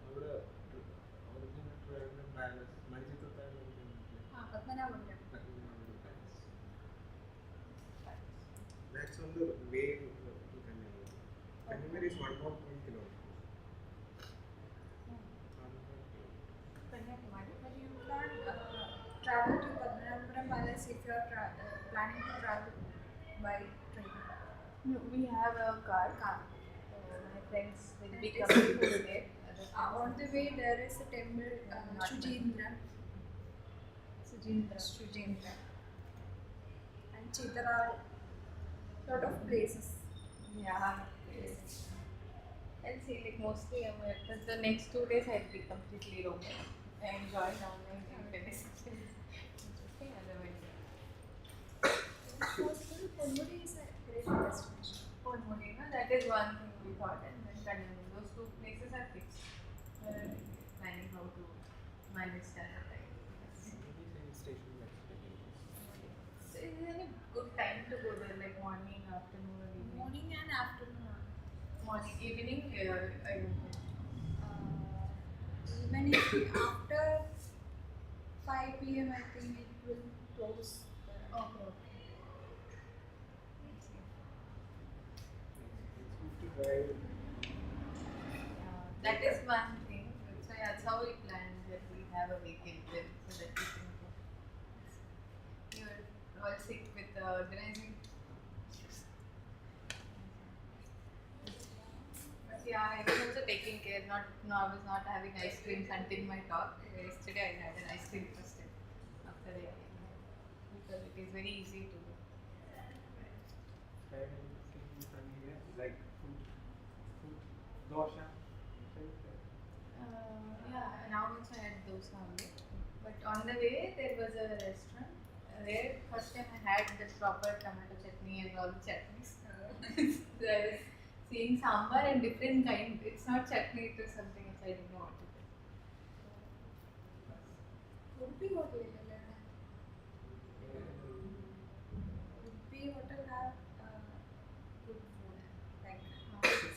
അവിടെ original triangle palace Manichitrathazhu Padmanabhapuram. That's on the way to Kanyakumari. Kanyakumari is 1.1 kilometers. Kanyakumari. But you can't travel to Padmanabhapuram Palace if you are planning to travel by train. No, we have a car. My friends will be coming today. On the way there is a temple, Shujindra. And Chitral. Lot of places. Yeah. I'll see, like mostly the next 2 days I'll be completely roaming. I enjoy online internet. Interesting otherwise. Possible, Ponmudi is a great destination. Ponmudi, that is one thing we thought, and then Kanyakumari. Those 2 places are fixed. Planning how to manage that. So is there any good time to go there, like morning, afternoon, or evening? Morning and afternoon. Morning, evening, I don't know. Even if after 5 p.m. I think it will close. Okay. That is one thing. So that's how we planned that we have a weekend trip so that we can go. You're all sick with organizing. But yeah, I was also taking care. I was not having ice creams until my talk. Yesterday I had an ice cream first time after the because it is very easy to do. Like food, dosha. Yeah, now also I had dosa only. But on the way there was a restaurant where first time I had the proper tomato chutney and all the chutneys. I was seeing sambar and different kind. It's not chutney, it was something else. I don't know what it is. Udupi Hotel illalla. Udupi Hotel have good food, like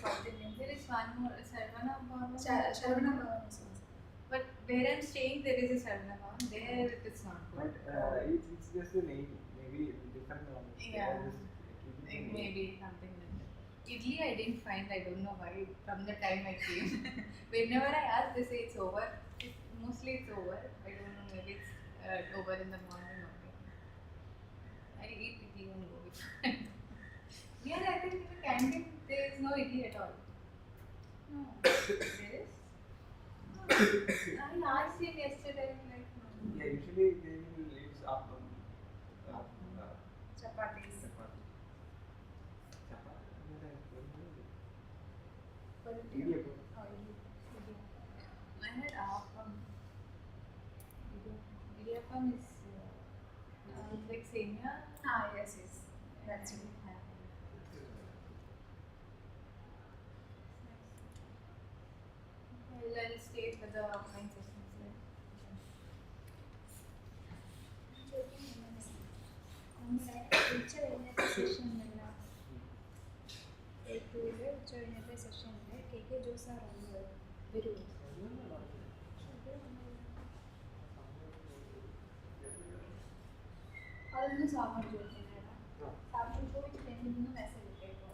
South Indian. There is one more, Sarvana Bhavan. Sharavana Bhavan is also. But where I'm staying, there is a Sarvana Bhavan. There it is not good. But it's just a name, maybe different ones. Yeah. Maybe something like that. Idli I didn't find, I don't know why, from the time I came. Whenever I ask, they say it's over. Mostly it's over. I don't know, maybe it's over in the morning. Okay. I eat idli and go with it. Yeah, I think in the canteen there is no idli at all. No. There is? I asked him yesterday, like, no. Yeah, usually they will use appam. Chapatis. Idiyappam. Oh, I had appam. Idiyappam is like semia. Ah, yes, yes. That's it. I'll stay for the offline sessions. ഉച്ച കഴിഞ്ഞത്തെ സെഷനിൽ ഏറ്റവും ഉച്ച കഴിഞ്ഞത്തെ സെഷനിൽ K ജോസാർ വരുമോ? അതൊന്ന് സാറിനോട് ചോദിക്കുന്നേടാ. സാറിനോട് ചോദിച്ചിട്ട് എനിക്കൊന്ന് മെസ്സേജ് ഇട്ടേക്കോ.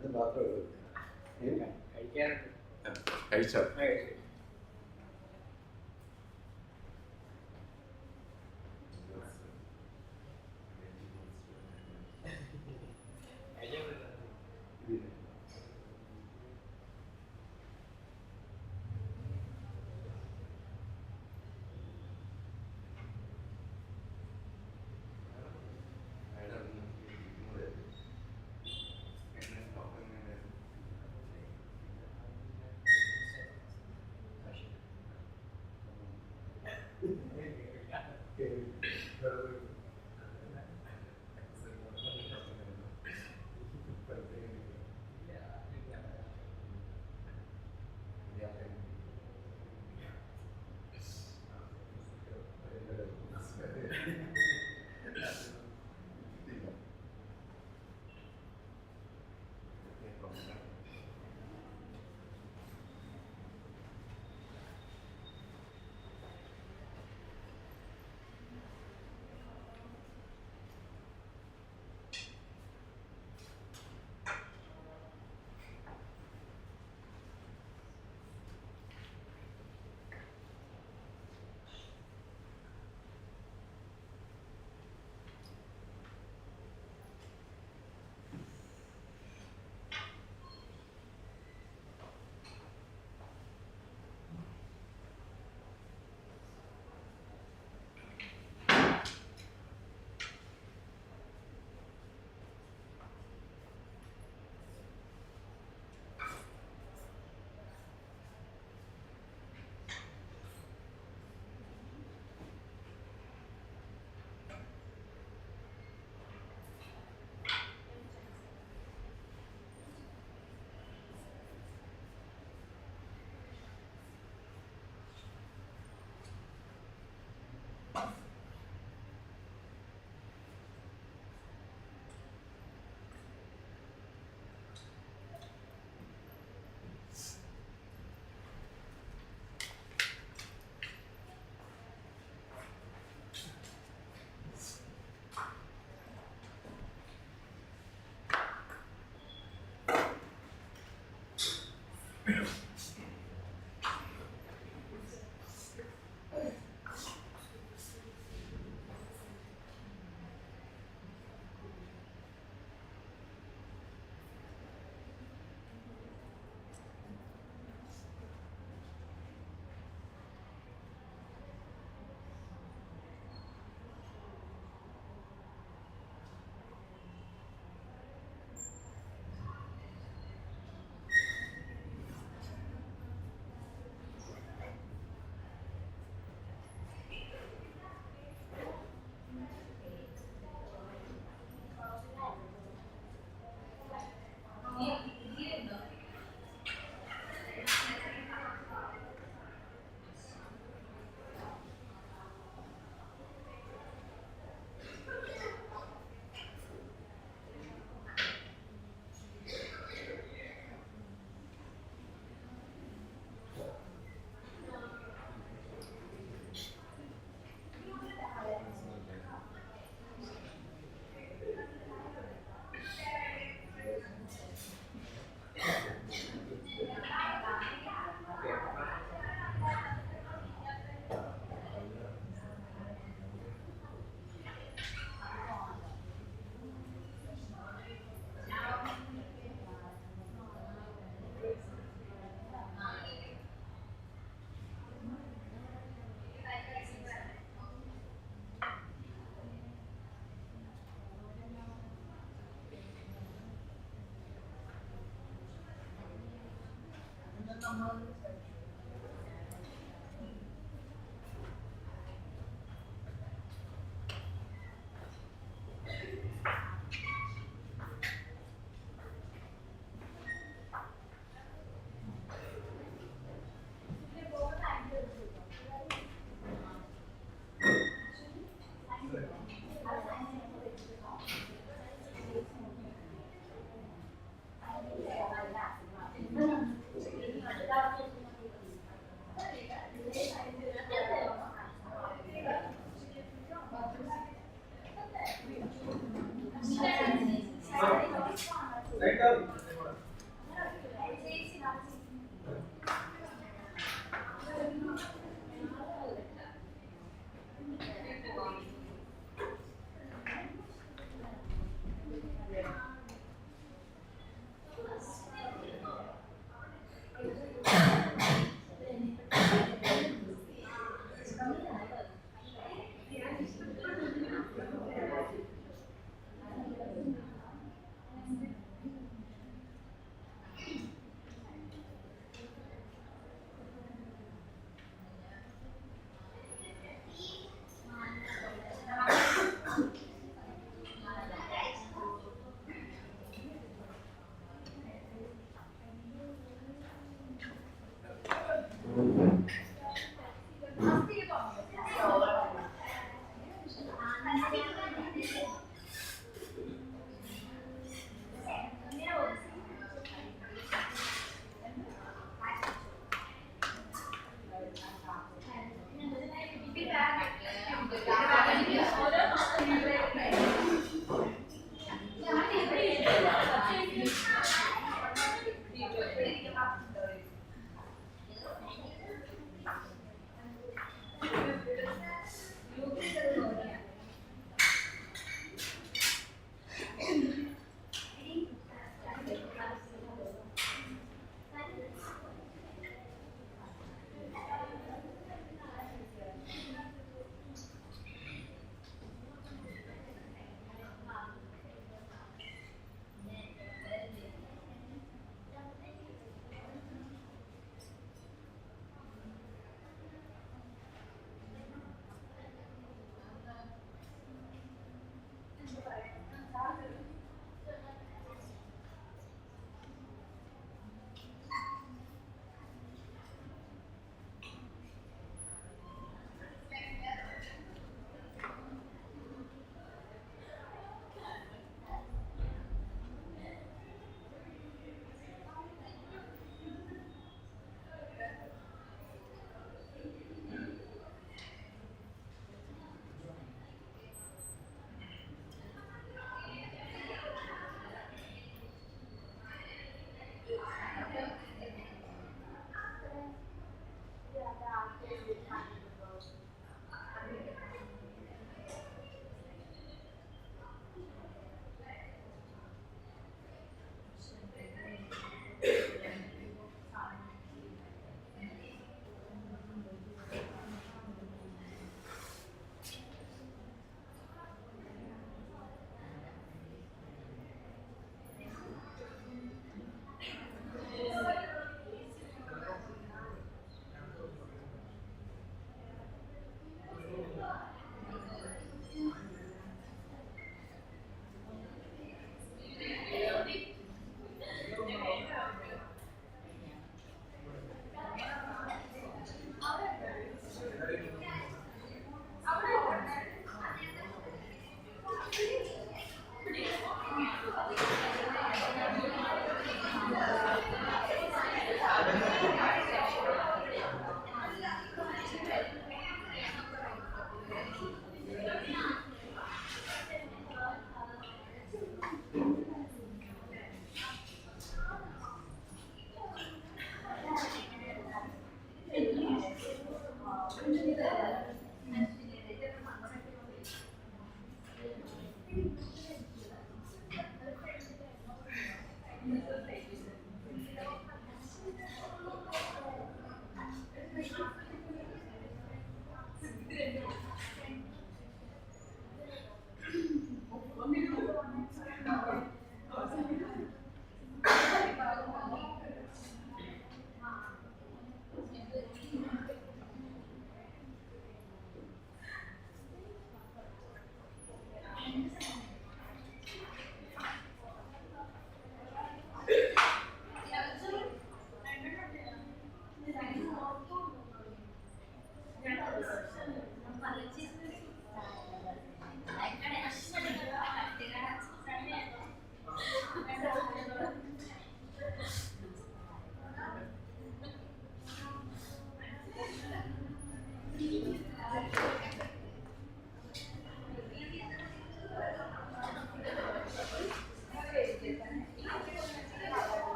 അത് മാത്രമേ ഉള്ളൂ. കഴിച്ചോ?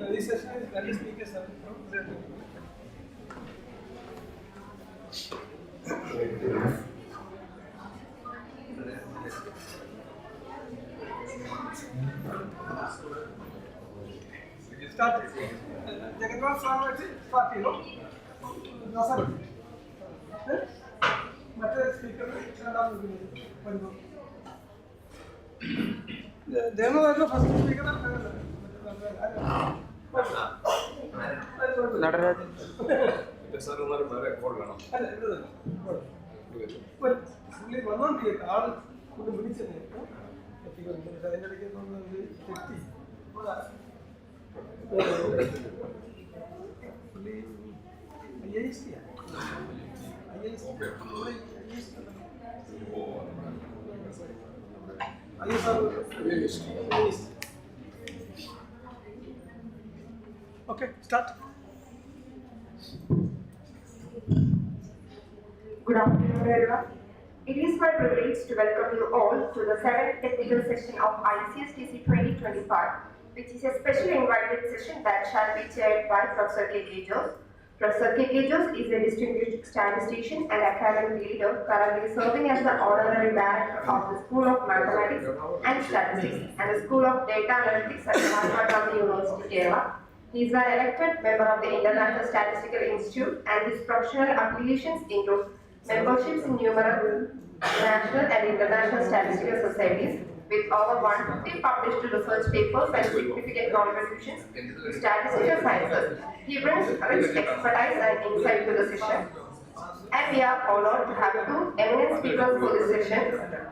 This session is very speakers are from Start. Jagannath Swami party, no? No, sir. Matter speaker, first speaker. Natarajan പുള്ളി വന്നോണ്ടിരിക്കും ആള് പുള്ളി വിളിച്ചത് അതിൻ്റെ ഇടയ്ക്ക് തെറ്റി പുള്ളി IISc Okay, start. Good afternoon, everyone. It is my privilege to welcome you all to the 7th technical session of Icstc 2025, which is a special invited session that shall be chaired by Professor K. Jos. Professor K. Jos is a distinguished statistician and academic leader currently serving as the honorary director of the School of Mathematics and Statistics and the School of Data Analytics at Mahatma Gandhi University, Kerala. He is an elected member of the International Statistical Institute, and his professional affiliations include memberships in numerous national and international statistical societies, with over 150 published research papers and significant contributions to statistical sciences. He brings rich expertise and insight to the session. And we are honored to have two eminent speakers for this session.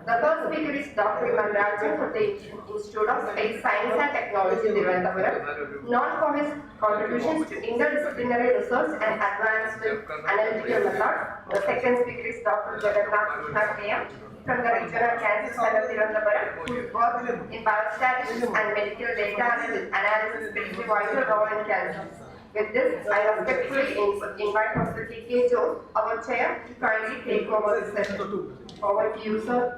The first speaker is Dr. Rajan from the Institute of Space Science and Technology, Thiruvananthapuram, known for his contributions to interdisciplinary research and advanced analytical methods. The second speaker is Dr. Jagannath Krishna from the Regional Cancer Center, Thiruvananthapuram, whose work in biostatistics and medical data analysis plays a vital role in cancer. With this, I respectfully invite Professor K. Jos, our chair, to kindly take over the session. Over to you, sir.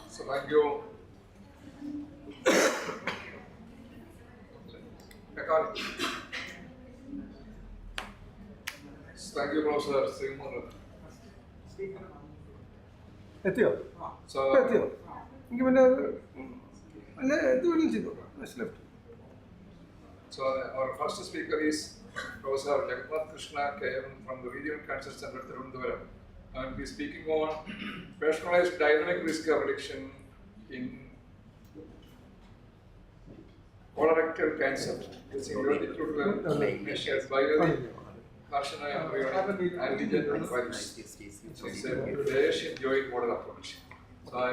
So thank you. Thank you, Professor Srimur. എത്തിയോ എത്തിയോ എനിക്ക് പിന്നെ അല്ല എന്ത് വേണമെങ്കിലും ചെയ്തോ left. So our first speaker is Professor Jagannath Krishna KM from the Regional Cancer Center, Thiruvananthapuram, and he is speaking on personalized dynamic risk prediction in colorectal cancer using longitudinal measures by the carcinoma antigen values. So it's a Bayesian joint model approach. So I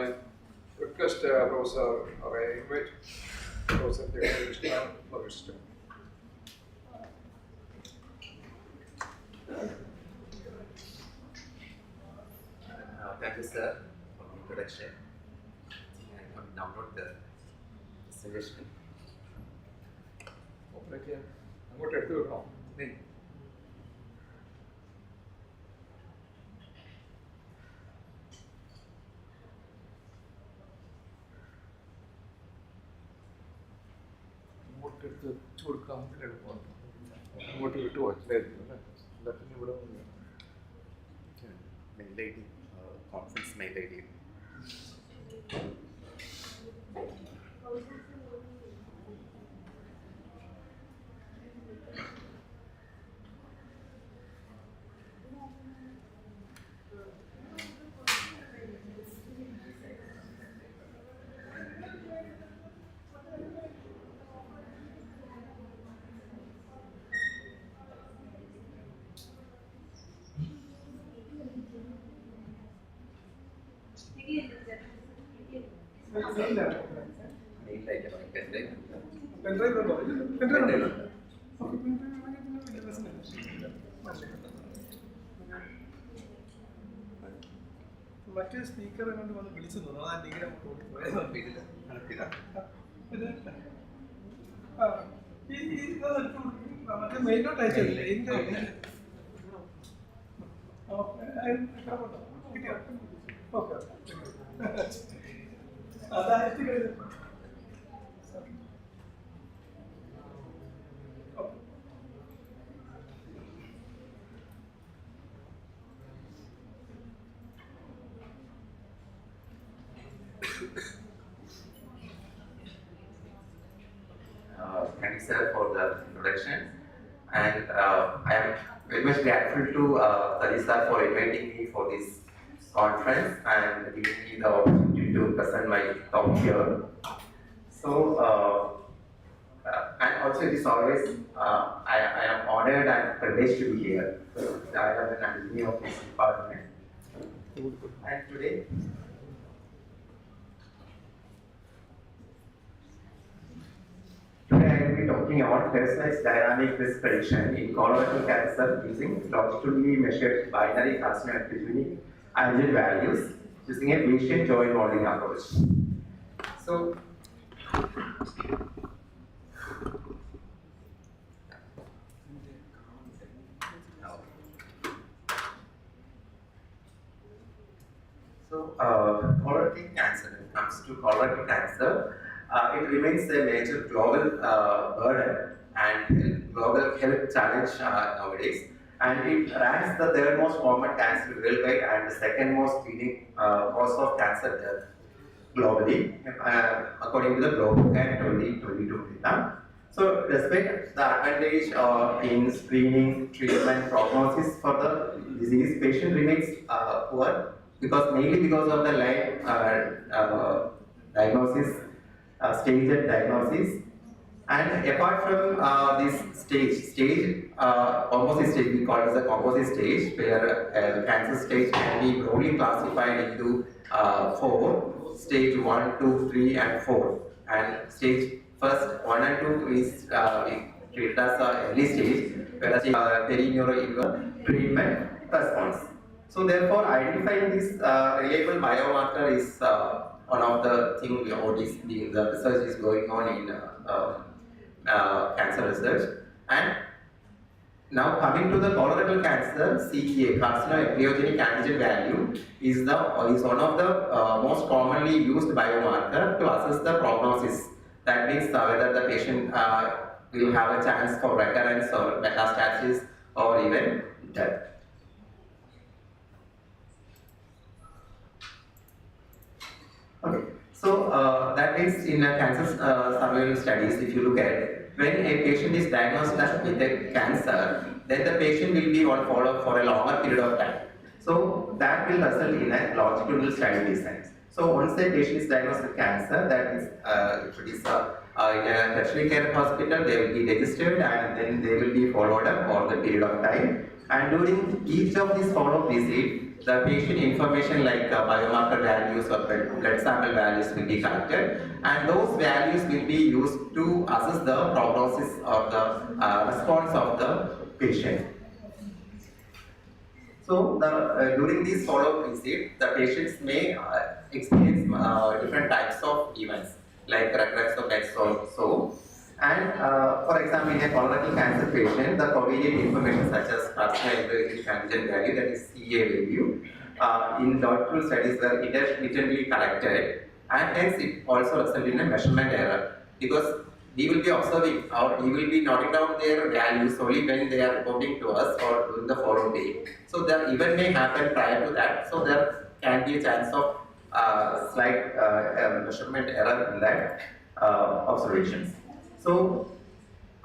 request Professor, or I invite Professor Jagannath Krishna for his talk. Thank you, sir, for the introduction. I can download the suggestion. അങ്ങോട്ട് എടുത്തു വെക്കണോ? അങ്ങോട്ട് എടുത്ത് വെച്ചു കൊടുക്കാൻ എളുപ്പമാണ്. അങ്ങോട്ട് വിട്ടു വച്ചില്ലായിരിക്കും അല്ലേ? എല്ലാത്തിനും ഇവിടെ mail I D conference mail I D മറ്റേ സ്പീക്കർ കൊണ്ട് വന്ന് വിളിച്ചു തോന്നുന്നു. ആ ഡിഗ്രി മറ്റേ മെയിലോട്ട് അയച്ചില്ലേ? ഓക്കെ അതായത് thank you, sir, for the introduction. And I am very much grateful to Sadi sir for inviting me for this conference and giving me the opportunity to present my talk here. So, and also it is always, I am honored and privileged to be here. I am an alumni of this department. And today, working on personalized dynamic risk prediction in colorectal cancer using longitudinally measured binary carcinogenic antigen values using a Bayesian joint modeling approach. So, colorectal cancer, when it comes to colorectal cancer, it remains a major global burden and global health challenge nowadays. And it ranks the third most common cancer worldwide and the second most leading cause of cancer death globally, according to the Global Care 2022 data. So, despite the advantage in screening, treatment, prognosis for the disease, patient remains poor mainly because of the late diagnosis, staged diagnosis. And apart from this composite stage, we call it as a composite stage, where the cancer stage can be broadly classified into 4, stage 1, 2, 3, and 4. And stage first 1 and 2 is treated as an early stage, whereas perineural treatment response. So therefore, identifying this reliable biomarker is one of the things the research is going on in cancer research. And now coming to the colorectal cancer, CEA, carcinoembryogenic antigen value, is one of the most commonly used biomarker to assess the prognosis. That means whether the patient will have a chance for recurrence or metastasis or even death. Okay, so that means in cancer surveillance studies, if you look at when a patient is diagnosed with a cancer, then the patient will be on follow-up for a longer period of time. So that will result in a longitudinal study design. So once a patient is diagnosed with cancer, that is, if it is in a tertiary care hospital, they will be registered and then they will be followed up for the period of time. And during each of these follow-up visits, the patient information like biomarker values or blood sample values will be collected, and those values will be used to assess the prognosis or the response of the patient. So during these follow-up visits, the patients may experience different types of events like recurrence of deaths or so. And for example, in a colorectal cancer patient, the covariate information such as carcinoembryogenic antigen value, that is CA value, in longitudinal studies were intermittently collected, and hence it also resulted in a measurement error, because we will be observing or we will be noting down their values only when they are reporting to us or during the follow-up day. So the event may happen prior to that, so there can be a chance of slight measurement error in that observations. So,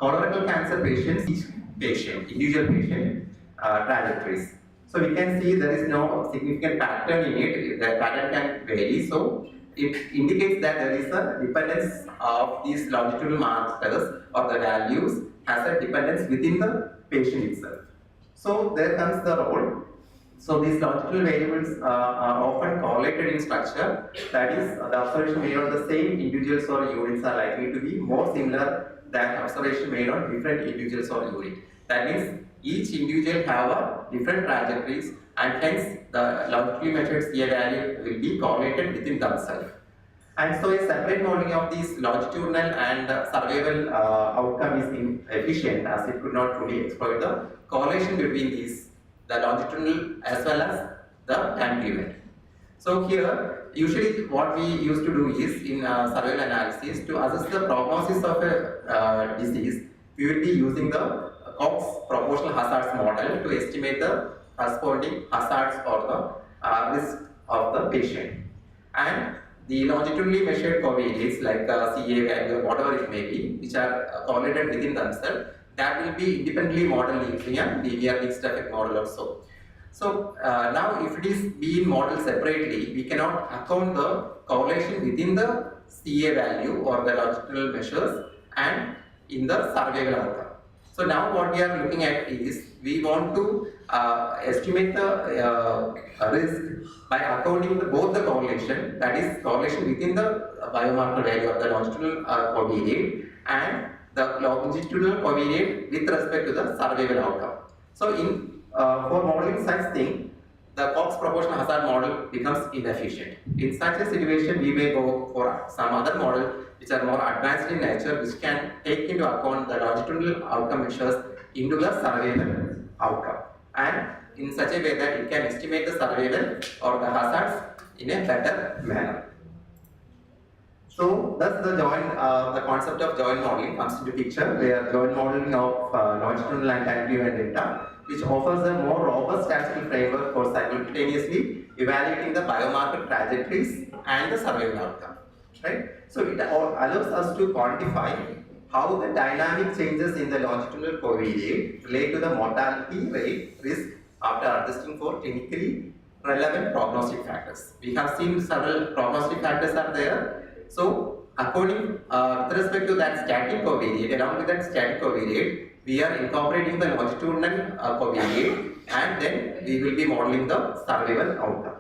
colorectal cancer patients, each patient, individual patient trajectories. So we can see there is no significant pattern in it. The pattern can vary. So it indicates that there is a dependence of these longitudinal markers or the values has a dependence within the patient itself. So there comes the role. So these longitudinal variables are often correlated in structure. That is, the observation made on the same individuals or units are likely to be more similar than observation made on different individuals or units. That means each individual have a different trajectories, and hence the longitudinally measured CA value will be correlated within themselves. And so a separate modeling of these longitudinal and survival outcome is inefficient, as it could not fully exploit the correlation between these, the longitudinal as well as the time event. So here, usually what we used to do is in survival analysis, to assess the prognosis of a disease, we will be using the Cox proportional hazards model to estimate the corresponding hazards or the risk of the patient. And the longitudinally measured covariates like CA value or whatever it may be, which are correlated within themselves, that will be independently modeled using a linear mixed effect model or so. So now if it is being modeled separately, we cannot account the correlation within the CA value or the longitudinal measures and in the survival outcome. So now what we are looking at is, we want to estimate the risk by accounting both the correlation, that is correlation within the biomarker value of the longitudinal covariate, and the longitudinal covariate with respect to the survival outcome. So for modeling such thing, the Cox proportional hazard model becomes inefficient. In such a situation, we may go for some other model which are more advanced in nature, which can take into account the longitudinal outcome measures into the survival outcome, and in such a way that it can estimate the survival or the hazards in a better manner. So thus the concept of joint modeling comes into picture, where joint modeling of longitudinal and time event data, which offers a more robust statistical framework for simultaneously evaluating the biomarker trajectories and the survival outcome. Right? So it allows us to quantify how the dynamic changes in the longitudinal covariate relate to the mortality rate risk after adjusting for clinically relevant prognostic factors. We have seen several prognostic factors are there. So according with respect to that static covariate, along with that static covariate, we are incorporating the longitudinal covariate, and then we will be modeling the survival outcome.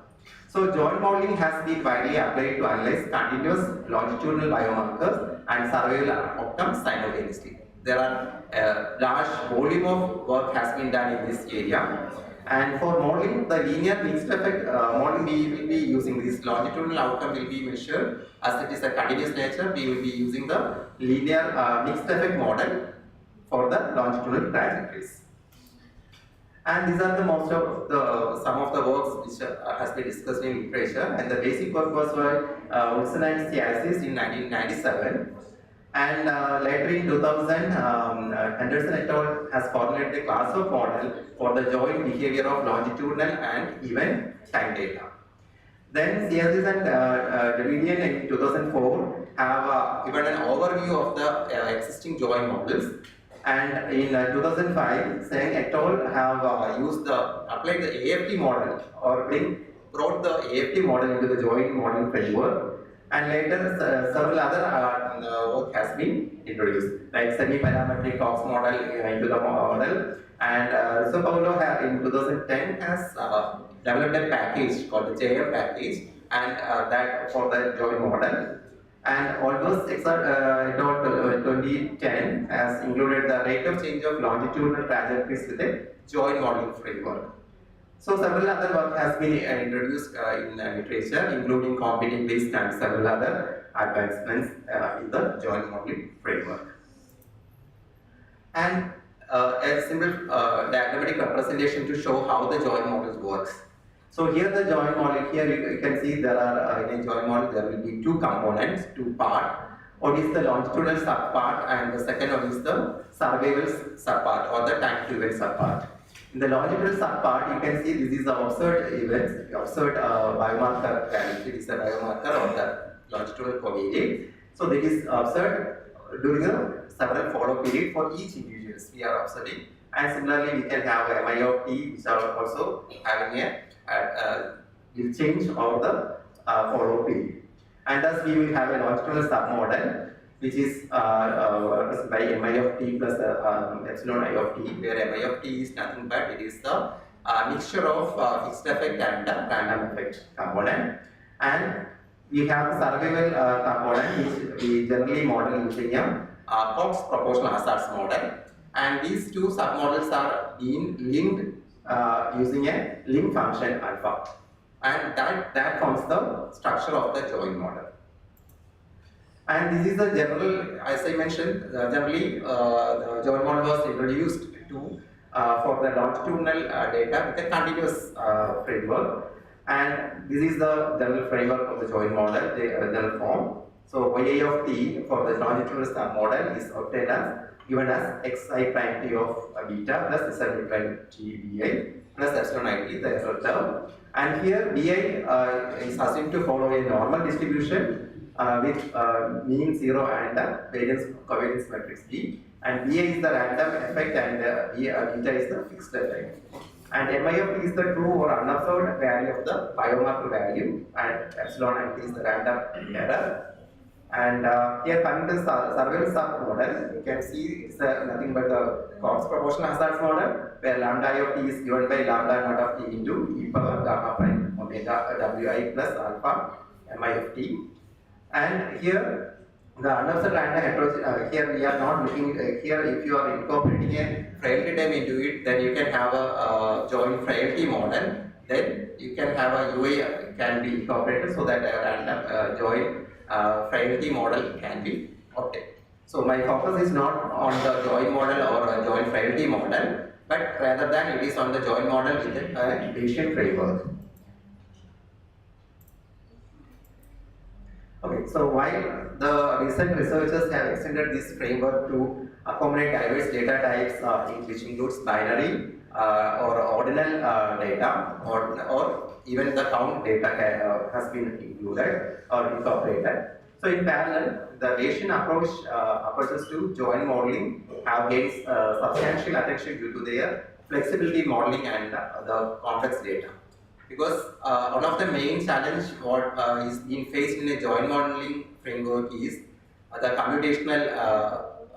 So joint modeling has been widely applied to analyze continuous longitudinal biomarkers and survival outcomes simultaneously. There are a large volume of work has been done in this area. And for modeling the linear mixed effect modeling, we will be using this longitudinal outcome will be measured as it is a continuous nature. We will be using the linear mixed effect model for the longitudinal trajectories. And these are the some of the works which has been discussed in literature. And the basic work was by Wilson and Stiasis in 1997. And later in 2000, Henderson et al. Has formulated a class of model for the joint behavior of longitudinal and even time data. Then Stiasis and Davidian in 2004 have given an overview of the existing joint models. And in 2005, Seng et al. Have applied the AFT model, or brought the AFT model into the joint modeling framework. And later, several other work has been introduced, like semi-parametric Cox model into the model. And Sao Paulo in 2010 has developed a package called the JM package, and that for the joint model. And almost 2010 has included the rate of change of longitudinal trajectories with a joint modeling framework. So several other work has been introduced in literature, including competing based and several other advancements in the joint modeling framework. And a simple diagrammatic representation to show how the joint model works. So here the joint model, here you can see there are in a joint model there will be two components, two parts. One is the longitudinal subpart, and the second one is the survival subpart, or the time to event subpart. In the longitudinal subpart, you can see this is the observed events, observed biomarker value. It is a biomarker of the longitudinal covariate. So this is observed during a several follow period for each individuals we are observing. And similarly, we can have MI of T, which are also having a will change over the follow period. And thus we will have a longitudinal submodel, which is represented by Mi of T plus epsilon I of T, where Mi of T is nothing but it is the mixture of fixed effect and random effect component. And we have survival component, which we generally model using a Cox proportional hazards model. And these two submodels are being linked using a link function alpha. And that forms the structure of the joint model. And this is the general, as I mentioned, generally the joint model was introduced to for the longitudinal data with a continuous framework. And this is the general framework of the joint model, the general form. So Y of T for the longitudinal submodel is obtained as given as xi prime t of beta plus z prime t bi plus epsilon I t, the error term. And here bi is assumed to follow a normal distribution with mean 0 and variance covariance matrix B. And bi is the random effect, and beta is the fixed effect. And Mi of T is the true or unobserved value of the biomarker value, and epsilon I t is the random error. And here coming to survival submodel, you can see it's nothing but the Cox proportional hazards model, where lambda I of T is given by lambda naught of T into e power gamma prime omega wi plus alpha Mi of T. And here The unobserved random approach, here we are not looking, here if you are incorporating a frailty term into it, then you can have a joint frailty model, then you can have a UA can be incorporated so that a random joint frailty model can be obtained. So my focus is not on the joint model or a joint frailty model, but rather than it is on the joint model with a Bayesian framework. Okay, so while the recent researchers have extended this framework to accommodate diverse data types, which includes binary or ordinal data, or even the count data has been included or incorporated. So in parallel, the Bayesian approaches to joint modeling have gained substantial attention due to their flexibility modeling and the complex data. Because one of the main challenge what is being faced in a joint modeling framework is the computational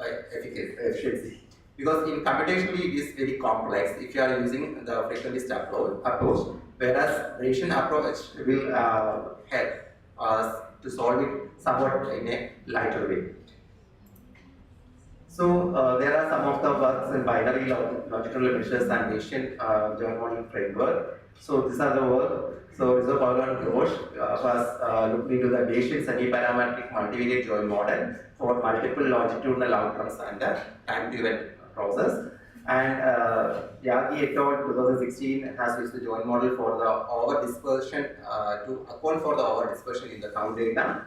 efficiency. Because in computationally it is very complex if you are using the frequentist approach, whereas Bayesian approach will help us to solve it somewhat in a lighter way. So there are some of the works in binary longitudinal measures and Bayesian joint modeling framework. So these are the work. So Rizzo, Paul and Ghosh was looked into the Bayesian semi-parametric multivariate joint model for multiple longitudinal outcomes and the time to event process. And Yagi et al. 2016 has used the joint model for the over dispersion to account for the over dispersion in the count data.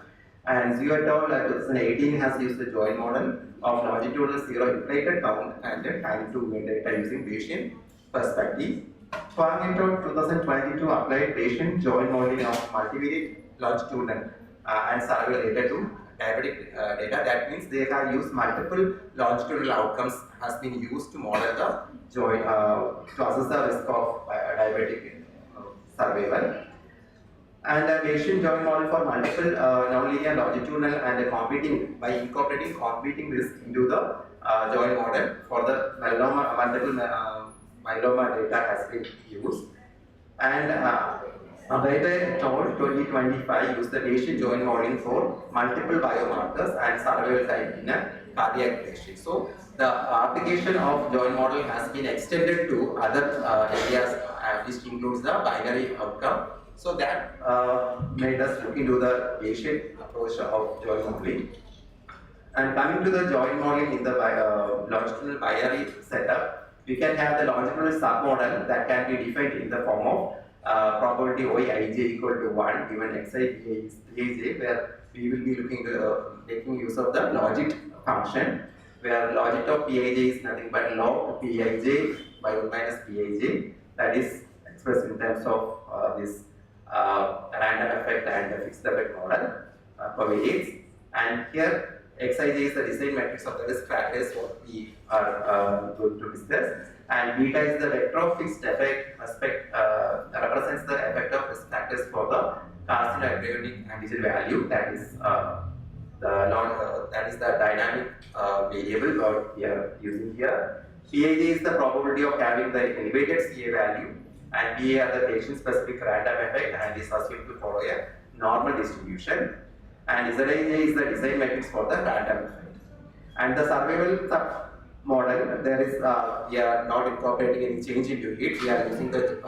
And Zhu et al. 2018 has used the joint model of longitudinal zero inflated count and time to event data using Bayesian perspective. Huang et al. 2022 applied Bayesian joint modeling of multivariate longitudinal and survey data to diabetic data. That means they have used multiple longitudinal outcomes has been used to model the joint to assess the risk of diabetic survival. And a Bayesian joint model for multiple nonlinear longitudinal and competing by incorporating competing risk into the joint model for the myeloma, multiple myeloma data has been used. And Abhayde et al. 2025 used the Bayesian joint modeling for multiple biomarkers and survival time in a cardiac patient. So the application of joint model has been extended to other areas, which includes the binary outcome. So that made us look into the Bayesian approach of joint modeling. And coming to the joint modeling in the longitudinal binary setup, we can have the longitudinal submodel that can be defined in the form of probability Yij equal to 1 given Xi Bij, where we will be looking to making use of the logit function, where logit of Pij is nothing but log Pij by 1 minus Pij, that is expressed in terms of this random effect and the fixed effect model covariates. And here Xij is the design matrix of the risk factors what we are going to discuss, and beta is the vector of fixed effect aspect represents the effect of risk factors for the carcinogenic antigen value, that is the dynamic variable what we are using here. Pij is the probability of having the elevated Ca value, and Pa are the patient specific random effect and is assumed to follow a normal distribution. And Zij is the design matrix for the random effect. And the survival model, there is we are not incorporating any change into it. We are using the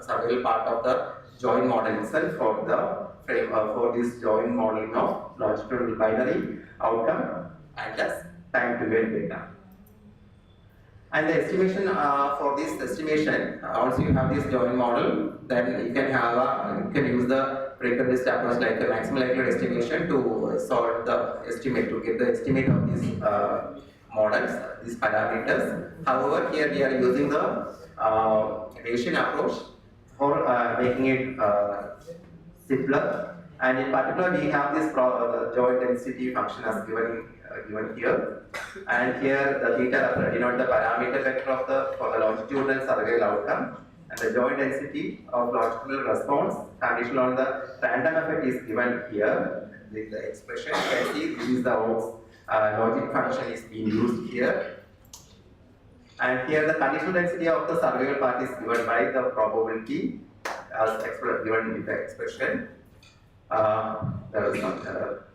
survival part of the joint model itself for the frame for this joint modeling of longitudinal binary outcome and thus time to event data. And the estimation for this estimation, once you have this joint model, then you can have you can use the frequentist approach like the maximum likelihood estimation to solve the estimate, to get the estimate of these models, these parameters. However, here we are using the Bayesian approach for making it simpler. And in particular, we have this joint density function as given here, and here the theta denote the parameter vector of for the longitudinal survival outcome, and the joint density of longitudinal response conditional on the random effect is given here with the expression. You can see this is the logic function is being used here, and here the conditional density of the survival part is given by the probability as given with the expression. There is not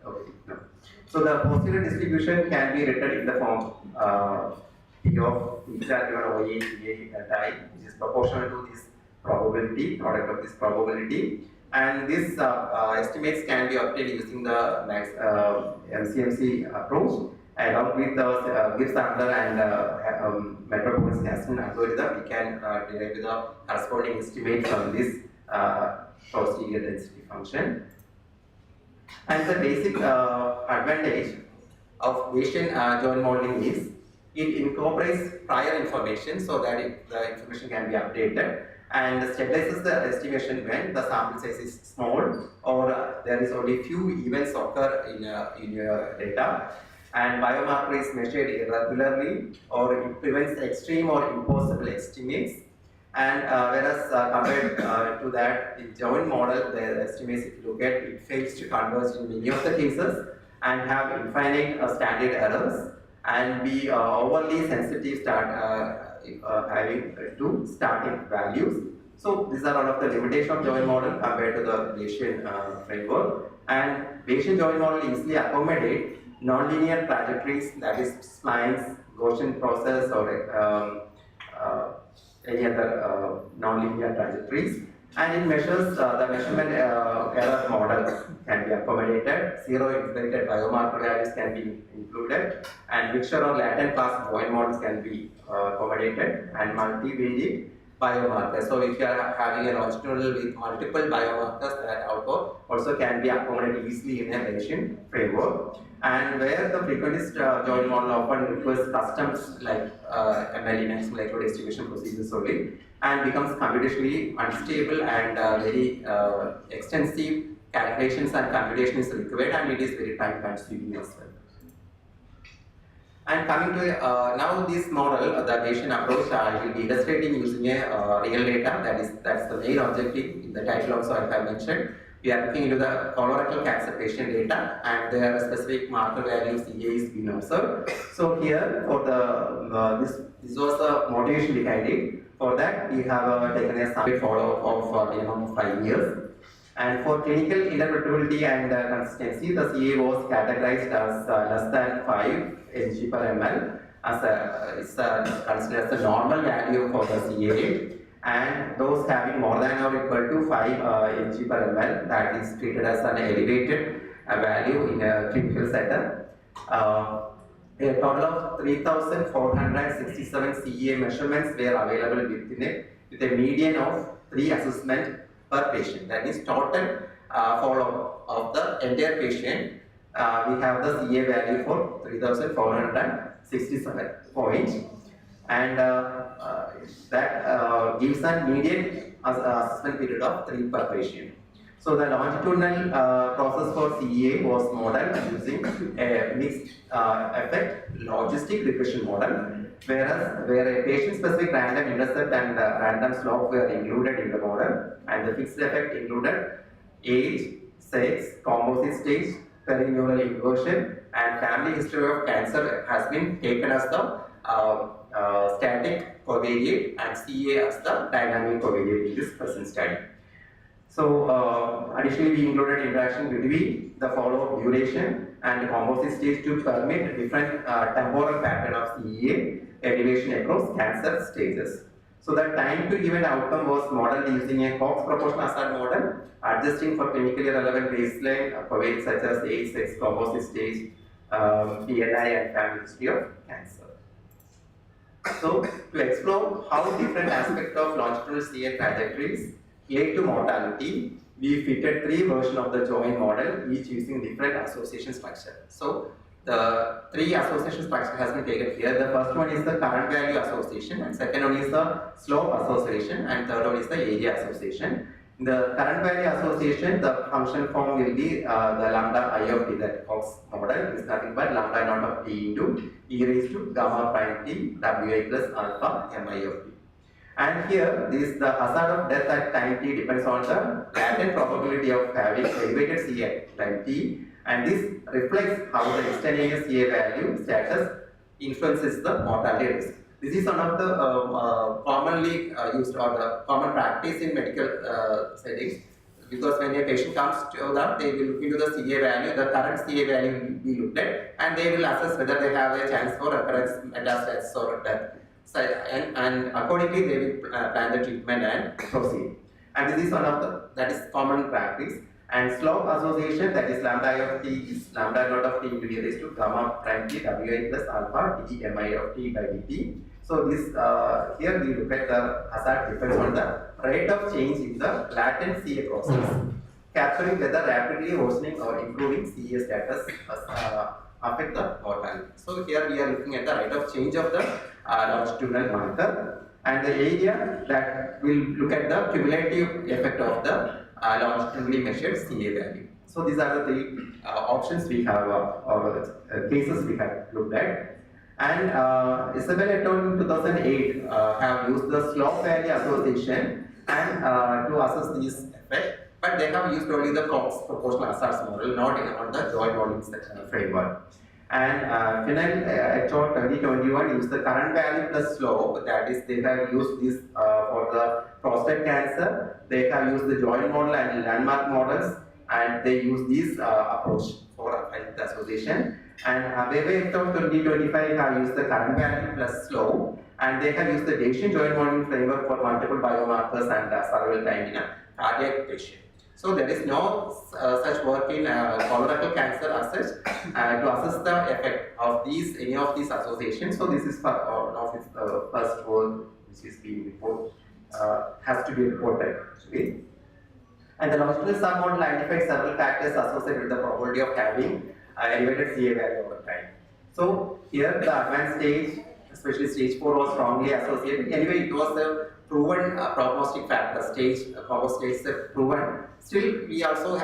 okay, no. So the posterior distribution can be written in the form P of theta given over A delta I, which is proportional to this probability, product of this probability. And these estimates can be obtained using the MCMC approach. Along with the Gibbs-Adler and Metropolis-Gaston algorithm, we can derive the corresponding estimate from this posterior density function. And the basic advantage of Bayesian joint modeling is it incorporates prior information so that the information can be updated and stabilizes the estimation when the sample size is small or there is only few events occur in your data, and biomarker is measured irregularly or it prevents extreme or impossible estimates. And whereas compared to that, in joint model, the estimates, if you look at, it fails to converge in many of the cases and have infinite standard errors and be overly sensitive having to starting values. So these are one of the limitations of joint model compared to the Bayesian framework. And Bayesian joint model easily accommodate nonlinear trajectories, that is splines, Gaussian process, or any other nonlinear trajectories, and it measures the measurement error model can be accommodated, zero inflated biomarker values can be included, and mixture or latent class joint models can be accommodated, and multivariate biomarkers. So if you are having a longitudinal with multiple biomarkers, that output also can be accommodated easily in a Bayesian framework. And where the frequentist joint model often requires customs like MLE, maximal likelihood distribution procedures only, and becomes computationally unstable and very extensive calculations and computation is required, and it is very time consuming as well. And coming to now this model, the Bayesian approach, I will be illustrating using a real data. That's the main objective in the title also I have mentioned. We are looking into the colorectal cancer patient data, and there are specific marker values CA is being observed. So here for the this was the motivation behind it. For that we have taken a sample follow-up of minimum 5 years. And for clinical interpretability and consistency, the CA was categorized as less than 5 Ng per ml as it's considered as the normal value for the CA, and those having more than or equal to 5 Ng per ml, that is treated as an elevated value in a clinical setup. A total of 3,467 CA measurements were available with a median of 3 assessments per patient. That is total follow-up of the entire patient. We have the CA value for 3,467 points, and that gives a median assessment period of 3 per patient. So the longitudinal process for CA was modeled using a mixed effect logistic regression model, where a patient-specific random intercept and random slope were included in the model, and the fixed effect included age, sex, composite stage, perineural inversion, and family history of cancer has been taken as the static covariate and CA as the dynamic covariate in this present study. So additionally, we included interaction between the follow-up duration and composite stage to permit different temporal pattern of CEA elevation across cancer stages. So the time to event outcome was modeled using a Cox proportional hazard model, adjusting for clinically relevant baseline covariates such as age, sex, composite stage, PNI, and family history of cancer. So to explore how different aspects of longitudinal CA trajectories lead to mortality, we fitted 3 versions of the joint model, each using different association structure. So the 3 association structure has been taken here. The first one is the current value association, and second one is the slope association, and third one is the area association. In the current value association, the function form will be the lambda I of t, that Cox model is nothing but lambda naught of t into e raised to gamma prime t wi plus alpha mi of t. And here, the hazard of death at time t depends on the latent probability of having elevated CA at time t, and this reflects how the extraneous CA value status influences the mortality risk. This is one of the commonly used or the common practice in medical settings, because when a patient comes to them, they will look into the CA value, the current CA value will be looked at, and they will assess whether they have a chance for recurrence, metastasis, or death. So, and accordingly, they will plan the treatment and proceed. And this is one of the, that is common practice. And slope association, that is lambda I of t is lambda naught of t into e raised to gamma prime t wi plus alpha d mi of t by dt. So this here we look at the hazard depends on the rate of change in the latent CA process, capturing whether rapidly worsening or improving CA status affect the mortality. So here we are looking at the rate of change of the longitudinal marker, and the area that will look at the cumulative effect of the longitudinally measured CA value. So these are the three options we have, or cases we have looked at. And Isabel et al. In 2008 have used the slope value association and to assess this effect, but they have used only the Cox proportional hazards model, not on the joint volume framework. And Final et al. 2021 used the current value plus slope, that is, they have used this for the prostate cancer, they have used the joint model and landmark models, and they use this approach for the association. And Abebe et al. 2025 have used the current value plus slope, and they have used the Bayesian joint modeling framework for multiple biomarkers and survival time in a cardiac patient. So there is no such work in colorectal cancer as such to assess the effect of these, any of these associations. So this is one of its first work which is being reported, has to be reported actually. And the longitudinal submodel identified several factors associated with the probability of having elevated CA value over time. So here the advanced stage, especially stage 4, was strongly associated. Anyway, it was a proven prognostic factor. Stage combo stages are proven. Still, we also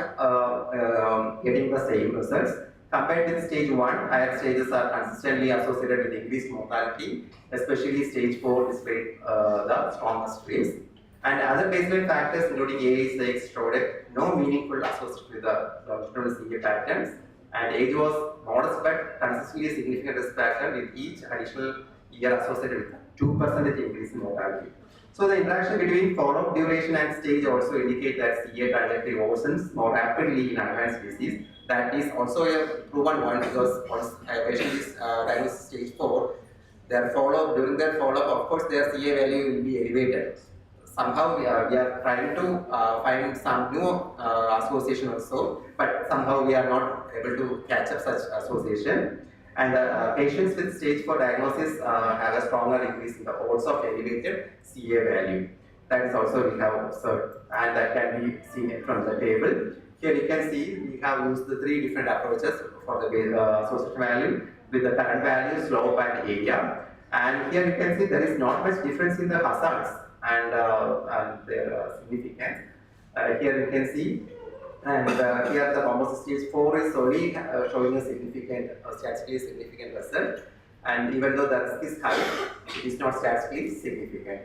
getting the same results. Compared with stage 1, higher stages are consistently associated with increased mortality, especially stage 4 displayed the strongest rates. And other baseline factors, including age, sex, showed no meaningful association with the longitudinal CA patterns. And age was modest but consistently significant risk factor, with each additional year associated with 2% increase in mortality. So the interaction between follow-up duration and stage also indicate that CA trajectory worsens more rapidly in advanced disease. That is also a proven one, because once a patient is diagnosed stage 4, their follow-up, during their follow-up, of course, their CA value will be elevated. Somehow we are trying to find some new association also, but somehow we are not able to catch up such association. And patients with stage 4 diagnosis have a stronger increase in the odds of elevated CA value. That is also we have observed, and that can be seen from the table. Here you can see we have used the 3 different approaches for the association value with the current value, slope, and area. And here you can see there is not much difference in the hazards, and their significance. Here you can see, and here the composite stage 4 is only showing a significant, statistically significant result. And even though the risk is high, it is not statistically significant.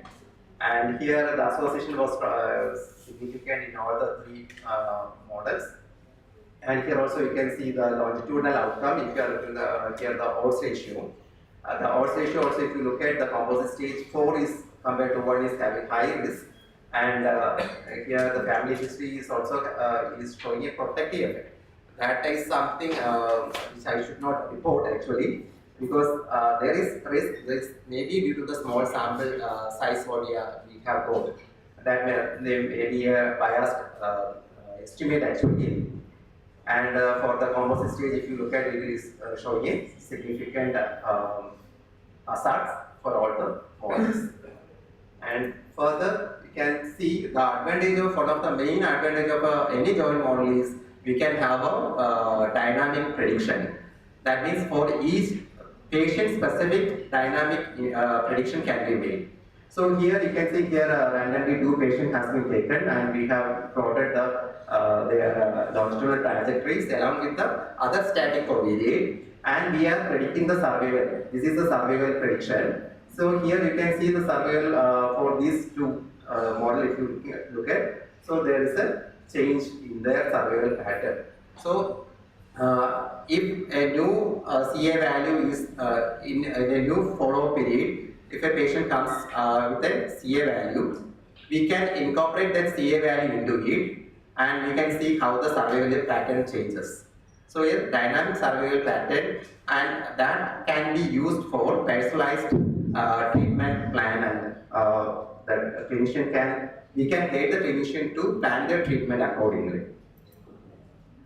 And here the association was significant in all the 3 models. And here also you can see the longitudinal outcome. If you are looking at here the odds ratio. The odds ratio also, if you look at the composite stage 4 is compared to 1 is having high risk, and here the family history is also is showing a protective effect. That is something which I should not report actually, because there is risk maybe due to the small sample size what we have got. That may be a biased estimate actually. And for the composite stage, if you look at it, it is showing a significant hazards for all the models. And further, you can see the advantage of one of the main advantage of any joint model is we can have a dynamic prediction. That means for each patient specific dynamic prediction can be made. So here you can see here randomly 2 patients has been taken, and we have plotted their longitudinal trajectories along with the other static covariate, and we are predicting the survival. This is the survival prediction. So here you can see the survival for these 2 models if you look at. So there is a change in their survival pattern. So if a new CA value is in a new follow-up period, if a patient comes with a CA value, we can incorporate that CA value into it, and we can see how the survival pattern changes. So here dynamic survival pattern, and that can be used for personalized treatment plan, and the clinician we can guide the clinician to plan their treatment accordingly.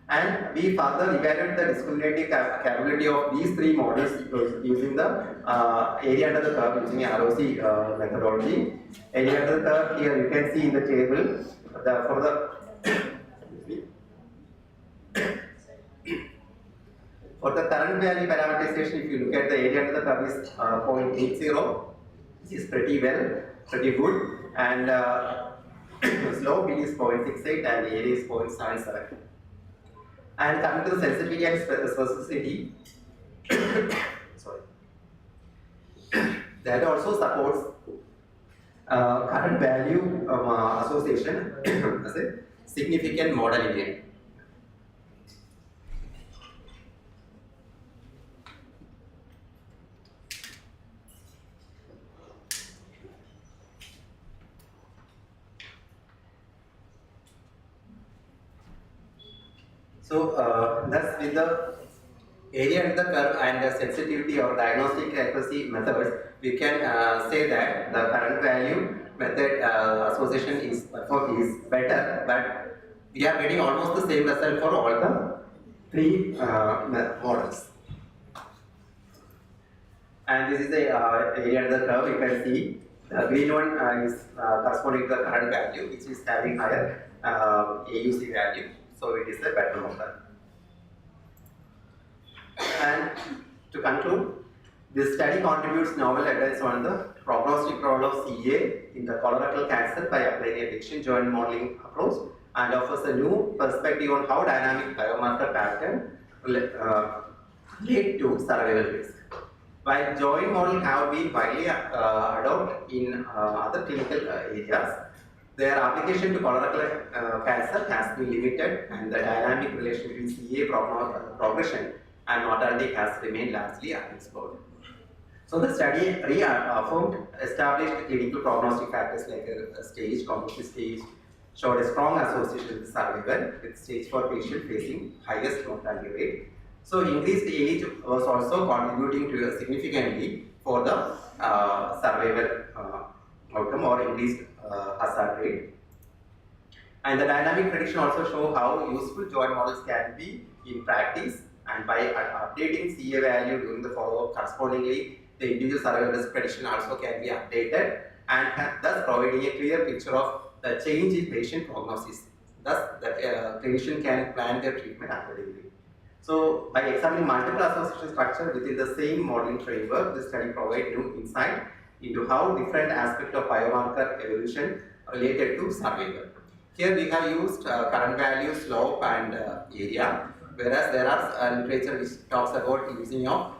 And we further evaluate the discriminative capability of these three models using the area under the curve using ROC methodology. Area under the curve, here you can see in the table for the current value parameterization. If you look at the area under the curve is 0.80, which is pretty good, and slope is 0.68 and area is 0.77. And coming to the sensitivity and specificity, sorry, that also supports current value association as a significant model in it. So thus with the area under the curve and the sensitivity or diagnostic accuracy methods, we can say that the current value method association is better, but we are getting almost the same result for all the three models. And this is the area under the curve. You can see the green one is corresponding to the current value, which is having higher AUC value. So it is a better model. And to conclude, this study contributes novel evidence on the prognostic role of CA in the colorectal cancer by applying a prediction joint modeling approach, and offers a new perspective on how dynamic biomarker pattern relate to survival risk. While joint model have been widely adopted in other clinical areas, their application to colorectal cancer has been limited, and the dynamic relation between CA progression and mortality has remained largely unexplored. So the study reaffirmed established clinical prognostic factors like stage, composite stage, showed a strong association with survival, with stage 4 patient facing highest mortality rate. So increased age was also contributing to significantly for the survival outcome or increased hazard rate. And the dynamic prediction also show how useful joint models can be in practice, and by updating CA value during the follow-up correspondingly, the individual survival risk prediction also can be updated, and thus providing a clear picture of the change in patient prognosis. Thus, the clinician can plan their treatment accordingly. So, by examining multiple association structures within the same modeling framework, the study provides new insight into how different aspects of biomarker evolution related to survival. Here we have used current value, slope, and area, whereas there are literature which talks about using of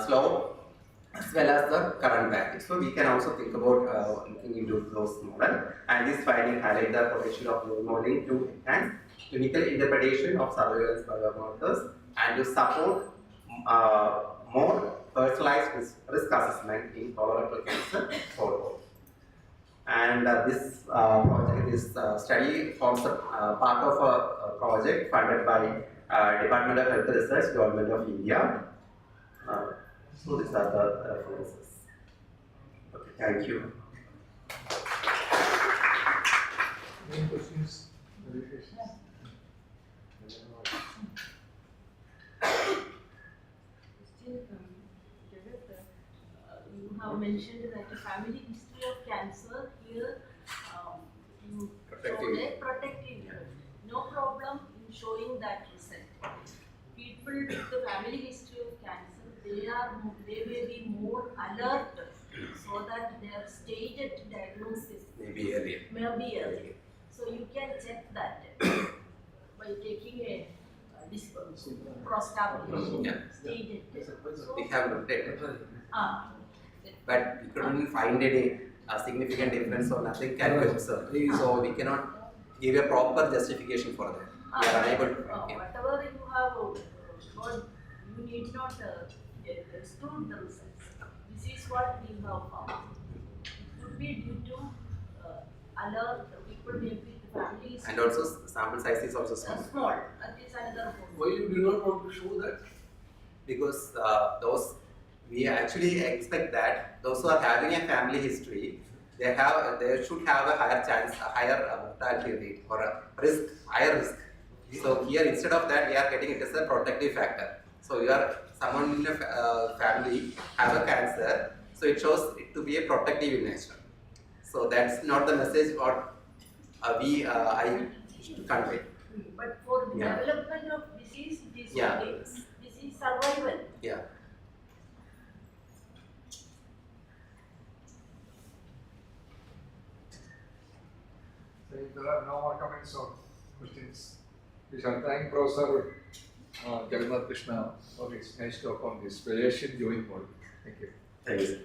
slope as well as the current value. So we can also think about looking into those models, and this finding highlight the potential of new modeling to enhance clinical interpretation of surveillance biomarkers and to support more personalized risk assessment in colorectal cancer follow-up. And this study forms a part of a project funded by Department of Health Research, Government of India. So these are the references. Okay, thank you. Any questions? You have mentioned that a family history of cancer here you showed a protective. No problem in showing that result. People with the family history of cancer, they may be more alert so that their staged diagnosis may be earlier. So you can check that by taking a prostabulation staged. So, we have looked at it, but we couldn't find any significant difference or nothing can be observed. So we cannot give a proper justification for that. We are unable to. Whatever you have got, you need not exclude the results. This is what we have found. It could be due to alert, people may be family is And also sample size is also small. small. That is another point. Why you do not want to show that? Because those, we actually expect that those who are having a family history, they should have a higher chance, a higher mortality rate or a higher risk. So here instead of that, we are getting it as a protective factor. So you are someone in a family have a cancer, so it shows it to be a protective in nature. So that's not the message what I should convey. But for the Yeah. development of disease, it is Yeah. okay. Disease survival. Yeah. So if there are no more comments or questions, we shall thank Professor Jagannath Krishna for his nice talk on this Asian joint model. Thank you. Thank you.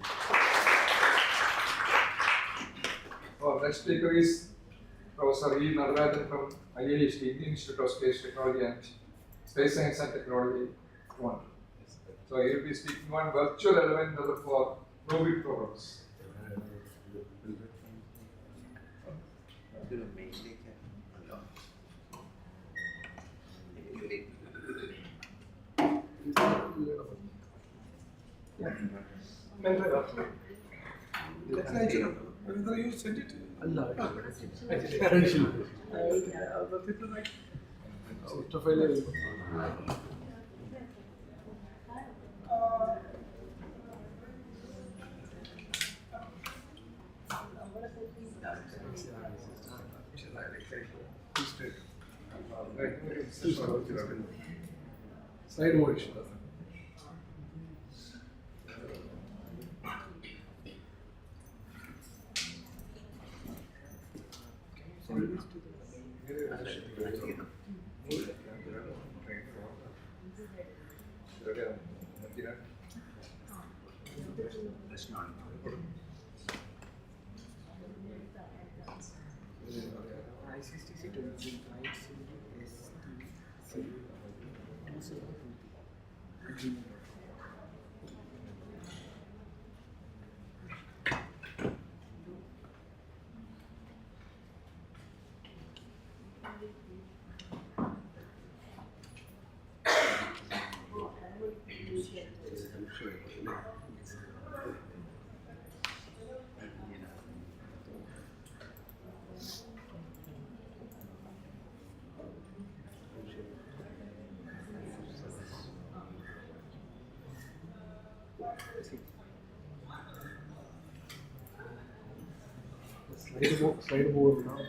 Our next speaker is Professor E. Nararajan from IIST, Indian Institute of Space Technology and Space Science and Technology, Toronto. So he will be speaking on virtual element method for probing programs. Whether you sent it? Slide more issue. Icstc 20 Slide more now.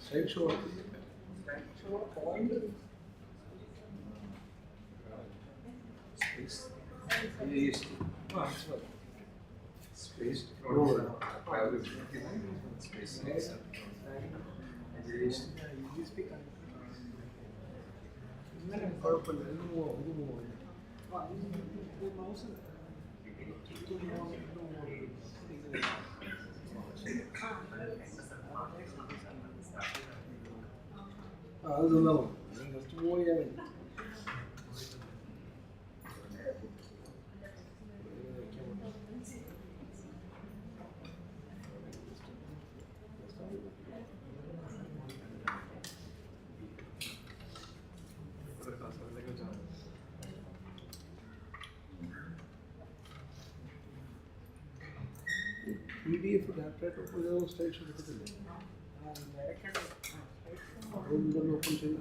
Slideshow. Space. Space technology. Space science. അതൊന്നും just move ചെയ്യാൻ വേണ്ടി PDF laptop ഒരു slide show എടുത്തിട്ടില്ലേ അതൊന്നും open ചെയ്ത്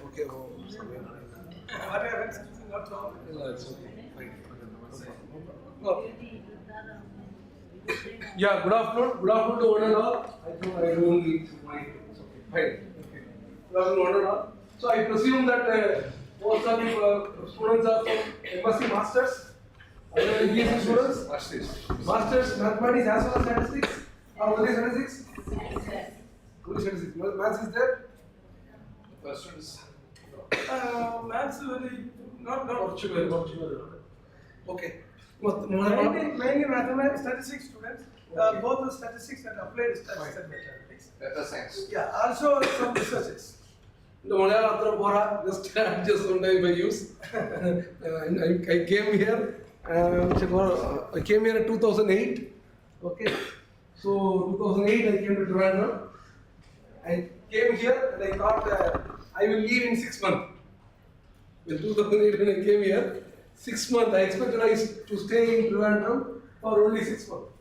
Okay, well, what happens? What's wrong? No, it's okay. Fine. No. Yeah, good afternoon. Good afternoon to one and all. I think I don't need my. It's okay. Fine. Okay. Good afternoon, one and all. So I presume that most of the students are from MSc Masters. Are there any BSc students? Masters, mathematics as well as statistics. Or only statistics? Only statistics. Maths is there? Questions? Maths very not Portugal. Okay. Mainly mathematics, statistics students. Both the statistics and applied statistics and mathematics. Data science. Yeah, also some researches. The Malayalam just sometimes I use. I came here. I came here in 2008. Okay. So 2008 I came to Trivandrum. I came here and I thought I will leave in 6 months. In 2008 when I came here, 6 months I expected to stay in Trivandrum for only 6 months.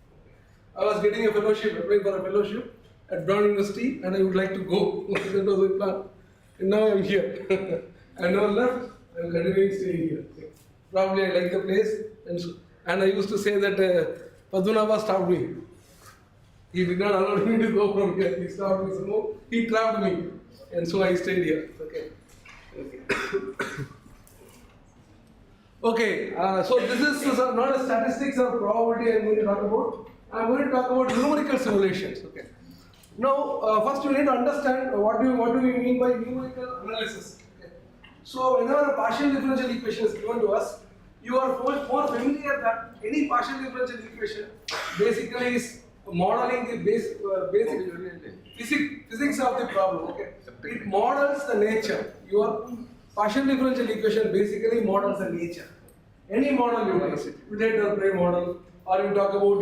I was getting a fellowship, applying for a fellowship at Brown University, and I would like to go. That was my plan. And now I am here. I never left. I am continuing staying here. Probably I like the place, and I used to say that Padmanabha stopped me. He did not allow me to go from here. He stopped me. So he trapped me, and so I stayed here. Okay. Okay. So this is not a statistics or probability I am going to talk about. I am going to talk about numerical simulations. Okay. Now, first you need to understand what do we mean by numerical analysis. Okay. So, whenever a partial differential equation is given to us, you are more familiar that any partial differential equation basically is modeling the basic physics of the problem. Okay. It models the nature. Your partial differential equation basically models the nature. Any model you take, you take the prey model, or you talk about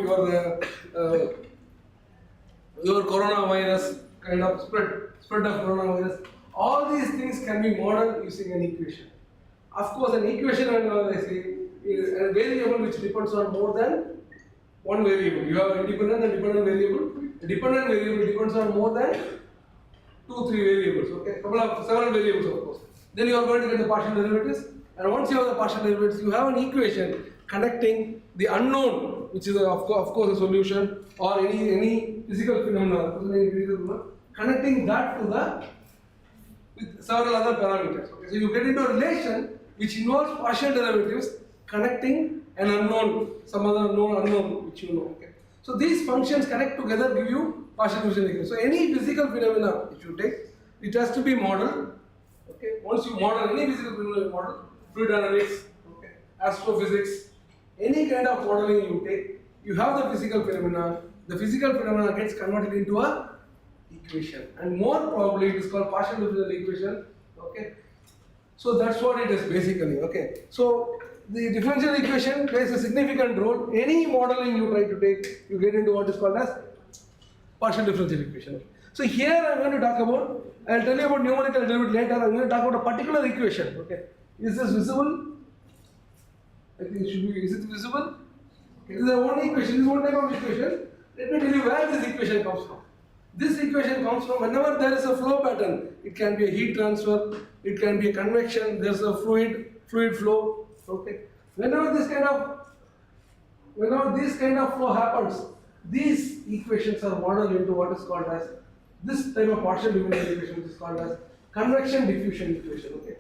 your coronavirus kind of spread of coronavirus. All these things can be modeled using an equation. Of course, an equation, whenever I say, is a variable which depends on more than one variable. You have an independent and dependent variable. A dependent variable depends on more than 2-3 variables. Okay, several variables, of course. Then you are going to get the partial derivatives, and once you have the partial derivatives, you have an equation connecting the unknown, which is of course a solution, or any physical phenomena, connecting that to the with several other parameters. Okay, so you get into a relation which involves partial derivatives connecting an unknown, some other unknown which you know. Okay, so these functions connect together, give you partial differential equation. So any physical phenomena which you take, it has to be modeled. Okay, once you model any physical phenomena, model fluid dynamics, okay, astrophysics, any kind of modeling you take, you have the physical phenomena. The physical phenomena gets converted into a equation, and more probably it is called partial differential equation. Okay, so that's what it is basically. Okay, so the differential equation plays a significant role. Any modeling you try to take, you get into what is called as partial differential equation. So here I am going to talk about. I will tell you about numerical a little bit later. I am going to talk about a particular equation. Okay, is this visible? I think it should be. Is it visible? Okay, this is one equation. This is one type of equation. Let me tell you where this equation comes from. This equation comes from whenever there is a flow pattern. It can be a heat transfer, it can be a convection, there is a fluid flow. Okay. Whenever this kind of flow happens, these equations are modeled into what is called as this type of partial differential equation, which is called as convection diffusion equation. Okay.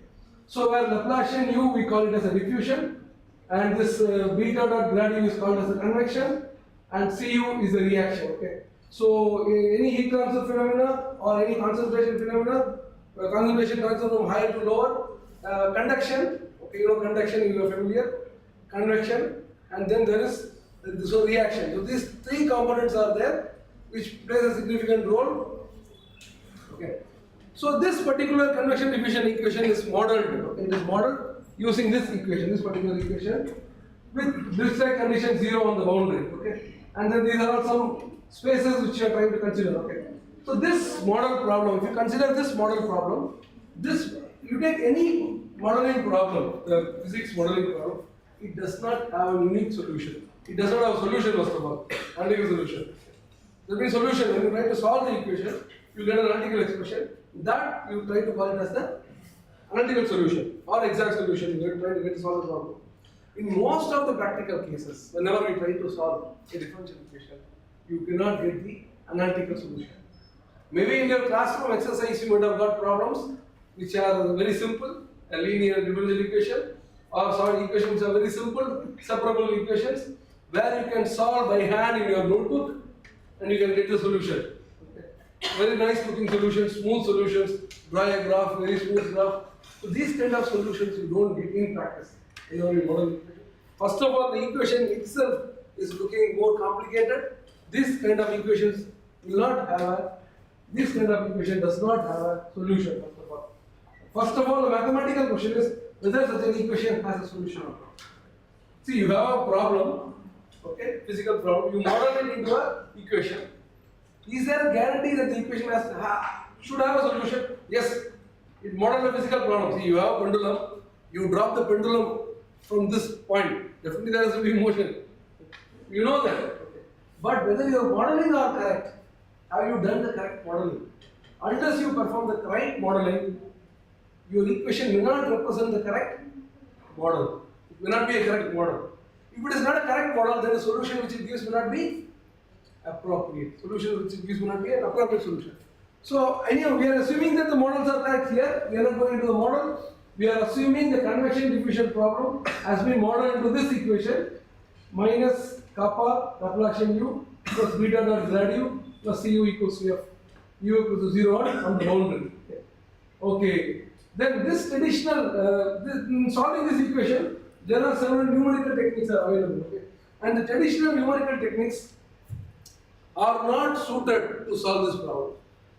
So where Laplacian U we call it as a diffusion, and this beta dot grad U is called as a convection, and Cu is a reaction. Okay. So any heat transfer phenomena or any concentration phenomena, concentration transfer from higher to lower, conduction. Okay, you know conduction, you are familiar. Convection, and then there is reaction. So these three components are there, which plays a significant role. Okay. So this particular convection diffusion equation is modeled. Okay, it is modeled using this equation, this particular equation, with Dirichlet condition 0 on the boundary. Okay, and then these are all some spaces which you are trying to consider. Okay, so this model problem, if you consider this model problem, you take any modeling problem, the physics modeling problem, it does not have a unique solution. It does not have a solution first of all, analytical solution. There means solution. When you try to solve the equation, you get an analytical expression. That you try to call it as the analytical solution or exact solution. You try to get to solve the problem. In most of the practical cases, whenever we try to solve a differential equation, you cannot get the analytical solution. Maybe in your classroom exercise you might have got problems which are very simple, a linear differential equation, or solid equations which are very simple, separable equations, where you can solve by hand in your notebook and you can get the solution. Very nice looking solutions, smooth solutions, draw a graph, very smooth graph. So these kind of solutions you don't get in practice in your model equation. First of all, the equation itself is looking more complicated. This kind of equations will not have this kind of equation does not have a solution, first of all. First of all, the mathematical question is whether such an equation has a solution or not. See, you have a problem, okay, physical problem, you model it into an equation. Is there a guarantee that the equation should have a solution? Yes, it models a physical problem. See, you have a pendulum, you drop the pendulum from this point, definitely there has to be motion. You know that. Okay. But whether your modeling are correct, have you done the correct modeling? Unless you perform the correct modeling, your equation may not represent the correct model. It may not be a correct model. If it is not a correct model, then the solution which it gives may not be appropriate. Solution which it gives may not be an appropriate solution. So anyhow, we are assuming that the models are correct here. We are not going into the model. We are assuming the convection diffusion problem has been modeled into this equation minus kappa Laplacian u plus beta dot grad u plus cu equals to f. U equals to 0 on the boundary. Okay. Then this traditional, in solving this equation, there are several numerical techniques are available. Okay. And the traditional numerical techniques are not suited to solve this problem.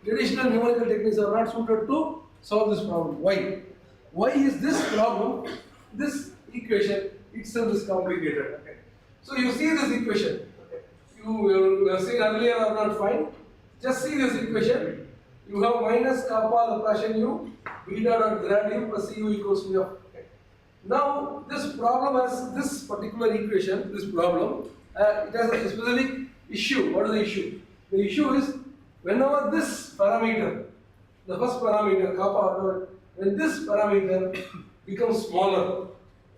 Traditional numerical techniques are not suited to solve this problem. Why? Why is this problem, this equation itself is complicated? Okay. So you see this equation. Okay. You were saying earlier are not fine. Just see this equation. You have minus kappa Laplacian u, beta dot grad u plus cu equals to f. Okay. Now this problem has this particular equation, this problem, it has a specific issue. What is the issue? The issue is whenever this parameter, the first parameter kappa, when this parameter becomes smaller,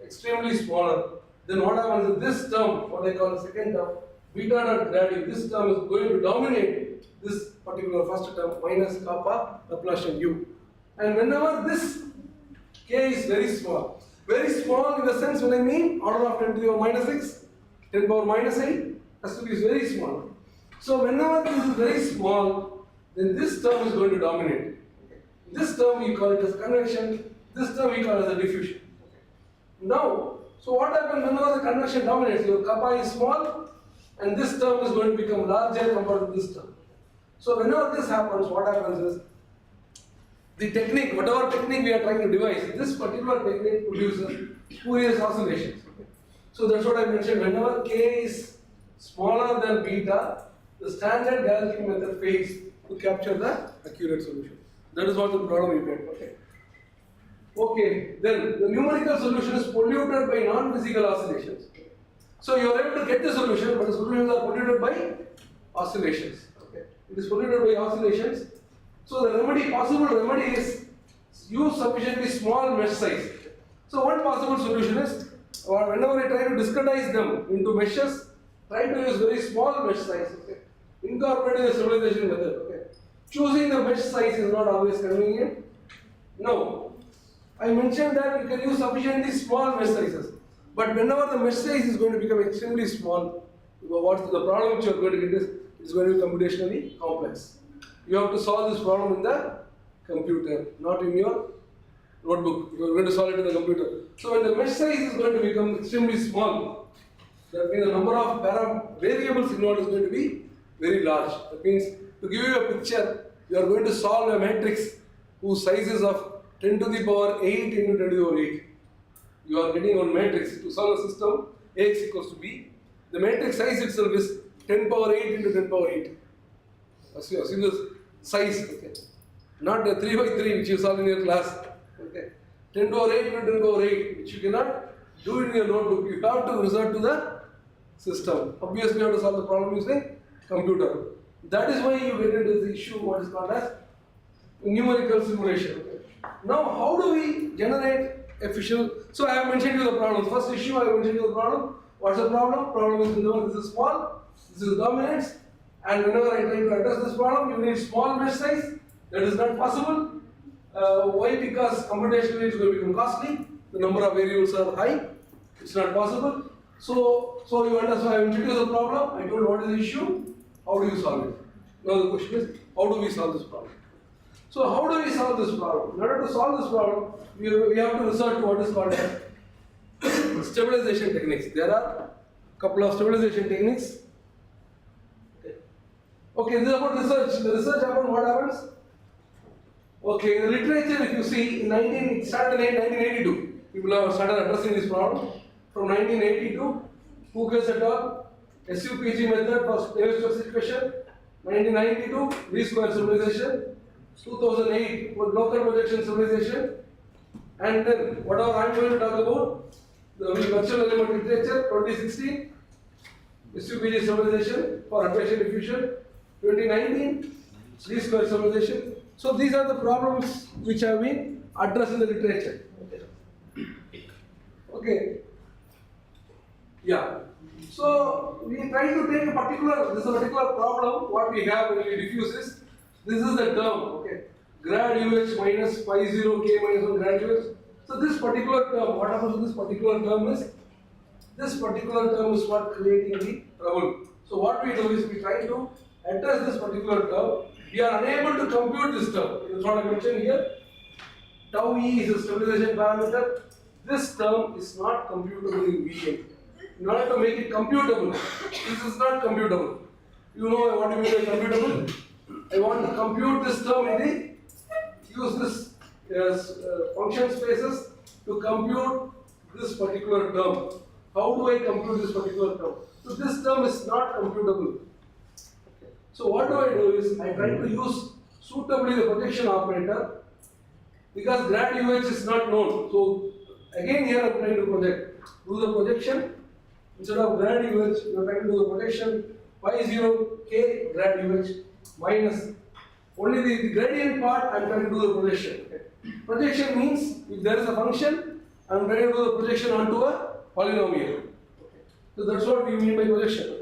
extremely smaller, then what happens is this term, what I call the second term, beta dot grad u, this term is going to dominate this particular first term minus kappa Laplacian u. And whenever this k is very small in the sense when I mean order of 10 to the power minus 6, 10 to the power minus 8 has to be very small. So whenever this is very small, then this term is going to dominate. This term we call it as convection, this term we call it as a diffusion. Now, so what happens whenever the convection dominates? Your kappa is small and this term is going to become larger compared to this term. So whenever this happens, what happens is the technique, whatever technique we are trying to devise, this particular technique produces spurious oscillations. So that's what I mentioned. Whenever k is smaller than beta, the standard Gaussian method fails to capture the accurate solution. That is what the problem you get. Okay. Okay. Then the numerical solution is polluted by non-physical oscillations. So you are able to get the solution, but the solutions are polluted by oscillations. Okay. It is polluted by oscillations. So the remedy, possible remedy is use sufficiently small mesh size. So one possible solution is, or whenever I try to discretize them into meshes, try to use very small mesh size. Okay. Incorporating the stabilization method. Okay. Choosing the mesh size is not always convenient. No. I mentioned that you can use sufficiently small mesh sizes. But whenever the mesh size is going to become extremely small, what's the problem which you are going to get is it's going to be computationally complex. You have to solve this problem in the computer, not in your notebook. You are going to solve it in the computer. So when the mesh size is going to become extremely small, that means the number of variables involved is going to be very large. That means, to give you a picture, you are going to solve a matrix whose size is of 10 to the power 8 into 10 to the power 8. You are getting one matrix. To solve a system, Ax equals to B. The matrix size itself is 10 power 8 into 10 power 8. Assume this size, okay. Not a 3 by 3 which you solve in your class. Okay. 10 power 8 into 10 power 8, which you cannot do it in your notebook. You have to resort to the system. Obviously, you have to solve the problem using computer. That is why you get into the issue what is called as numerical simulation. Okay. Now, how do we generate efficient. So I have mentioned you the problem. First issue I have mentioned you the problem. What's the problem? Problem is this is small, this is dominance, and whenever I try to address this problem, you need small mesh size. That is not possible. Why? Because computationally it's going to become costly. The number of variables are high. It's not possible. So you understand. I introduced the problem. I told what is the issue. How do you solve it? Now the question is, how do we solve this problem? So how do we solve this problem? In order to solve this problem, we have to resort to what is called stabilization techniques. There are a couple of stabilization techniques. Okay, this is about research. The research about what happens? Okay, in the literature, if you see, it started in 1982. People have started addressing this problem. From 1982, Hughes et al. SUPG method for Navier-Stokes equation. 1992, V-square stabilization. 2008, local projection stabilization. And then, whatever I am going to talk about, the virtual element literature, 2016, SUPG stabilization for Appalachian diffusion. 2019, V-square stabilization. So these are the problems which have been addressed in the literature. Okay. Yeah. So we try to take a particular problem. What we have when we diffuse is, this is the term. Okay. Grad UH minus phi 0 k minus 1 grad UH. So this particular term, what happens to this particular term is, this particular term is what creating the trouble. So what we do is we try to address this particular term. We are unable to compute this term. That's what I mentioned here. Tau E is a stabilization parameter. This term is not computable in Vn. In order to make it computable, this is not computable. You know what do you mean by computable? I want to compute this term in the, use this function spaces to compute this particular term. How do I compute this particular term? So this term is not computable. So what do I do is, I try to use suitably the projection operator, because grad UH is not known. So again here I am trying to project. Do the projection, instead of grad UH, you are trying to do the projection phi 0 k grad UH minus only the gradient part I am trying to do the projection. Projection means if there is a function, I am trying to do the projection onto a polynomial. So that's what we mean by projection.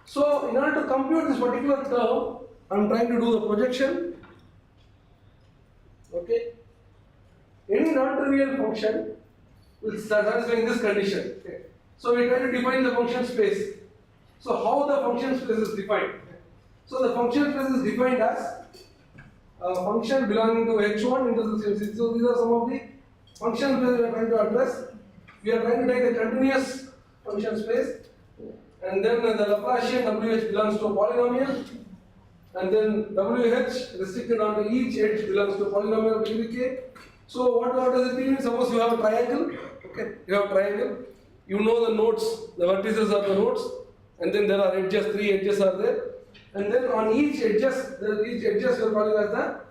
So in order to compute this particular term, I am trying to do the projection. Okay. Any non-trivial function will satisfy this condition. Okay. So we try to define the function space. So how the function space is defined? So the function space is defined as a function belonging to h1 into the same. So these are some of the functions we are trying to address. We are trying to take a continuous function space, and then the Laplacian WH belongs to a polynomial, and then WH restricted onto each edge belongs to a polynomial of degree k. So what does it mean? Suppose you have a triangle. Okay, you have a triangle. You know the nodes, the vertices are the nodes, and then there are edges. 3 edges are there, and then on each edges you are calling as the.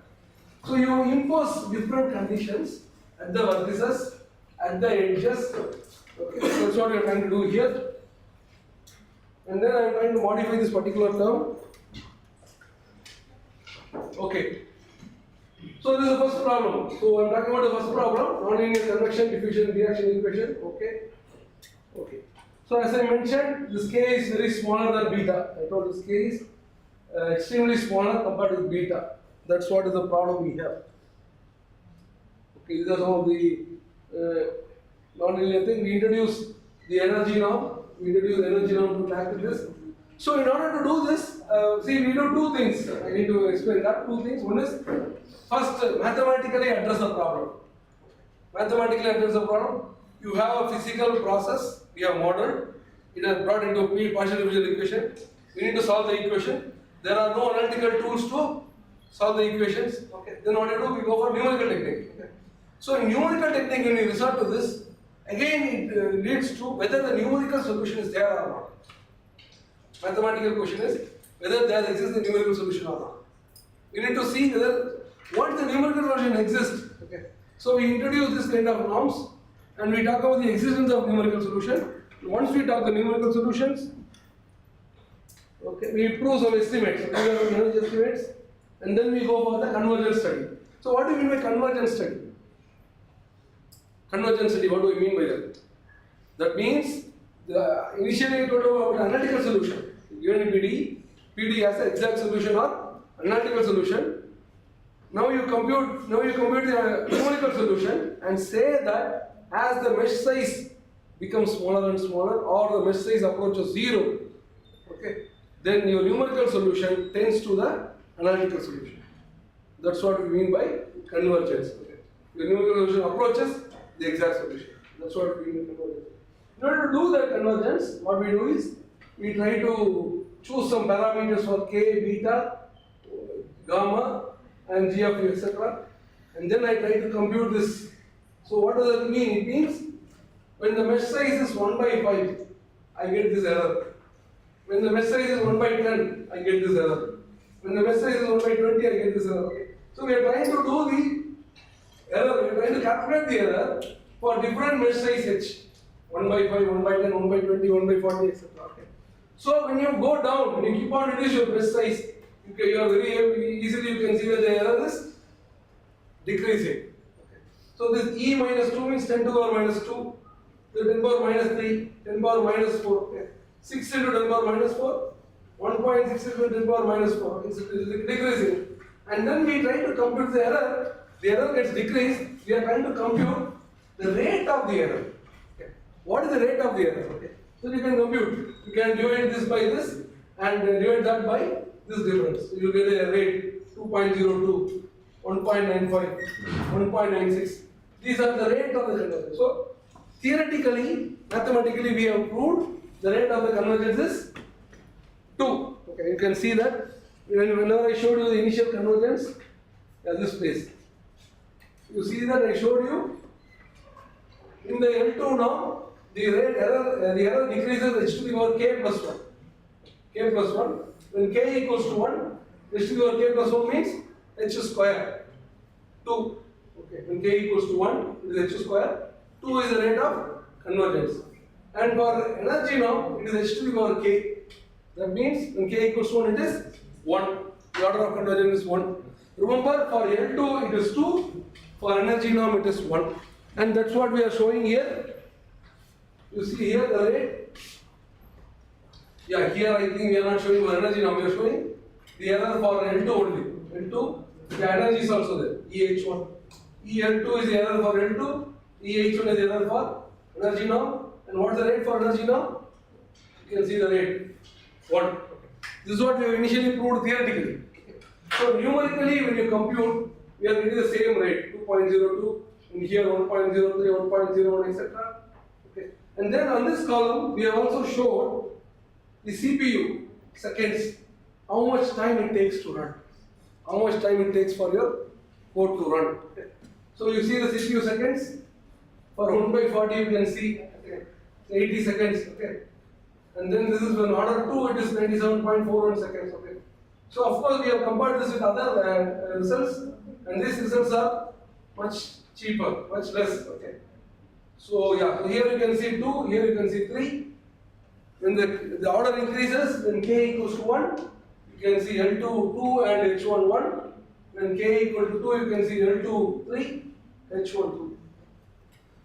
So you impose different conditions at the vertices, at the edges. Okay, that's what we are trying to do here. And then I am trying to modify this particular term. Okay. So this is the first problem. So I am talking about the first problem, nonlinear convection, diffusion, reaction equation. Okay. Okay. So as I mentioned, this k is very smaller than beta. I told this k is extremely smaller compared with beta. That's what is the problem we have. Okay, these are some of the nonlinear thing. We introduce the energy norm. We introduce the energy norm to tackle this. So in order to do this, see, we do two things. I need to explain that. Two things. One is, first, mathematically address the problem. Mathematically address the problem. You have a physical process. We have modeled. It is brought into a partial differential equation. We need to solve the equation. There are no analytical tools to solve the equations. Okay. Then what do? We go for numerical technique. Okay. So in numerical technique, when we resort to this, again it leads to whether the numerical solution is there or not. Mathematical question is whether there exists a numerical solution or not. We need to see whether once the numerical solution exists. Okay. So we introduce this kind of norms and we talk about the existence of numerical solution. Once we talk the numerical solutions, okay, we prove some estimates. Okay, we have energy estimates, and then we go for the convergence study. So what do you mean by convergence study? Convergence study, what do we mean by that? That means, initially we told about analytical solution. Given PD has an exact solution or analytical solution. Now you compute the numerical solution and say that as the mesh size becomes smaller and smaller, or the mesh size approaches 0, okay, then your numerical solution tends to the analytical solution. That's what we mean by convergence. Okay. The numerical solution approaches the exact solution. That's what we mean by convergence. In order to do that convergence, what we do is we try to choose some parameters for k, beta, gamma, and g of u, etc. And then I try to compute this. So what does that mean? It means when the mesh size is 1 by 5, I get this error. When the mesh size is 1 by 10, I get this error. When the mesh size is 1 by 20, I get this error. Okay. So we are trying to do the error, we are trying to calculate the error for different mesh size h. 1 by 5, 1 by 10, 1 by 20, 1 by 40, etc. Okay. So when you go down, when you keep on reducing your mesh size, you are very easily you can see that the error is decreasing. Okay. So this e minus 2 means 10 to the power minus 2, 10 to the power minus 3, 10 to the power minus 4, okay. 6 into 10 to the power minus 4, 1.6 into 10 to the power minus 4, it's decreasing. And then we try to compute the error gets decreased, we are trying to compute the rate of the error. Okay. What is the rate of the error? Okay. So you can compute, you can divide this by this and divide that by this difference. So you get a rate 2.02, 1.95, 1.96. These are the rate of the convergence. So theoretically, mathematically we have proved the rate of the convergence is 2. Okay, you can see that whenever I showed you the initial convergence at this place. You see that I showed you in the L2 now the error decreases h to the power k plus 1. K plus 1. When k equals to 1, h to the power k plus 1 means h square 2. Okay. When k equals to 1, it is h square. 2 is the rate of convergence. And for energy now, it is h to the power k. That means when k equals to 1, it is 1. The order of convergence is 1. Remember, for L2 it is 2. For energy norm it is 1. And that's what we are showing here. You see here the rate. Yeah, here I think we are not showing for energy norm, we are showing the error for L2 only. L2, the energy is also there, EH1. EL2 is the error for L2, EH1 is the error for energy norm. And what is the rate for energy norm? You can see the rate, 1. This is what we have initially proved theoretically. So numerically when you compute, we are getting the same rate, 2.02, and here 1.03, 1.01, etc. Okay. And then on this column, we have also showed the CPU, seconds, how much time it takes to run. How much time it takes for your code to run. Okay. So you see the CPU seconds, for 1 by 40 you can see, okay, 80 seconds, okay. And then this is when order 2, it is 97.41 seconds, okay. So of course we have compared this with other results, and these results are much cheaper, much less, okay. So yeah, so here you can see 2, here you can see 3. When the order increases, when k equals to 1, you can see L2 2 and H1 1. When k equal to 2, you can see L2 3, H1 2.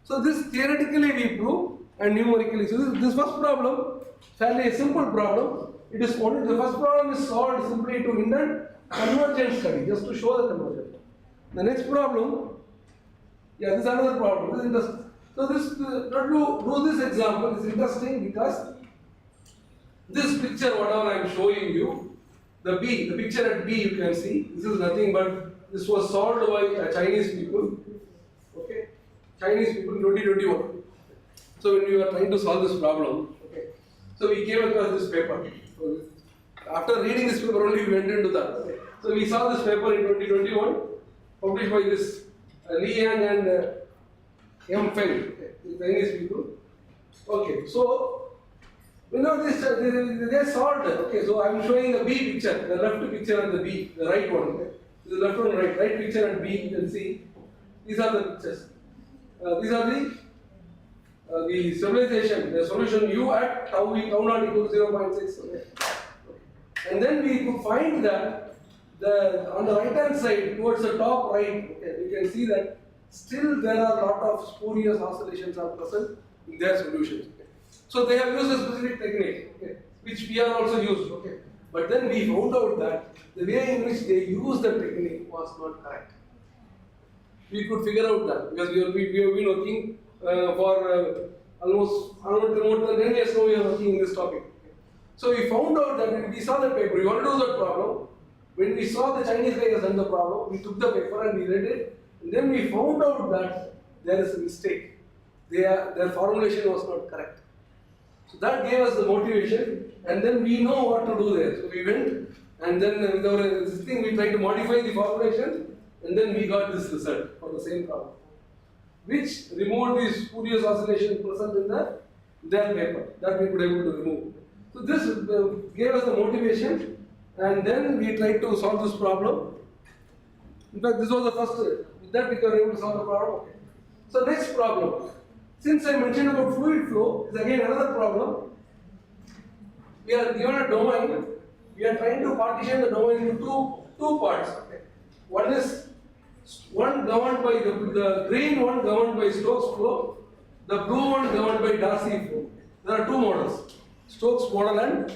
So this theoretically we prove and numerically. So this first problem, fairly a simple problem. It is only the first problem is solved simply to indent convergence study, just to show the convergence. The next problem, yeah, this is another problem. This is interesting. So this to do this example is interesting because this picture, whatever I am showing you, the picture at B you can see, this is nothing but this was solved by Chinese people. Okay, Chinese people 2021. So when we were trying to solve this problem, okay, so we came across this paper. So after reading this paper only we went into that. Okay. So we saw this paper in 2021, published by this Li Yang and M Feng, okay, the Chinese people. Okay, so you know this, they solved it. Okay, so I am showing the B picture, the left picture and the B, the right one. Okay, the left one, right picture and B. You can see these are the pictures. These are the stabilization, the solution U at tau naught equals 0.6. Okay. And then we could find that on the right hand side towards the top right, okay, you can see that still there are a lot of spurious oscillations are present in their solutions. Okay. So they have used a specific technique, okay, which we are also used. Okay. But then we found out that the way in which they used the technique was not correct. We could figure out that because we have been working for almost more than 10 years now. We are working in this topic. Okay. So we found out that when we saw the paper, we want to do that problem. When we saw the Chinese guy has done the problem, we took the paper and we read it. And then we found out that there is a mistake. Their formulation was not correct. So that gave us the motivation, and then we know what to do there. So we went, and then with our this thing, we tried to modify the formulation, and then we got this result for the same problem, which removed the spurious oscillation present in their paper. That we could able to remove. So this gave us the motivation, and then we tried to solve this problem. In fact, this was the first. With that, we were able to solve the problem. Okay. So next problem. Since I mentioned about fluid flow, is again another problem. We are given a domain. We are trying to partition the domain into two parts. Okay. One governed by the green one governed by Stokes flow, the blue one governed by Darcy flow. There are two models, Stokes model and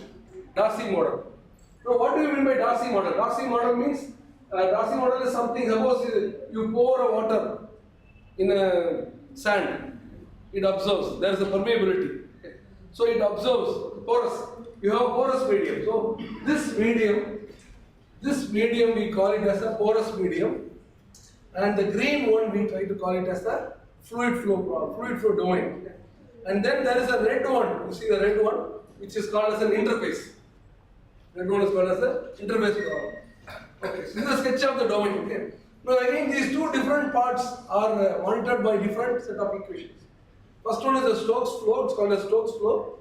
Darcy model. Now, what do you mean by Darcy model? Darcy model means Darcy model is something. Suppose you pour a water in a sand. It absorbs, there is a permeability. Okay. So it absorbs, porous. You have a porous medium. So this medium we call it as a porous medium, and the green one we try to call it as the fluid flow domain. Okay. And then there is a red one, you see the red one, which is called as an interface. Red one is called as the interface problem. Okay, so this is a sketch of the domain. Okay. Now again, these two different parts are monitored by different set of equations. First one is the Stokes flow, it's called as Stokes flow,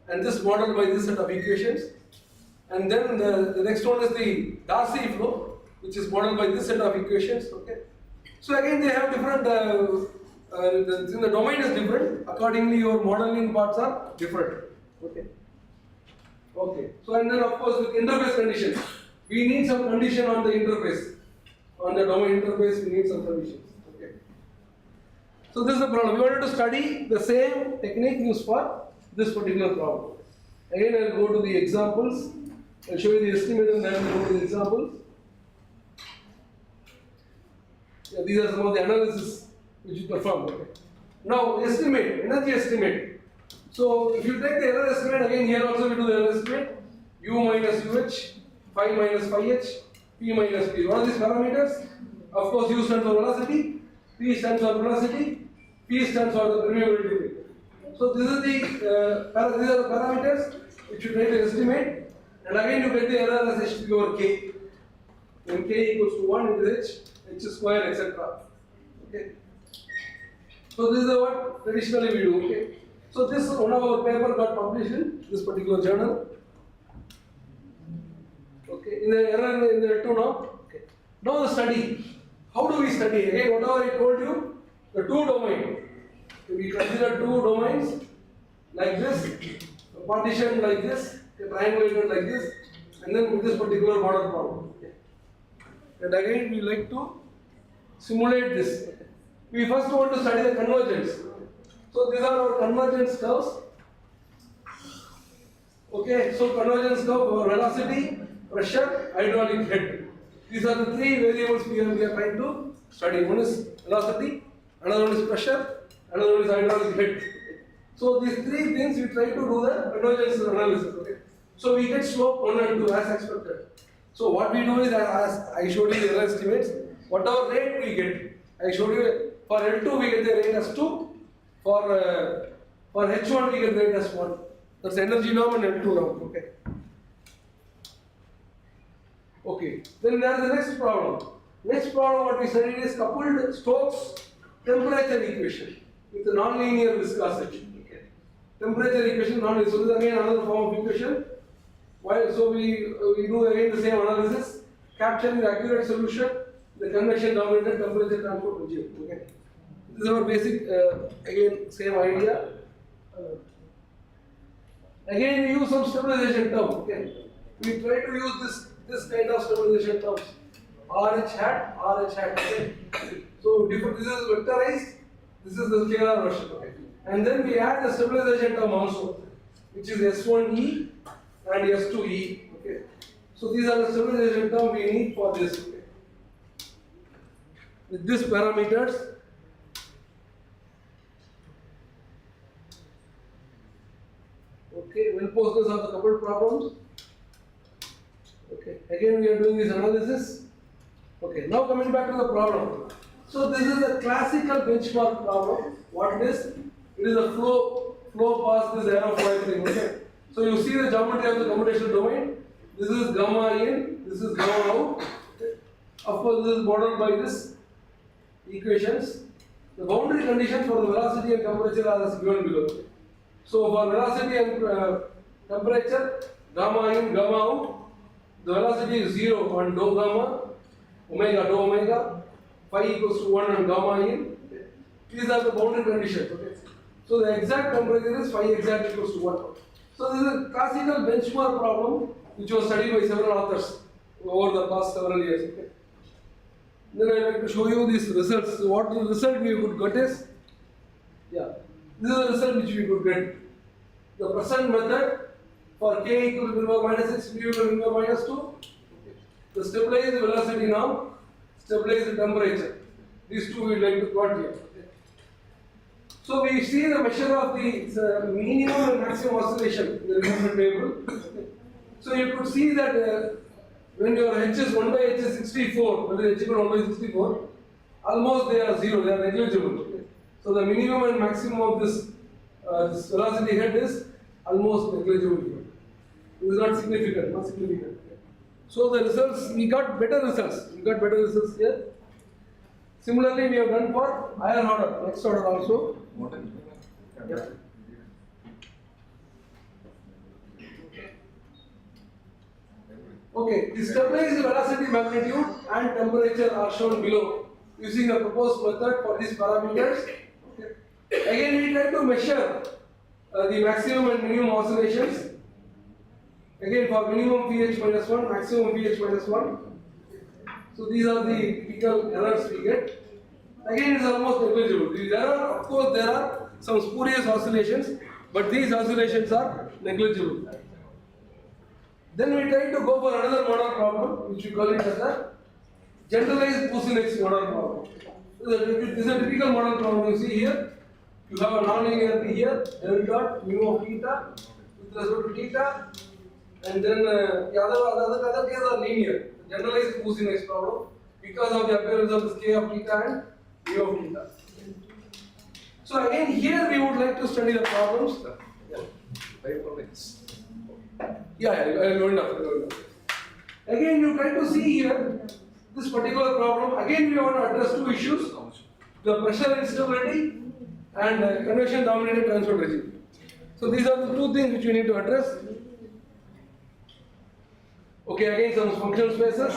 and this modeled by this set of equations. And then the next one is the Darcy flow, which is modeled by this set of equations. Okay. So again, they have different, the domain is different, accordingly your modeling parts are different. Okay. Okay. So and then of course with interface conditions, we need some condition on the interface. On the domain interface, we need some conditions. So this is the problem. We wanted to study the same technique used for this particular problem. Again, I will go to the examples. I will show you the estimate and then I will go to the examples. Yeah, these are some of the analysis which you perform. Okay. Now, estimate, energy estimate. So if you take the error estimate, again here also we do the error estimate. U minus UH, phi minus phi H, P minus P. What are these parameters? Of course, U stands for velocity, P stands for velocity, P stands for the permeability. So this is these are the parameters which you try to estimate, and again you get the error as h to the power k. When k equals to 1 into h square, etc. Okay. So this is what traditionally we do. Okay. So this one of our paper got published in this particular journal. Okay. In the error in the L2 now. Okay. Now the study. How do we study? Again, whatever I told you, the two domains. We consider two domains like this, a partition like this, a triangulated like this, and then with this particular model problem. Okay. And again, we like to simulate this. Okay. We first want to study the convergence. So these are our convergence curves. Okay, so convergence curve for velocity, pressure, hydraulic head. These are the three variables we are trying to study. One is velocity, another one is pressure, another one is hydraulic head. So these three things we try to do the convergence analysis. Okay. So we get slope 1 and 2 as expected. So what we do is, as I showed you the error estimates, whatever rate we get, I showed you for L2 we get the rate as 2, for H1 we get the rate as 1. That's energy norm and L2 norm. Okay. Okay, then there is the next problem. Next problem what we studied is coupled Stokes temperature equation with a non-linear viscosity. Okay. Temperature equation non-linear. So this is again another form of equation. Why? So we do again the same analysis, capturing the accurate solution, the convection dominated temperature transport regime. Okay. This is our basic again same idea. Again we use some stabilization term. Okay. We try to use this kind of stabilization terms. RH hat. Okay. So this is vectorized, this is the scalar version. Okay. And then we add the stabilization term also, which is S1E and S2E. Okay. So these are the stabilization term we need for this. Okay. With these parameters, okay, well posters are the coupled problems. Okay, again we are doing this analysis. Okay, now coming back to the problem. So this is a classical benchmark problem. What it is? It is a flow past this aerofoil thing. Okay. So you see the geometry of the computational domain. This is gamma in, this is gamma out. Okay. Of course, this is modeled by this equations. The boundary conditions for the velocity and temperature are as given below. So for velocity and temperature, gamma in, gamma out, the velocity is 0 on dou gamma, omega dou omega, phi equals to 1 on gamma in. Okay. These are the boundary conditions. Okay. So the exact temperature is phi exact equals to 1. So this is a classical benchmark problem which was studied by several authors over the past several years. Okay. Then I like to show you these results. So what the result we could get is, yeah, this is the result which we could get. The present method for k equal to minimum minus 6, mu equal to minimum minus 2. Okay. The stabilized velocity now, stabilized temperature. These two we like to plot here. Okay. So we see the measure of the minimum and maximum oscillation in the reference table. Okay. So you could see that when your h is 1 by h is 64, when h equal 1 by 64, almost they are 0, they are negligible. Okay. So the minimum and maximum of this velocity head is almost negligible here. It is not significant, not significant. Okay. So the results, we got better results. We got better results here. Similarly, we have done for higher order, next order also. Yeah. Okay, the stabilized velocity, magnitude and temperature are shown below using a proposed method for these parameters. Okay. Again, we try to measure the maximum and minimum oscillations. Again, for minimum pH minus 1, maximum pH minus 1. So these are the typical errors we get. Again, it is almost negligible. There are, of course, there are some spurious oscillations, but these oscillations are negligible. Then we try to go for another model problem, which we call it as a generalized Poisson-X model problem. This is a typical model problem. You see here, you have a nonlinearity here, del dot mu of theta with respect to theta, and then the other cases are linear. Generalized Poisson-X problem because of the appearance of this k of theta and mu of theta. So again, here we would like to study the problems. Yeah, I know enough. Again, you try to see here this particular problem. Again, we want to address two issues: the pressure instability and convection dominated transport regime. So these are the two things which we need to address. Okay, again some functional spaces.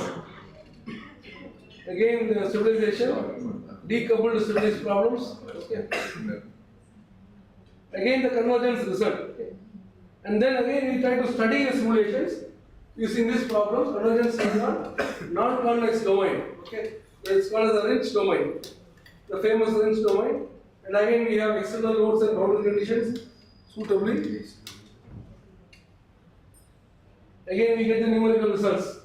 Again the stabilization, decoupled stabilized problems. Okay. Again the convergence result. Okay. And then again we try to study the simulations using these problems. Convergence is on non-convex domain. Okay. It's called as the Rinch domain, the famous Rinch domain. And again we have external loads and boundary conditions suitably. Again we get the numerical results.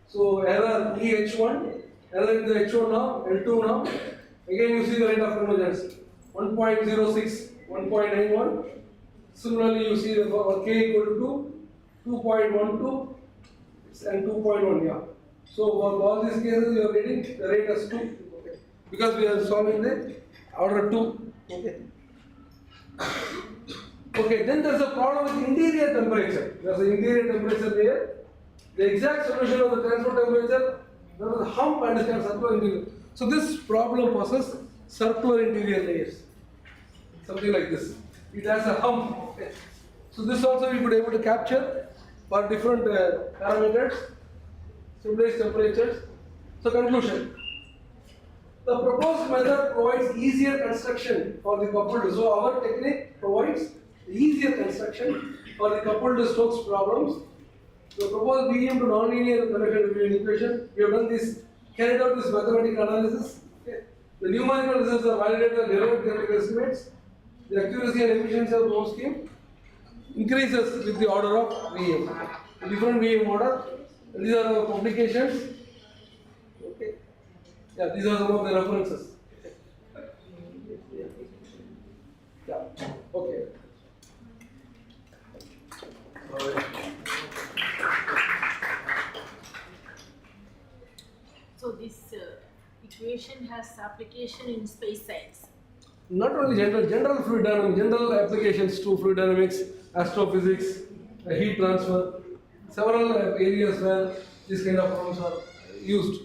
So error EH1, error in the H1 now, L2 now. Again you see the rate of convergence 1.06, 1.91. Similarly you see the k equal to 2.12 and 2.1. Yeah. So for all these cases you are getting the rate as 2. Okay. Because we are solving the order 2. Okay. Okay, then there is a problem with interior temperature. There is an interior temperature there. The exact solution of the transport temperature, there is a hump and it can circular interior. So this problem possesses circular interior layers. Something like this. It has a hump. Okay. So this also we could able to capture for different parameters, stabilized temperatures. So conclusion. The proposed method provides easier construction for the coupled. So our technique provides easier construction for the coupled Stokes problems. The proposed medium to nonlinear convection equation, we have done this carried out this mathematical analysis. Okay. The numerical results are validated and derived theoretical estimates. The accuracy and efficiency of the whole scheme increases with the order of VM. Different VM order. These are the publications. Okay. Yeah, these are some of the references. Yeah. Okay. So this equation has application in space science. Not only general fluid dynamics, general applications to fluid dynamics, astrophysics, heat transfer, several areas where this kind of problems are used.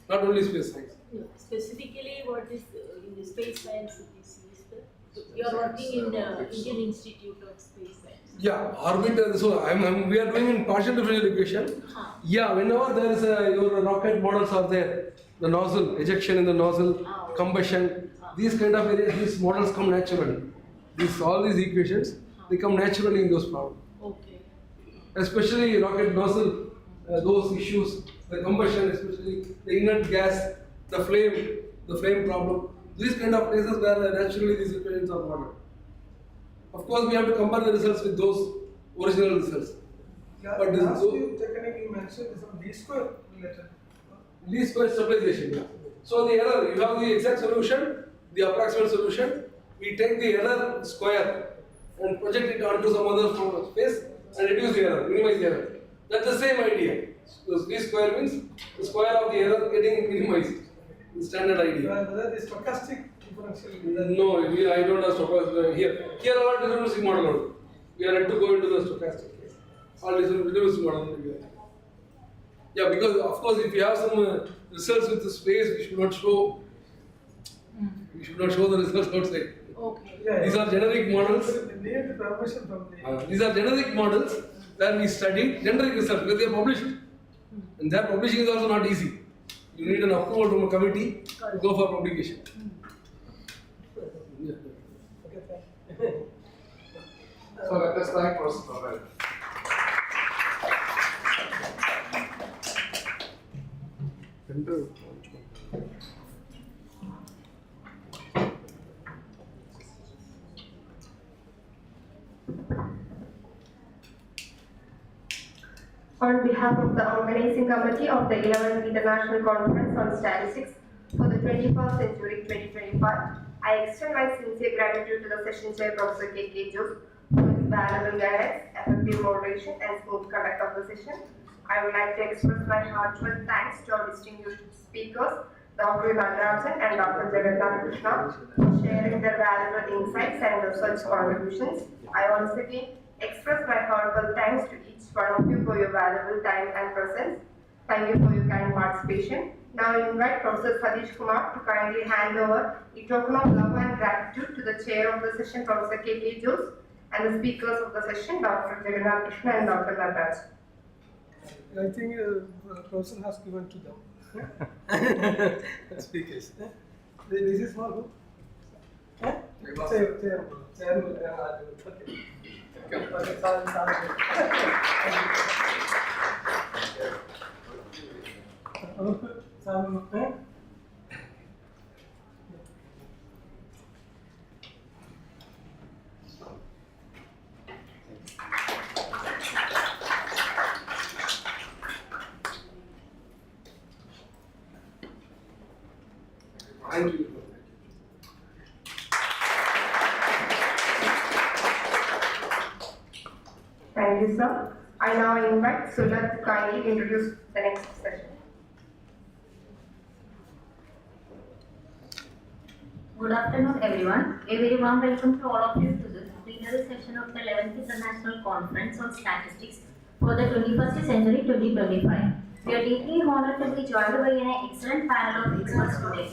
Not only space science. No, specifically, what is in the space science is used? You are working in the Indian Institute of Space Science. Yeah, orbit. So we are doing in partial differential equation. Yeah, whenever there is your rocket models are there, the nozzle, ejection in the nozzle, combustion, these kind of areas, these models come naturally. All these equations, they come naturally in those problems. Okay. Especially rocket nozzle, those issues, the combustion, especially the inert gas, the flame problem. These kind of places where naturally these equations are modeled. Of course, we have to compare the results with those original results. Yeah, but this last technique you mentioned is some least square related. Least square stabilization. Yeah. So the error, you have the exact solution, the approximate solution. We take the error square and project it onto some other space and reduce the error, minimize the error. That's the same idea. So least square means the square of the error getting minimized. The standard idea. Whether the stochastic differential. No, I don't have stochastic here. Here all deterministic model only. We are ready to go into the stochastic case. All deterministic model only. Yeah, because of course, if you have some results with the space, we should not show. We should not show the results outside. Okay. These are generic models. Need permission from the. These are generic models where we study generic results because they are published. And their publishing is also not easy. You need an approval from a committee to go for publication. Yeah. So let us thank Professor Pavel. On behalf of the organizing committee of the 11th International Conference on Statistics for the 21st Century 2025, I extend my sincere gratitude to the session chair, Professor K.K. Jose, for his valuable guidance, effective moderation, and smooth conduct of the session. I would like to express my heartfelt thanks to our distinguished speakers, Dr. Natarajan and Dr. Jagannath Krishna, for sharing their valuable insights and research contributions. I once again express my heartfelt thanks to each one of you for your valuable time and presence. Thank you for your kind participation. Now I invite Professor Satish Kumar to kindly hand over a token of love and gratitude to the chair of the session, Professor K.K. Jose, and the speakers of the session, Dr. Jagannath Krishna and Dr. Natarajan. I think Professor has given to them. Speakers. This is for who? Chairman. Okay. Thank you. Thank you, sir. I now invite Sulat to kindly introduce the next session. Good afternoon, everyone. A very warm welcome to all of you to the plenary session of the 11th International Conference on Statistics for the 21st Century 2025. We are deeply honored to be joined by an excellent panel of experts today.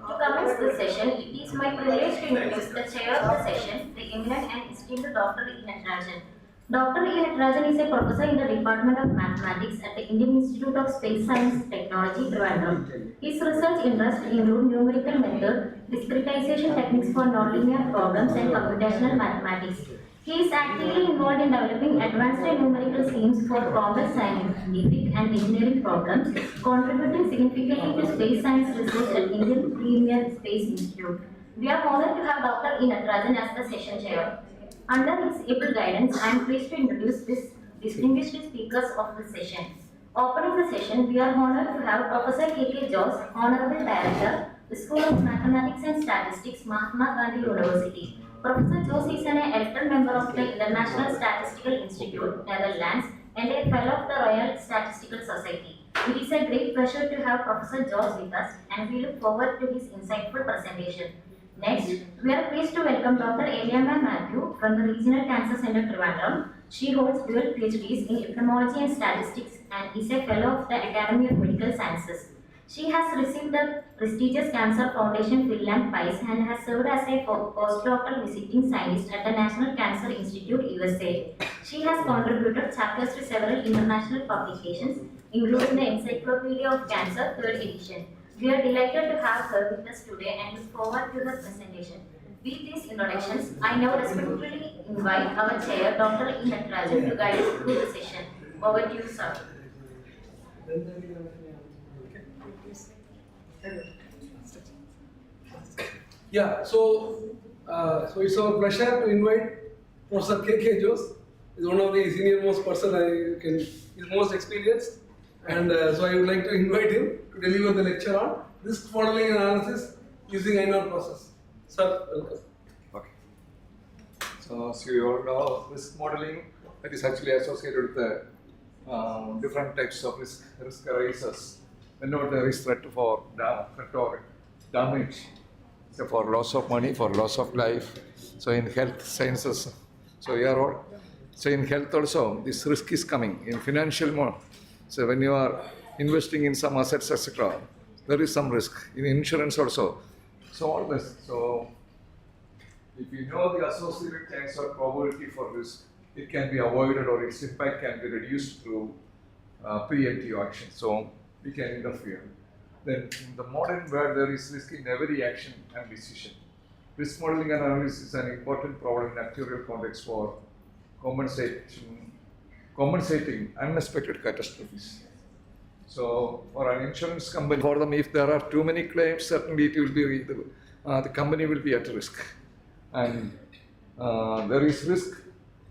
To commence this session, it is my privilege to introduce the chair of the session, the eminent and esteemed Dr. E. Natarajan. Dr. E. Natarajan is a professor in the Department of Mathematics at the Indian Institute of Space Science Technology, Trivandrum. His research interests include numerical method, discretization techniques for nonlinear problems, and computational mathematics. He is actively involved in developing advanced numerical schemes for complex scientific and engineering problems, contributing significantly to space science research at Indian Premier Space Institute. We are honored to have Dr. E. Natarajan as the session chair. Under his able guidance, I am pleased to introduce these distinguished speakers of the session. Opening the session, we are honored to have Professor K.K. Jose, Honorable Director, the School of Mathematics and Statistics, Mahatma Gandhi University. Professor Jose is an elected member of the International Statistical Institute, Netherlands, and a fellow of the Royal Statistical Society. It is a great pleasure to have Professor Jose with us, and we look forward to his insightful presentation. Next, we are pleased to welcome Dr. Eliana Matthew from the Regional Cancer Center, Trivandrum. She holds dual PhDs in Epidemiology and Statistics and is a fellow of the Academy of Medical Sciences. She has received the prestigious Cancer Foundation Finland Prize and has served as a postdoctoral visiting scientist at the National Cancer Institute, USA. She has contributed chapters to several international publications, including the Encyclopedia of Cancer, 3rd edition. We are delighted to have her with us today and look forward to her presentation. With these introductions, I now respectfully invite our chair, Dr. E. Natarajan, to guide us through the session. Over to you, sir. Yeah, so it's our pleasure to invite Professor K.K. Jose. He's one of the senior most person he's most experienced, and so I would like to invite him to deliver the lecture on risk modeling and analysis using INOR process. Sir, welcome. Okay. So as you all know, risk modeling that is actually associated with the different types of risk arises whenever there is threat or damage. So for loss of money, for loss of life. So in health sciences, so in health also, this risk is coming in financial mode. So when you are investing in some assets, etc., there is some risk in insurance also. So all this. So if you know the associated chance or probability for risk, it can be avoided or its impact can be reduced through preemptive action. So we can interfere. Then in the modern world, there is risk in every action and decision. Risk modeling and analysis is an important problem in actuarial context for compensating unexpected catastrophes. So for an insurance company, for them, if there are too many claims, certainly it will be the company will be at risk, and there is risk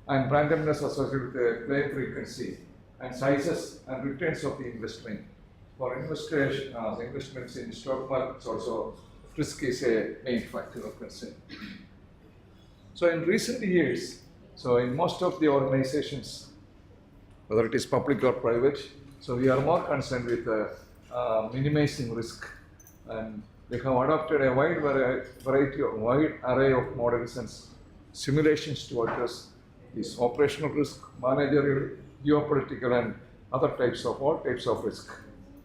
and randomness associated with the claim frequency and sizes and returns of the investment. For investments in stock markets also, risk is a main factor of concern. So in recent years, so in most of the organizations, whether it is public or private, so we are more concerned with minimizing risk, and they have adopted a wide array of models and simulations to address this operational risk, managerial, geopolitical, and all types of risk.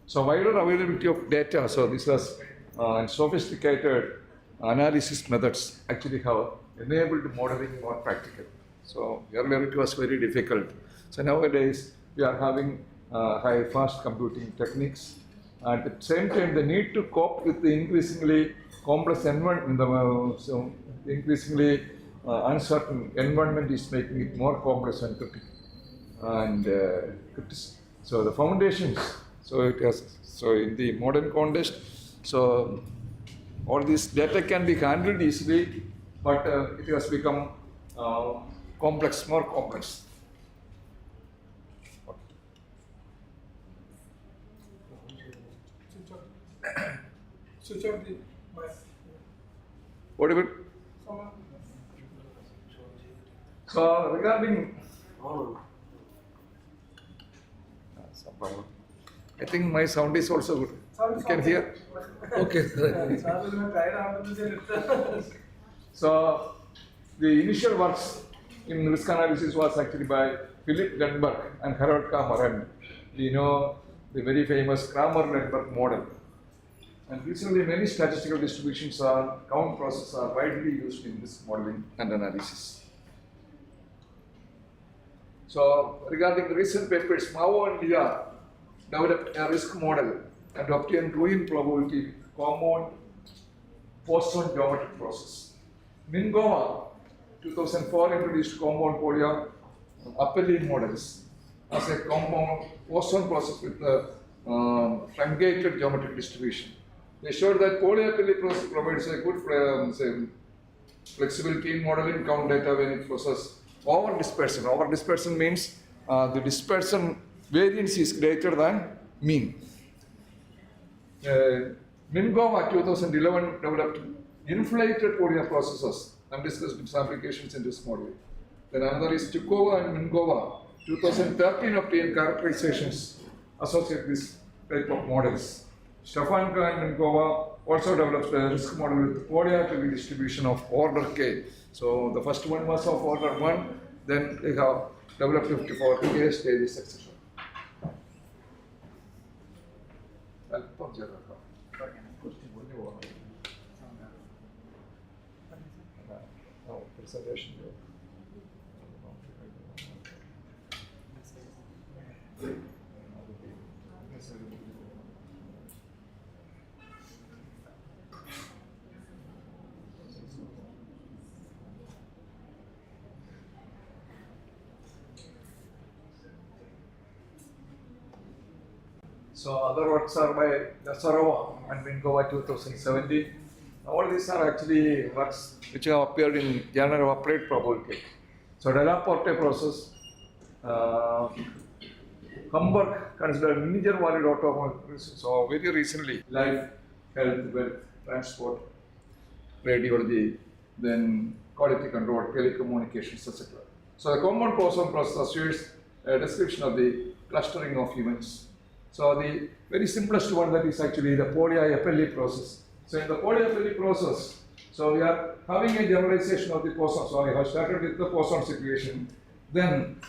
So wider availability of data, so this was sophisticated analysis methods actually have enabled modeling more practical. So earlier it was very difficult. So nowadays we are having high fast computing techniques. At the same time, the need to cope with the increasingly complex environment, so increasingly uncertain environment is making it more complex and critical. And so the foundations. So in the modern context, so all this data can be handled easily, but it has become complex, more complex. Switch on the mic. What about? So regarding, I think my sound is also good. You can hear? Okay. So the initial works in risk analysis was actually by Philip Lundberg and Harold Kramer, and we know the very famous Kramer-Lundberg model. And recently many statistical distributions count processes are widely used in risk modeling and analysis. So regarding the recent papers, Mao and Lia developed a risk model and obtained ruin probability compound Poisson geometric process. Mingova, 2004 introduced compound polyar appellee models as a compound Poisson process with the truncated geometric distribution. They showed that polyappellee process provides a good flexibility in modeling count data when it processes over dispersion. Over dispersion means the dispersion variance is greater than mean. Mingova 2011 developed inflated polyar processes and discussed its applications in this model. Then another is Tukova and Mingova 2013 obtained characterizations associated with this type of models. Stefanka and Mingova also developed a risk model with polyappellee distribution of order k. So the first one was of order 1, then they have developed 54 k stages, etc. Presentation. So other works are by Nasarova and Mingova 2017. All these are actually works which have appeared in Journal of Applied Probability. So Delaporte process, Hamburg considered integer valued automobile. So very recently, life, health, wealth, transport, radiology, then quality control, telecommunications, etc. So the common Poisson process assures a description of the clustering of events. So the very simplest one that is actually the polyappellee process. So in the polyappellee process, so we are having a generalization of the Poisson. So I have started with the Poisson situation. Then,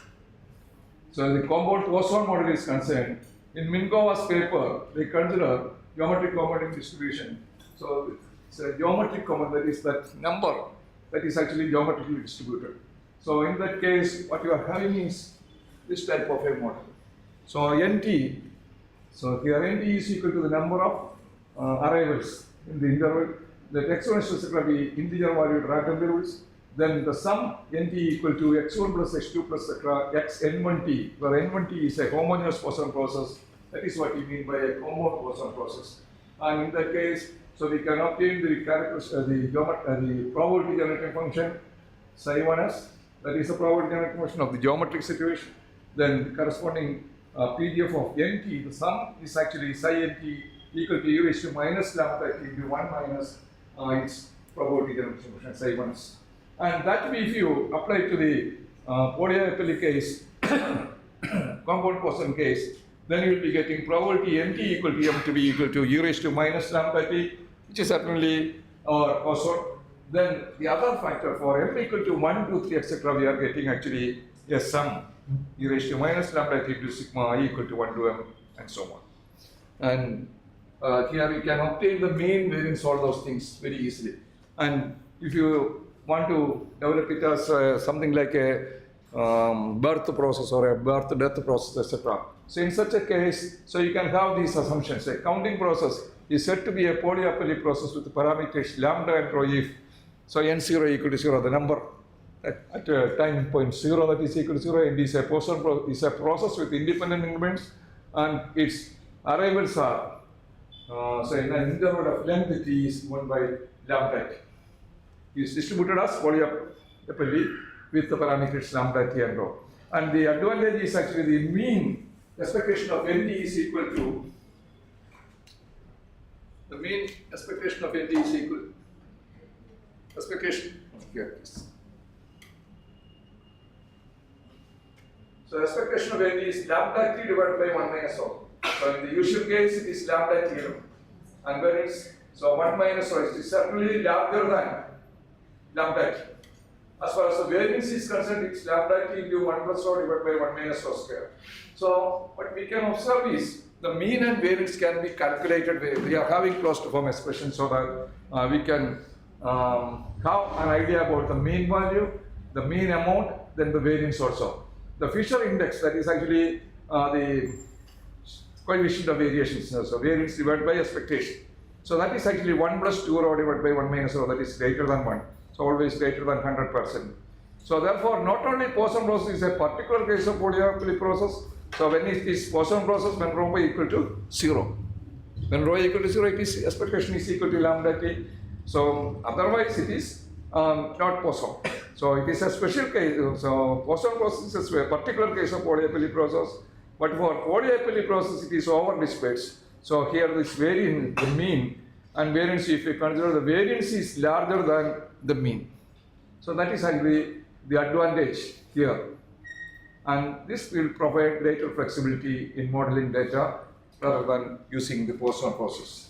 so the compound Poisson model is concerned. In Mingova's paper, they consider geometric compounding distribution. So it's a geometric compound, that is that number that is actually geometrically distributed. So in that case, what you are having is this type of a model. So NT, so here NT is equal to the number of arrivals in the interval. The exponential will be integer valued random variables. Then the sum NT equal to x1 plus x2 plus etc. xn1t, where n1t is a homogeneous Poisson process. That is what we mean by a compound Poisson process. And in that case, so we can obtain the the probability generating function psi1s. That is the probability generating function of the geometric situation. Then the corresponding PDF of NT, the sum is actually psi NT equal to u raised to minus lambda t into 1 minus its probability generation function psi1s. And that if you apply to the polyappellee case, compound Poisson case, then you will be getting probability NT equal to m to be equal to u raised to minus lambda t, which is certainly our Poisson. Then the other factor for m equal to 1, 2, 3, etc., we are getting actually a sum u raised to minus lambda t to sigma I equal to 1 to m and so on. And here we can obtain the mean variance, all those things very easily. And if you want to develop it as something like a birth process or a birth-death process, etc. So in such a case, so you can have these assumptions. A counting process is said to be a polyappellee process with parameters lambda and rho if, so n0 equal to 0, the number at time point 0 that is equal to 0, and is a process with independent increments, and its arrivals are, so in an interval of length t is 1 by lambda t. It is distributed as polyappellee with the parameters lambda t and rho. And the advantage is actually the mean expectation of NT is equal to, the mean expectation of NT is equal, expectation, here it is. So expectation of NT is lambda t divided by 1 minus rho. So in the usual case, it is lambda t, and where it's, so 1 minus rho is certainly larger than lambda t. As far as the variance is concerned, it's lambda t into 1 plus rho divided by 1 minus rho square. So what we can observe is the mean and variance can be calculated. We are having closed form expression so that we can have an idea about the mean value, the mean amount, then the variance also. The Fisher index, that is actually the coefficient of variations, so variance divided by expectation. So that is actually 1 plus 2 rho divided by 1 minus rho, that is greater than 1. So always greater than 100%. So therefore, not only Poisson process is a particular case of polyhappily process. So when it is Poisson process, when rho equal to 0. When rho equal to 0, it is expectation is equal to lambda t. So otherwise it is not Poisson. So it is a special case. So Poisson process is a particular case of polyhappily process. But for polyhappily process, it is over dissipates. So here this variance, the mean and variance, if you consider the variance is larger than the mean. So that is actually the advantage here. And this will provide greater flexibility in modeling data rather than using the Poisson process.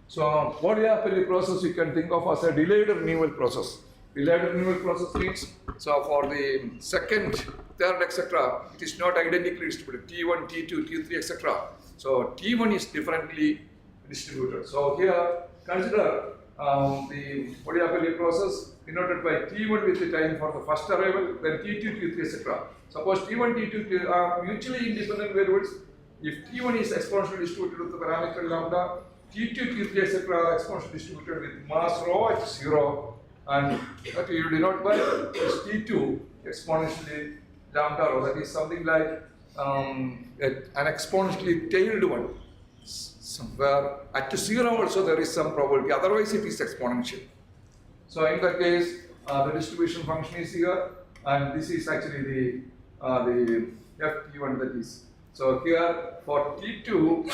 So polyhappily process you can think of as a delayed renewal process. Delayed renewal process means, so for the second, third, etc., it is not identically distributed. T1, T2, T3, etc. So T1 is differently distributed. So here consider the polyhappily process denoted by T1 with the time for the first arrival, then T2, T3, etc. Suppose T1, T2 are mutually independent variables. If T1 is exponentially distributed with the parameter lambda, T2, T3, etc. are exponentially distributed with mass rho at 0, and that you denote by is T2 exponentially lambda rho. That is something like an exponentially tailed one. Where at 0 also there is some probability, otherwise it is exponential. So in that case, the distribution function is here, and this is actually the ft1 that is. So here for T2,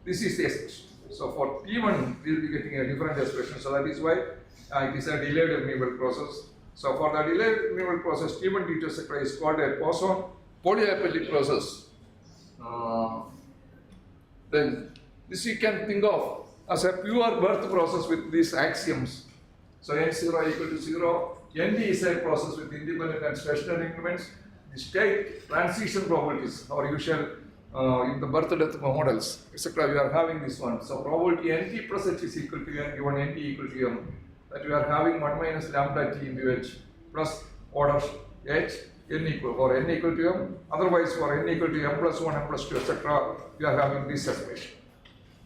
this is the expression. So for T1, we will be getting a different expression. So that is why it is a delayed renewal process. So for the delayed renewal process, T1, T2, etc. is called a Poisson polyhappily process. Then this you can think of as a pure birth process with these axioms. So n0 equal to 0, nd is a process with independent and stationary increments. The state transition probabilities, our usual in the birth death models, etc. We are having this one. So probability nt plus h is equal to n given nt equal to m. That we are having 1 minus lambda t into h plus order h n equal for n equal to m. Otherwise, for n equal to m plus 1, m plus 2, etc. we are having this expression.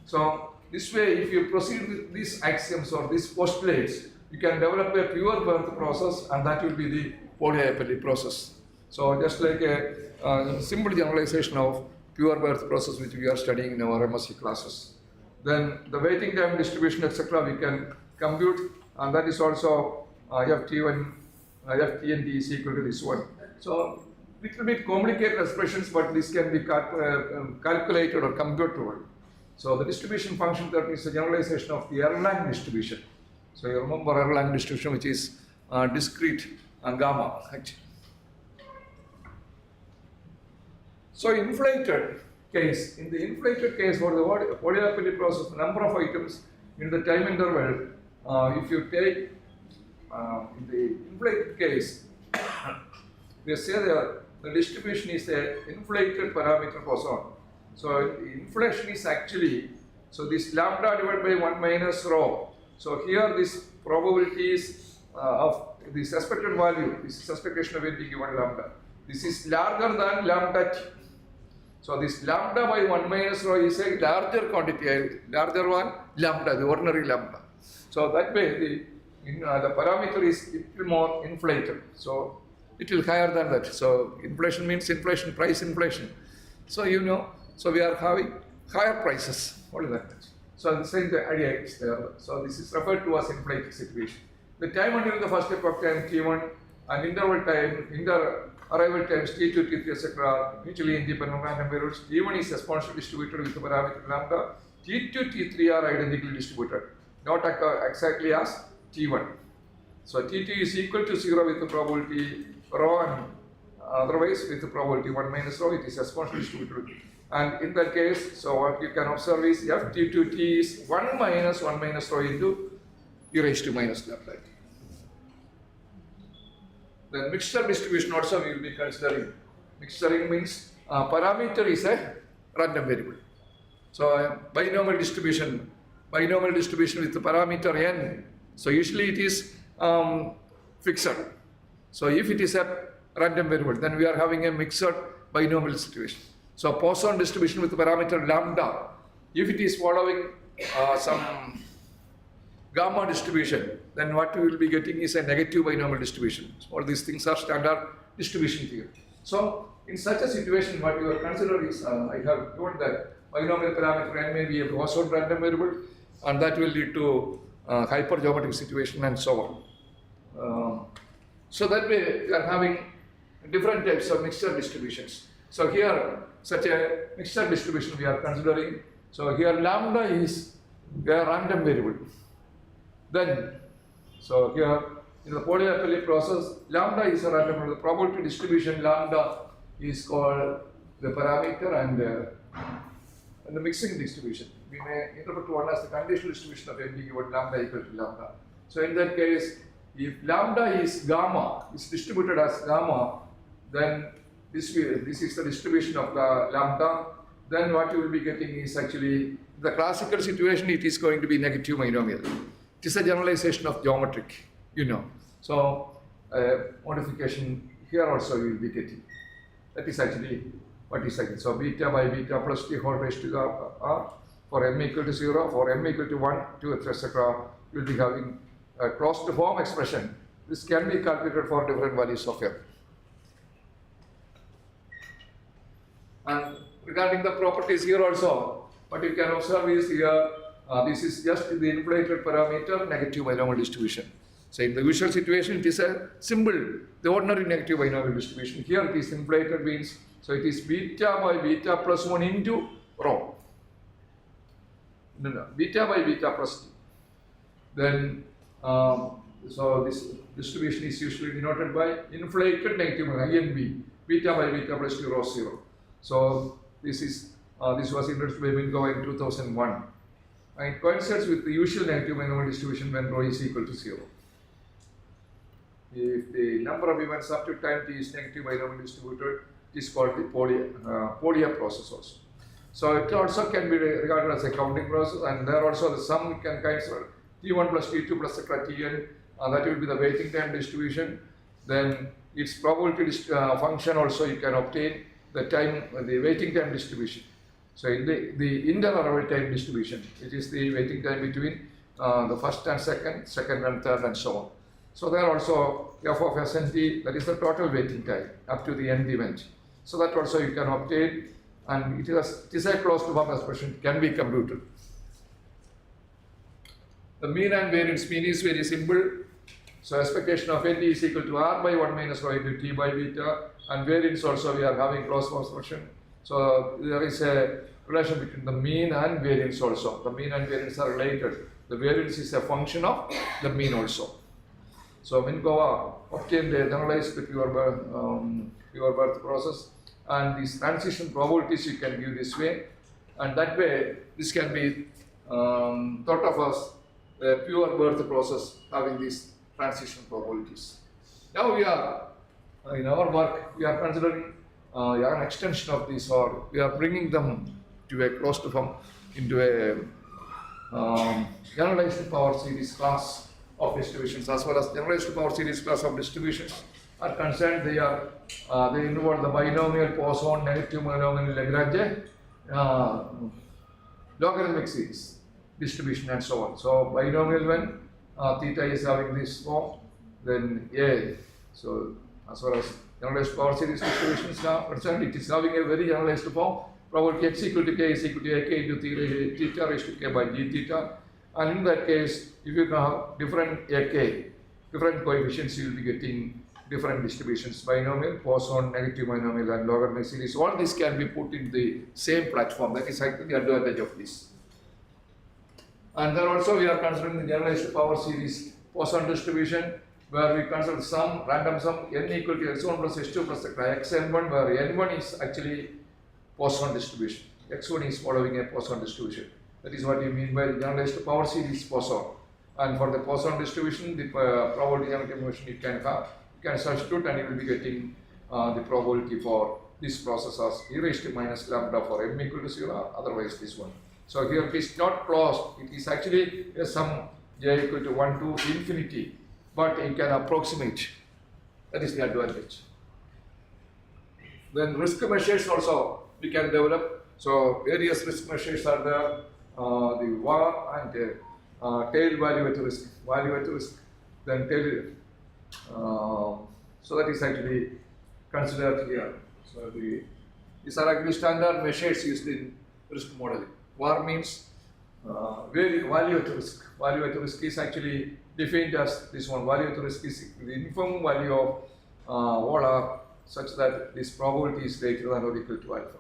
So this way, if you proceed with these axioms or these postulates, you can develop a pure birth process, and that will be the polyhappily process. So just like a simple generalization of pure birth process which we are studying in our MSc classes. Then the waiting time distribution, etc. we can compute, and that is also ft1, ftnt is equal to this one. So little bit complicated expressions, but this can be calculated or computable. So the distribution function that is a generalization of the Erlang distribution. So you remember Erlang distribution, which is discrete gamma actually. So inflated case, in the inflated case for the polyhappily process, the number of items in the time interval, if you take in the inflated case, we say that the distribution is an inflated parameter Poisson. So inflation is actually, so this lambda divided by 1 minus rho. So here this probability is of this expected value, this is expectation of nt given lambda. This is larger than lambda t. So this lambda by 1 minus rho is a larger quantity, larger one lambda, the ordinary lambda. So that way the parameter is a little more inflated. So it will higher than that. So inflation means inflation, price inflation. So you know, so we are having higher prices. What is that? So the same idea is there. So this is referred to as inflated situation. The time until the first epoch time T1 and interval time, arrival times T2, T3, etc. mutually independent random variables. T1 is exponentially distributed with the parameter lambda. T2, T3 are identically distributed, not exactly as T1. So T2 is equal to 0 with the probability rho, and otherwise with the probability 1 minus rho, it is exponentially distributed. And in that case, so what you can observe is ft2t is 1 minus rho into e raised to minus lambda. Then mixture distribution also we will be considering. Mixturing means parameter is a random variable. So binomial distribution with the parameter n. So usually it is fixed. So if it is a random variable, then we are having a mixed binomial situation. So Poisson distribution with the parameter lambda, if it is following some gamma distribution, then what we will be getting is a negative binomial distribution. All these things are standard distribution theory. So in such a situation, what you are considering is, I have given that binomial parameter n may be a Poisson random variable, and that will lead to hypergeometric situation and so on. So that way we are having different types of mixture distributions. So here such a mixture distribution we are considering. So here lambda is a random variable. Then, so here in the polyapely process, lambda is a random variable. The probability distribution lambda is called the parameter, and the mixing distribution. We may interpret one as the conditional distribution of NP given lambda equal to lambda. So in that case, if lambda is gamma, is distributed as gamma, then this is the distribution of the lambda. Then what you will be getting is actually, the classical situation, it is going to be negative binomial. It is a generalization of geometric, you know. So modification here also you will be getting. That is actually what is again. So beta by beta plus t whole raised to the r for m equal to 0, for m equal to 1, 2, etc. You will be having a closed form expression. This can be calculated for different values of m. And regarding the properties here also, what you can observe is here, this is just the inflated parameter negative binomial distribution. So in the usual situation, it is a symbol, the ordinary negative binomial distribution. Here it is inflated means, so it is beta by beta plus 1 into rho. No, beta by beta plus 2. Then, so this distribution is usually denoted by inflated negative INB, beta by beta plus 2 rho 0. So this was introduced by Mingo in 2001. And it coincides with the usual negative binomial distribution when rho is equal to 0. If the number of events up to time t is negative binomial distributed, it is called the Polya process also. So it also can be regarded as a counting process, and there also the sum can cancel t1 plus t2 plus etc. tn, that will be the waiting time distribution. Then its probability function also you can obtain the time, the waiting time distribution. So in the interarrival time distribution, it is the waiting time between the first and second and third and so on. So there also f of Snt, that is the total waiting time up to the nth event. So that also you can obtain, and it is a closed form expression, can be computed. The mean and variance, mean is very simple. So expectation of Nt is equal to r by 1 minus rho into t by beta, and variance also we are having closed form expression. So there is a relation between the mean and variance also. The mean and variance are related. The variance is a function of the mean also. So Minkova obtained a generalized pure birth process, and these transition probabilities you can give this way, and that way this can be thought of as a pure birth process having these transition probabilities. Now we are, in our work, we are considering an extension of this, or we are bringing them to a closed form into a generalized power series class of distributions. As far as generalized power series class of distributions are concerned, they involve the binomial Poisson, negative binomial Lagrange, logarithmic series distribution and so on. So binomial when theta is having this form, then A. So as far as generalized power series distributions are concerned, it is having a very generalized form. Probability x equal to k is equal to ak into theta raised to k by g theta. And in that case, if you have different ak, different coefficients, you will be getting different distributions, binomial, Poisson, negative binomial and logarithmic series. All this can be put in the same platform. That is actually the advantage of this. And then also we are considering the generalized power series Poisson distribution, where we consider some random sum n equal to x1 plus x2 plus xn1, where n1 is actually Poisson distribution. x1 is following a Poisson distribution. That is what we mean by the generalized power series Poisson. And for the Poisson distribution, the probability geometric motion you can have, you can substitute and you will be getting the probability for this process as e raised to minus lambda for m equal to 0, otherwise this one. So here it is not closed, it is actually a sum j equal to 1 to infinity, but you can approximate. That is the advantage. Then risk measures also we can develop. So various risk measures are there, the VAR and tail value at risk, then tail. So that is actually considered here. So these are actually standard measures used in risk modeling. VAR means value at risk. Value at risk is actually defined as this one. Value at risk is the uniform value of all R such that this probability is greater than or equal to alpha.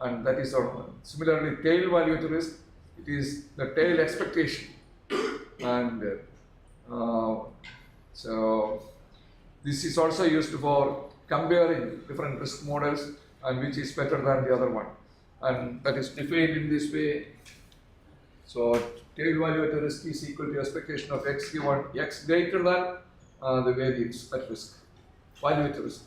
And that is our similarly tail value at risk. It is the tail expectation. And so this is also used for comparing different risk models and which is better than the other one. And that is defined in this way. So tail value at risk is equal to expectation of x given x greater than the variance at risk, value at risk.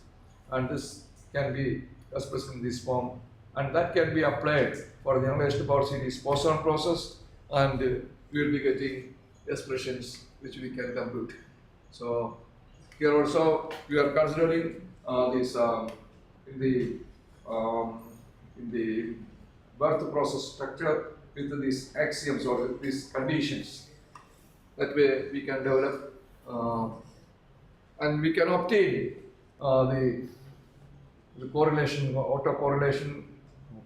And this can be expressed in this form. And that can be applied for the generalized power series Poisson process, and we will be getting expressions which we can compute. So here also we are considering this in the birth process structure with these axioms or with these conditions. That way we can develop and we can obtain the correlation, autocorrelation,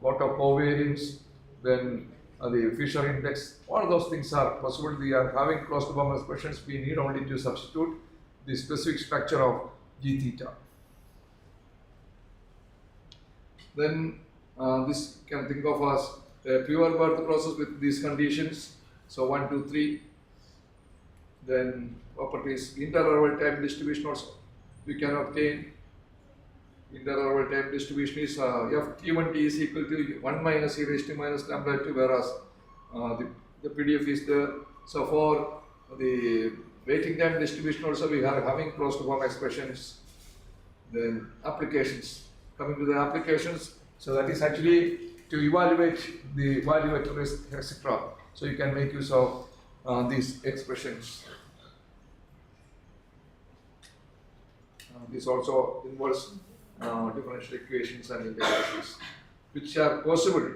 autocovariance, then the Fisher index. All those things are possible. We are having closed form expressions. We need only to substitute the specific structure of G theta. Then this can think of as a pure birth process with these conditions. So 1, 2, 3. Then properties interval time distribution also we can obtain. Interval time distribution is ft1t is equal to 1 minus e raised to minus lambda 2, whereas the PDF is there. So for the waiting time distribution also we are having closed form expressions. Then applications, coming to the applications, so that is actually to evaluate the value at risk, etc. So you can make use of these expressions. This also involves differential equations and integrals, which are possible.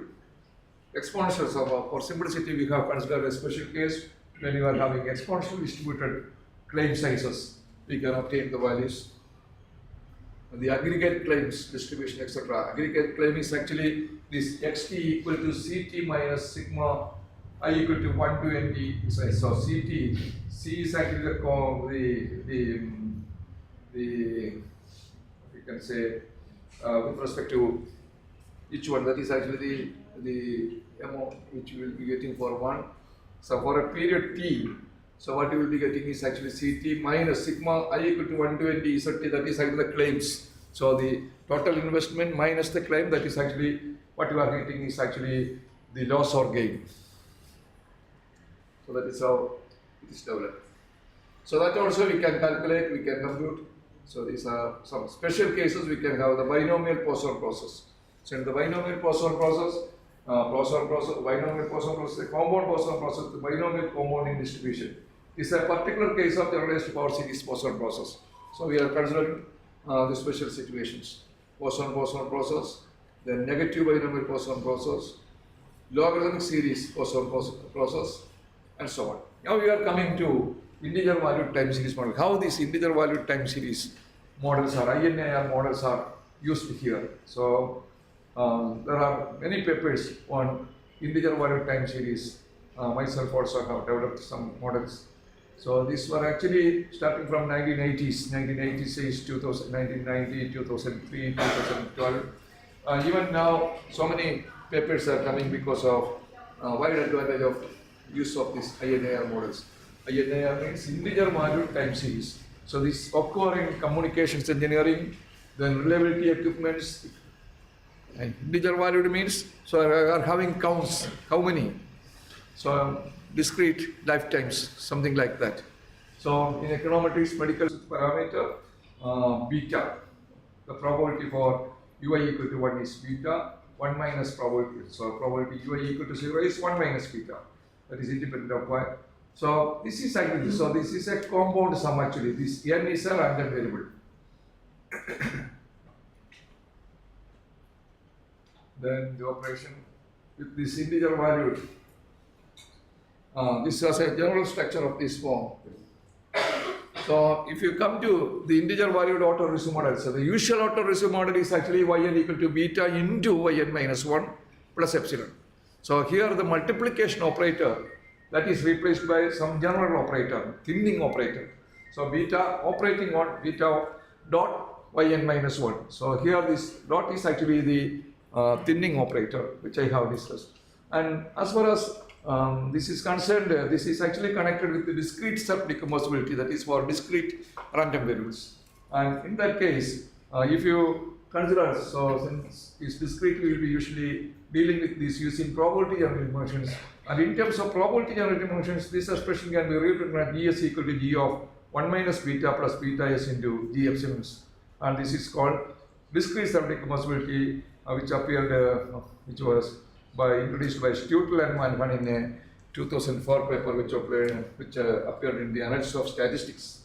Exponentials of, for simplicity, we have considered a special case when you are having exponential distributed claim sizes. We can obtain the values. The aggregate claims distribution, etc. Aggregate claim is actually this xt equal to ct minus sigma I equal to 1 to nd. So ct, c is actually you can say with respect to each one, that is actually the amount which you will be getting for one. So for a period t, so what you will be getting is actually ct minus sigma I equal to 1 to nd zt, that is actually the claims. So the total investment minus the claim, that is actually what you are getting is actually the loss or gain. So that is how it is developed. So that also we can calculate, we can compute. So these are some special cases. We can have the binomial Poisson process. So in the binomial Poisson process, binomial Poisson process, the compound Poisson process, the binomial compounding distribution is a particular case of generalized power series Poisson process. So we are considering the special situations: Poisson process, then negative binomial Poisson process, logarithmic series Poisson process, and so on. Now we are coming to integer valued time series model. How these integer valued time series models are, INAR models are used here. So there are many papers on integer valued time series. Myself also have developed some models. So these were actually starting from 1980s, 1986, 2000, 1990, 2003, 2012. Even now, so many papers are coming because of wide advantage of use of these INAR models. INAR means integer valued time series. So this occur in communications engineering, then reliability equipments, and integer valued means, so we are having counts, how many? So discrete lifetimes, something like that. So in econometrics, medical parameter, beta, the probability for ui equal to 1 is beta, 1 minus probability. So probability ui equal to 0 is 1 minus beta. That is independent of y. So this is actually, so this is a compound sum actually. This n is a random variable. Then the operation with this integer valued this was a general structure of this form. So if you come to the integer valued autoregressive model, so the usual autoregressive model is actually yn equal to beta into yn minus 1 plus epsilon. So here the multiplication operator, that is replaced by some general operator, thinning operator. So beta operating on beta dot yn minus 1. So here this dot is actually the thinning operator, which I have discussed. And as far as this is concerned, this is actually connected with the discrete sub-decomposability, that is for discrete random variables. And in that case, if you consider, so since it's discrete, we will be usually dealing with this using probability generating functions. And in terms of probability generating functions, this expression can be rewritten as g is equal to g of 1 minus beta plus beta s into g epsilons. And this is called discrete sub-decomposability, which appeared, which was introduced by Stuttel and Mann in a 2004 paper which appeared in the Analysis of Statistics.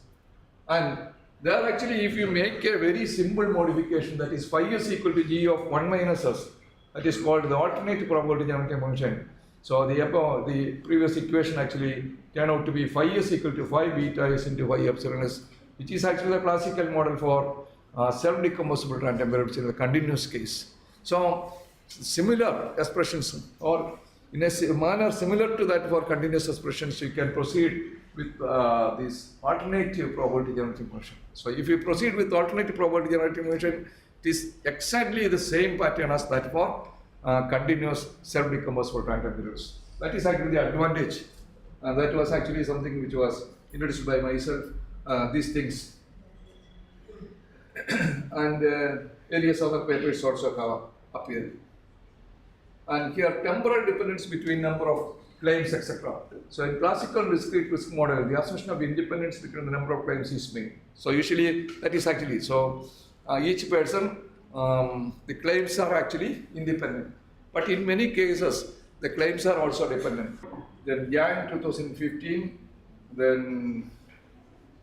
And there actually, if you make a very simple modification, that is phi is equal to g of 1 minus s, that is called the alternate probability generating function. So the previous equation actually turned out to be phi is equal to phi beta s into phi epsilon s, which is actually the classical model for self-decomposable random variables in the continuous case. So similar expressions, or in a manner similar to that for continuous expressions, you can proceed with this alternative probability generating function. So if you proceed with alternative probability generating function, it is exactly the same pattern as that for continuous self-decomposable random variables. That is actually the advantage. That was actually something which was introduced by myself, these things. And various other papers also have appeared. And here temporal dependence between number of claims, etc. So in classical discrete risk model, the assumption of independence between the number of claims is made. So usually that is actually, so each person, the claims are actually independent. But in many cases, the claims are also dependent. Then Yang 2015, then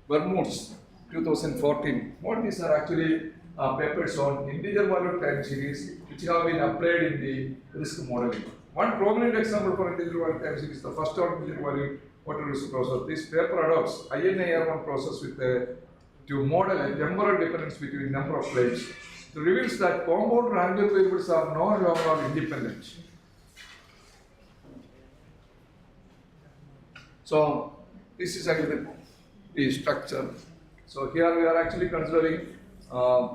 Bermudes 2014. What these are actually papers on integer value time series which have been applied in the risk modeling. One prominent example for integer value time series is the first order integer value autoregressive process. This paper adopts INAR1 process with to model a temporal dependence between number of claims. It reveals that compound random variables are no longer independent. So this is actually the structure. So here we are actually considering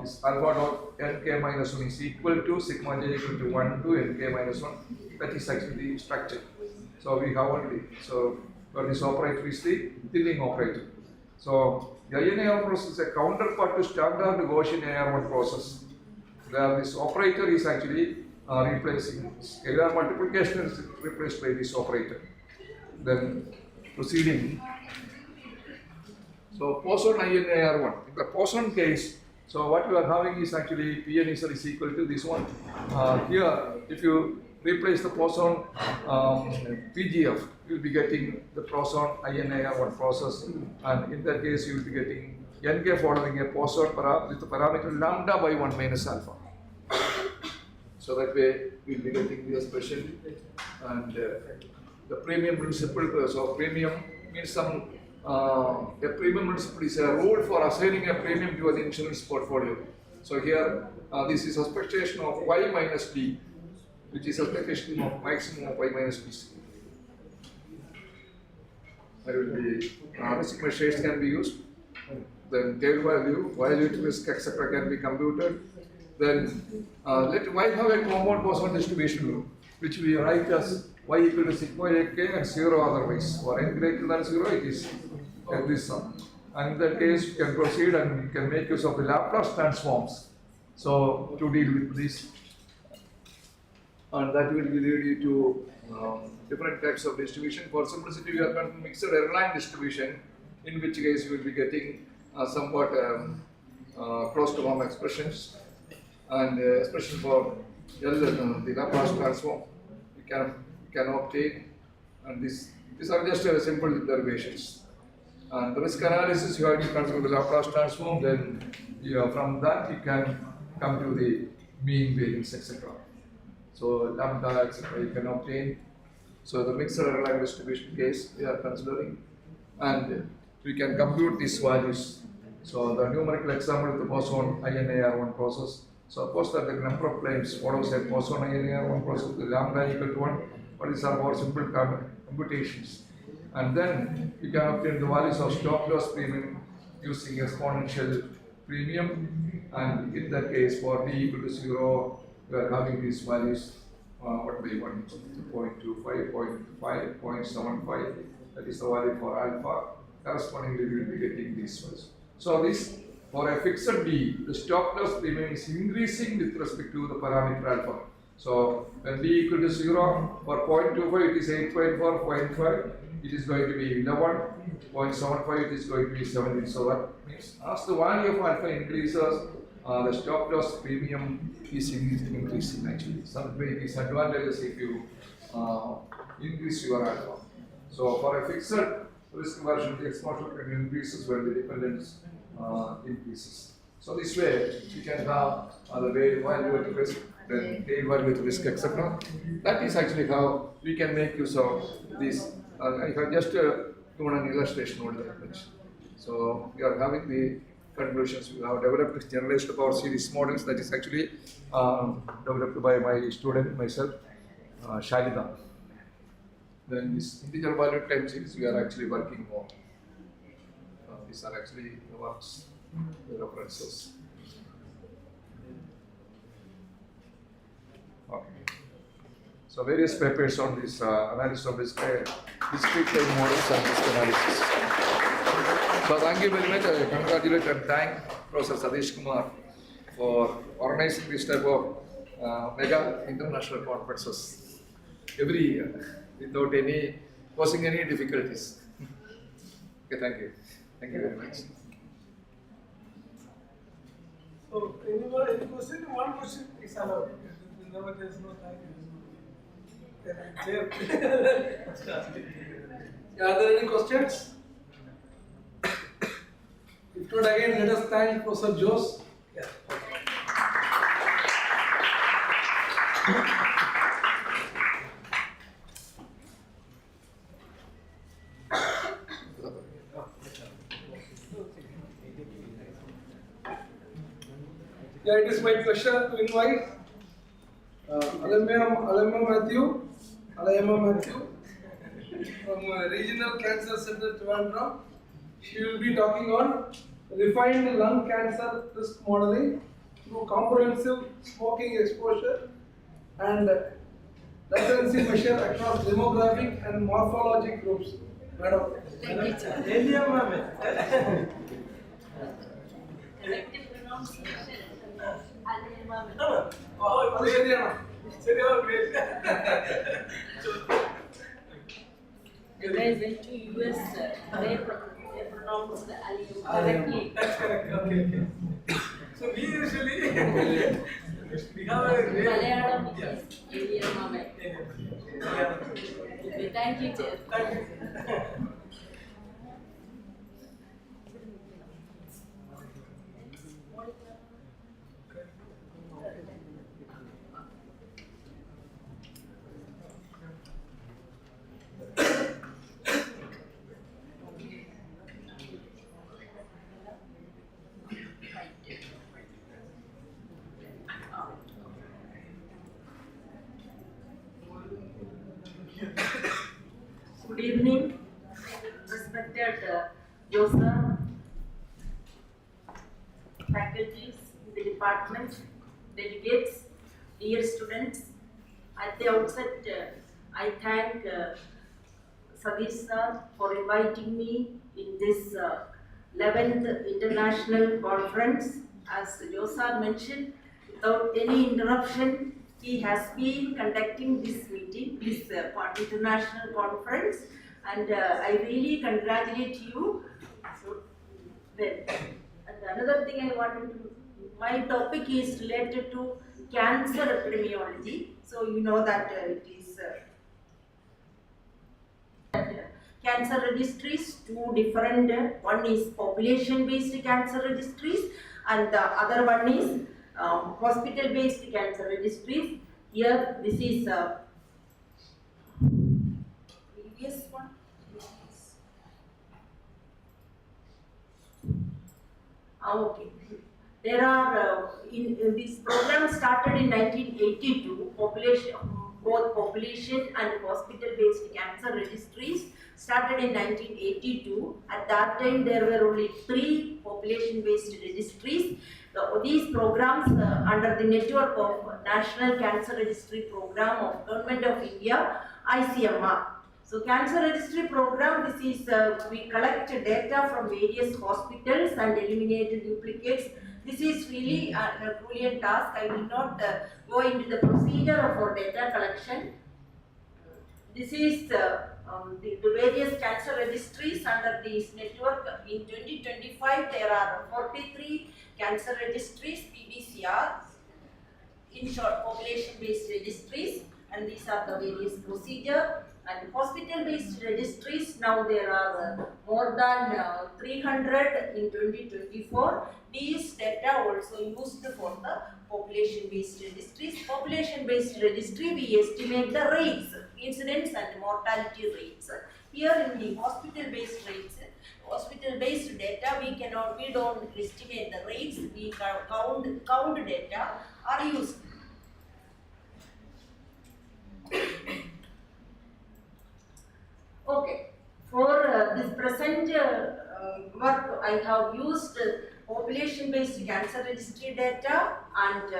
this alpha dot nk minus 1 is equal to sigma j equal to 1 to nk minus 1. That is actually the structure. So we have only, so for this operator is the thinning operator. So the INAR process is a counterpart to standard Gaussian AR1 process, where this operator is actually replacing, scalar multiplication is replaced by this operator. Then proceeding. So Poisson INAR1. In the Poisson case, so what you are having is actually P initial is equal to this one. Here, if you replace the Poisson PGF, you will be getting the Poisson INAR1 process, and in that case you will be getting nk following a Poisson with the parameter lambda by 1 minus alpha. So that way we will be getting the expression, and the premium principle. So premium means some a premium principle is a rule for assigning a premium to an insurance portfolio. So here this is expectation of y minus d, which is expectation of maximum of y minus d. There will be risk measures can be used. Then tail value, volatility risk, etc. can be computed. Then let y have a compound Poisson distribution rule, which we write as y equal to sigma ak and 0 otherwise. For n greater than 0, it is this sum. And in that case, you can proceed and you can make use of the Laplace transforms. So to deal with this, and that will lead you to different types of distribution. For simplicity, we are going to mixed airline distribution, in which case you will be getting somewhat close to normal expressions, and expression for L, the Laplace transform you can obtain, and these are just simple derivations. And the risk analysis, you have to consider the Laplace transform, then from that you can come to the mean variance, etc. So lambda, etc. you can obtain, So the mixed error distribution case we are considering, and we can compute these values. So the numerical example with the boson INAR1 process. Suppose that the number of planes follows a boson INAR1 process with lambda equal to 1, but these are more simple computations. And then you can obtain the values of stop loss premium using exponential premium, and in that case for d equal to 0, we are having these values 1 by 1, 0.25, 0.5, 0.75, that is the value for alpha. Correspondingly, we will be getting these values. So this, for a fixed d, the stop loss premium is increasing with respect to the parameter alpha. So when d equal to 0, for 0.25 it is 8.4, 0.5 it is going to be 11, 0.75 it is going to be 17. So that means as the value of alpha increases, the stop loss premium is increasing actually. Some way it is advantageous if you increase your alpha. So for a fixed risk version, the exposure premium increases when the dependence increases. So this way you can have the value at risk, then tail value at risk, etc. That is actually how we can make use of this. I have just given an illustration over there. So we are having the conclusions. We have developed generalized power series models that is actually developed by my student, myself, Shalida. Then this integer value time series we are actually working on. These are actually the works, the references. Okay. So various papers on this analysis of discrete time models and risk analysis. So thank you very much. I congratulate and thank Professor Satish Kumar for organizing this type of mega international conferences every year without causing any difficulties. Okay, thank you. Thank you very much. So, anyone, any question? One question is allowed. Whenever there is no time, there is no. Are there any questions? If not, again, let us thank Professor Jose. Yeah. Yeah, it is my pleasure to invite Alamma Matthew from Regional Cancer Center, Trivandrum. She will be talking on refined lung cancer risk modeling through comprehensive smoking exposure and latency measure across demographic and morphologic groups. Madam. Thank you, sir. Corrective pronunciation. When I went to US, they pronounced the aliyam correctly. That's correct. Okay. So we usually we have a Malayalam is aliyam. Okay, thank you, Chair. Thank you. Good evening, respected Joseph, faculties in the department, delegates, dear students. At the outset, I thank Satish sir for inviting me in this 11th International Conference. As Joseph mentioned, without any interruption, he has been conducting this meeting, this international conference, and I really congratulate you. So, then, and another thing I wanted to, my topic is related to cancer epidemiology. So you know that it is cancer registries, two different, one is population-based cancer registries and the other one is hospital-based cancer registries. Here, this is Okay. There are, in this program started in 1982, both population and hospital-based cancer registries started in 1982. At that time, there were only 3 population-based registries. These programs under the network of National Cancer Registry Program of Government of India, ICMR. So cancer registry program, this is, we collect data from various hospitals and eliminate duplicates. This is really a brilliant task. I will not go into the procedure for data collection. This is the various cancer registries under this network. In 2025, there are 43 cancer registries, PBCR, in short, population-based registries, and these are the various procedure. And hospital-based registries, now there are more than 300 in 2024. These data also used for the population-based registries. Population-based registry, we estimate the rates, incidence and mortality rates. Here in the hospital-based rates, hospital-based data, we don't estimate the rates, we count data are used. Okay, for this present work, I have used population-based cancer registry data and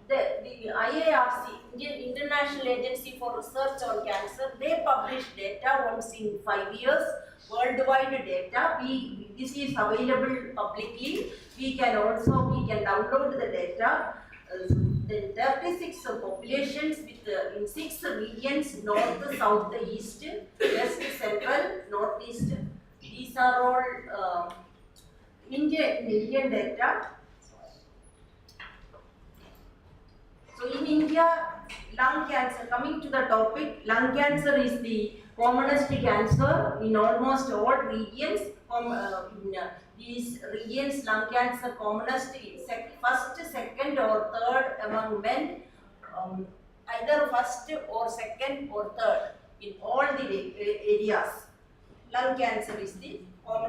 the IARC, Indian International Agency for Research on Cancer, they publish data once in 5 years, worldwide data. This is available publicly. We can download the data. Then 36 populations with in 6 regions: north, south, east, west, central, northeast. These are all Indian data. So in India, lung cancer, coming to the topic, lung cancer is the commonest cancer in almost all regions. In these regions, lung cancer commonest in first, second or third among men, either first or second or third in all the areas. Lung cancer is the common